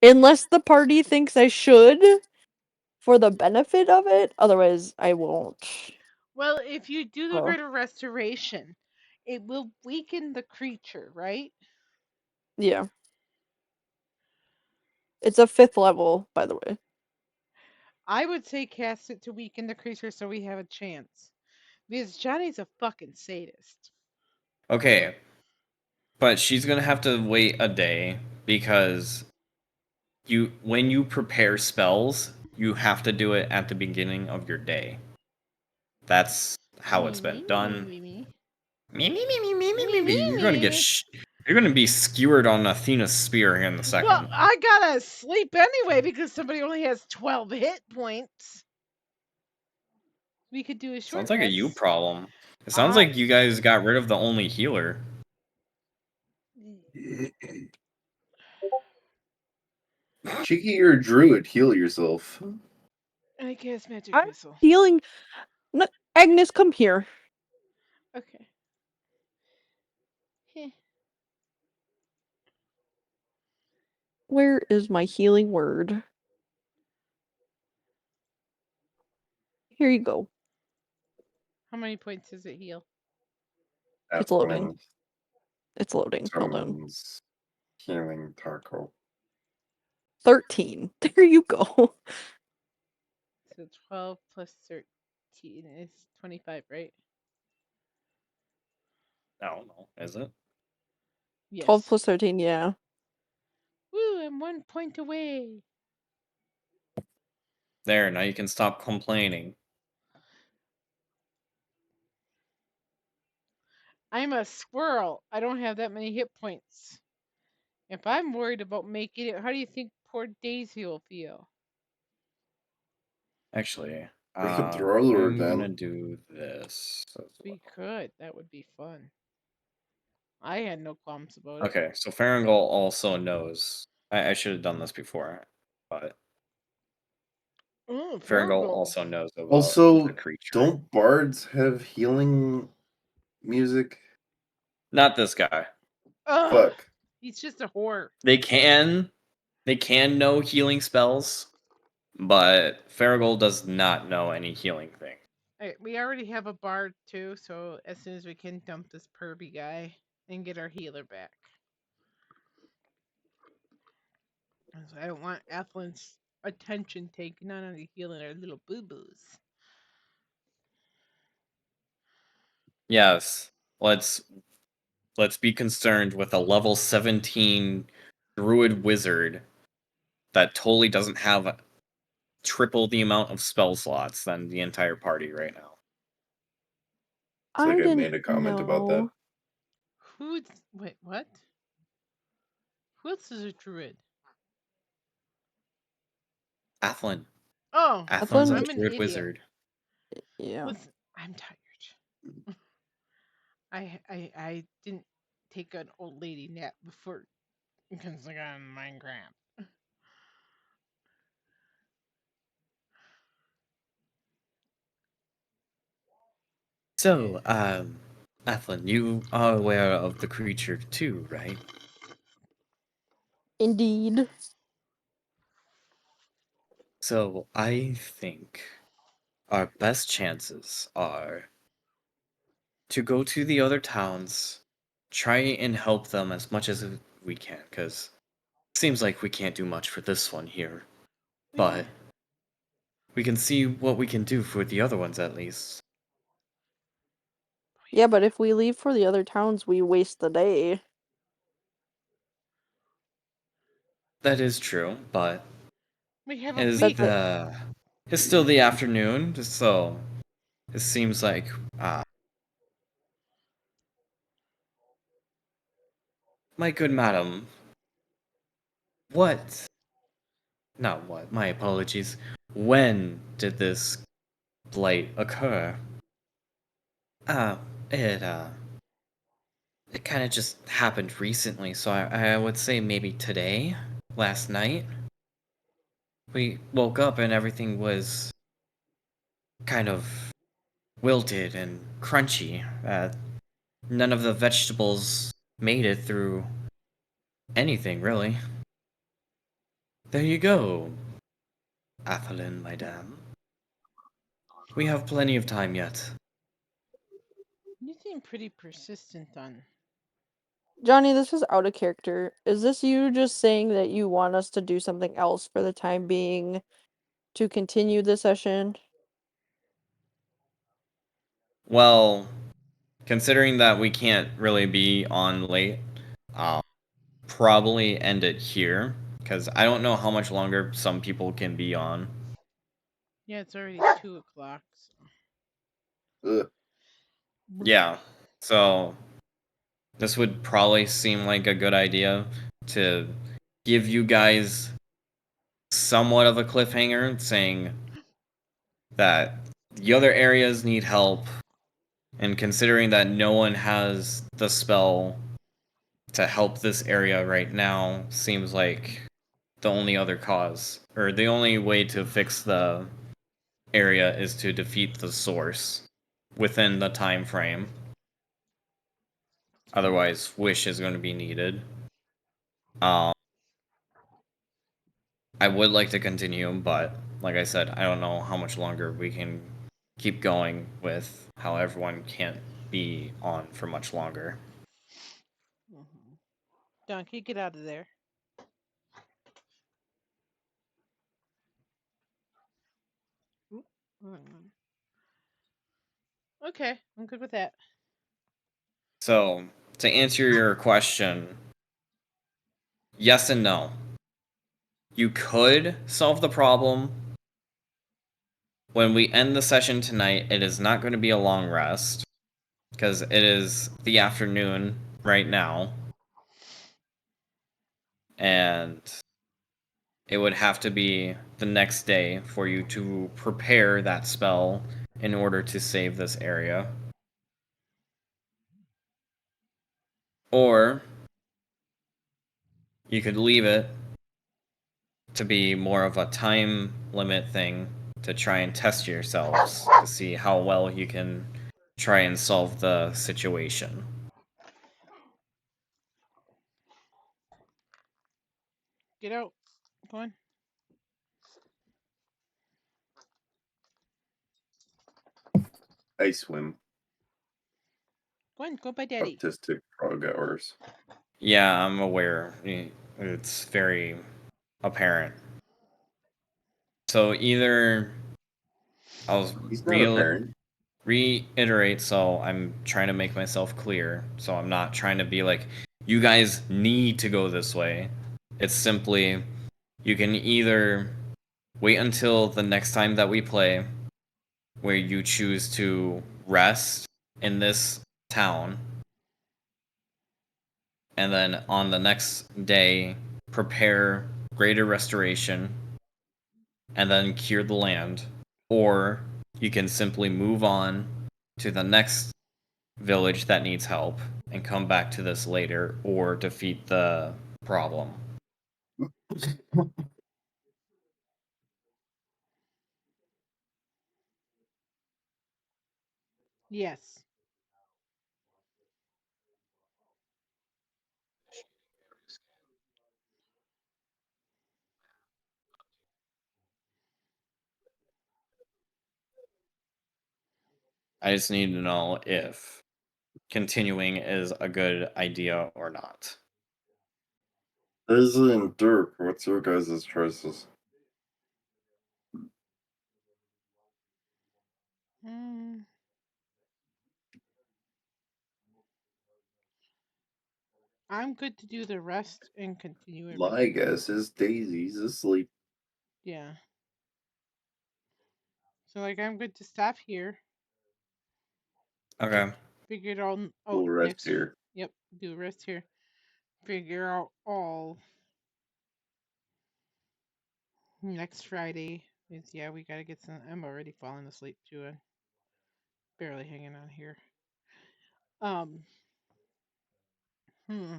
Unless the party thinks I should for the benefit of it, otherwise I won't.
Well, if you do the
Oh.
greater restoration, it will weaken the creature, right?
Yeah. It's a 5th level, by the way.
I would say cast it to weaken the creature so we have a chance. Because Johnny's a fucking sadist.
Okay. But she's gonna have to wait a day because when you prepare spells, you have to do it at the beginning of your day. That's how it's been done. You're gonna get you're gonna be skewered on Athena's spear in a second.
Well, I gotta sleep anyway because somebody only has 12 hit points. We could do a short
Sounds like a
rest.
you problem. It sounds like you guys got rid of the only healer.
Cheeky or druid, heal yourself.
I guess magic
I'm
missile.
healing. No, Agnes, come here.
Okay. Heh.
Where is my healing word? Here you go.
How many points does it heal?
It's loading. It's loading. Hold on.
Someone's healing taco.
13. There you go.
So 12 plus 13 is 25, right?
No, is it?
Yes.
12 plus 13, yeah.
Woo, I'm 1 point away.
There, now you can stop complaining.
I'm a squirrel. I don't have that many hit points. If I'm worried about making it, how do you think poor Daisy will feel?
Actually,
We could throw her
I'm gonna
down.
do this.
We could. That would be fun. I had no qualms about it.
Okay, so Farangol also knows. I should have done this before, but
Oh,
Farangol also knows about
Also,
the creature.
don't bards have healing music?
Not this guy.
Ugh,
Fuck.
he's just a whore.
They can know healing spells, but Faragol does not know any healing thing.
Alright, we already have a bard too, so as soon as we can dump this pervy guy and get our healer back. I don't want Athlon's attention taken on the healing our little boo-boos.
Yes, let's be concerned with a level 17 druid wizard that totally doesn't have triple the amount of spell slots than the entire party right now.
So
I
I
didn't
made a comment about that.
Wait, what? Who else is a druid?
Athlon.
Oh,
Athlon's a
I'm an
druid
idiot.
wizard.
Yeah.
Listen, I'm tired. I didn't take an old lady nap before Because I got Minecraft.
So, Athlon, you are aware of the creature too, right?
Indeed.
So, I think our best chances are to go to the other towns, try and help them as much as we can, because it seems like we can't do much for this one here. But we can see what we can do for the other ones at least.
Yeah, but if we leave for the other towns, we waste the day.
That is true, but
We have a
is
week.
it's still the afternoon, so it seems like my good madam, what? Not what, my apologies. When did this blight occur? Uh, it, uh, it kind of just happened recently, so I would say maybe today, last night. We woke up and everything was kind of wilted and crunchy. None of the vegetables made it through anything, really. There you go, Athelin, madame. We have plenty of time yet.
You seem pretty persistent on.
Johnny, this is out of character. Is this you just saying that you want us to do something else for the time being to continue the session?
Well, considering that we can't really be on late, I'll probably end it here because I don't know how much longer some people can be on.
Yeah, it's already 2 o'clock.
Ugh.
Yeah, so this would probably seem like a good idea to give you guys somewhat of a cliffhanger saying that the other areas need help, and considering that no one has the spell to help this area right now, seems like the only other cause, or the only way to fix the area is to defeat the source within the time frame. Otherwise, wish is going to be needed. Um, I would like to continue, but like I said, I don't know how much longer we can keep going with how everyone can't be on for much longer.
Donkey, get out of there. Okay, I'm good with that.
So, to answer your question, yes and no. You could solve the problem. When we end the session tonight, it is not going to be a long rest because it is the afternoon right now. And it would have to be the next day for you to prepare that spell in order to save this area. Or you could leave it to be more of a time limit thing to try and test yourselves to see how well you can try and solve the situation.
Get out. Go on.
I swim.
Go on. Go by daddy.
Autistic frog hours.
Yeah, I'm aware. It's very apparent. So either I'll
He's not a parent.
reiterate, so I'm trying to make myself clear. So I'm not trying to be like, you guys need to go this way. It's simply, you can either wait until the next time that we play, where you choose to rest in this town, and then on the next day, prepare greater restoration, and then cure the land. Or you can simply move on to the next village that needs help and come back to this later, or defeat the problem.
Yes.
I just need to know if continuing is a good idea or not.
Izzy and Dirk, what's your guys' choices?
Mm. I'm good to do the rest and continue everything.
My guess is Daisy's asleep.
Yeah. So like I'm good to stop here.
Okay.
Figure it all out
We'll rest
next.
here.
Yep. Do the rest here. Figure out all next Friday. Is yeah, we gotta get some. I'm already falling asleep too. I'm barely hanging on here. Hmm.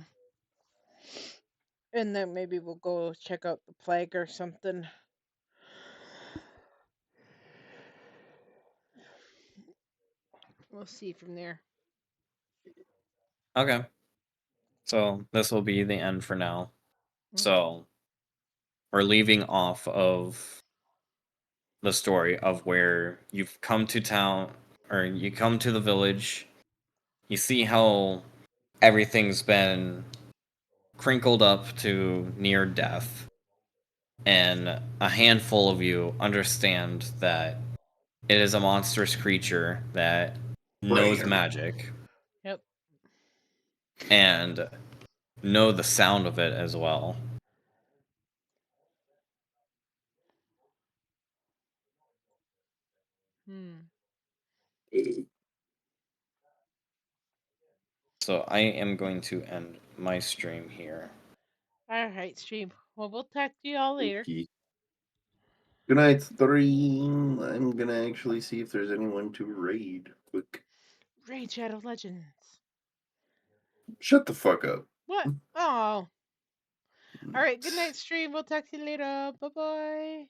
And then maybe we'll go check out the plague or something. We'll see from there.
Okay. So this will be the end for now.
Mm.
So we're leaving off of the story of where you've come to town, or you come to the village. You see how everything's been crinkled up to near death, and a handful of you understand that it is a monstrous creature that knows
Right.
magic
Yep.
and know the sound of it as well.
Hmm.
So I am going to end my stream here.
All right, stream. Well, we'll talk to you all later.
Okay. Good night, 3. I'm gonna actually see if there's anyone to raid quick.
Raid Shadow Legends.
Shut the fuck up.
What? Oh. All right. Good night, stream. We'll talk to you later. Bye bye.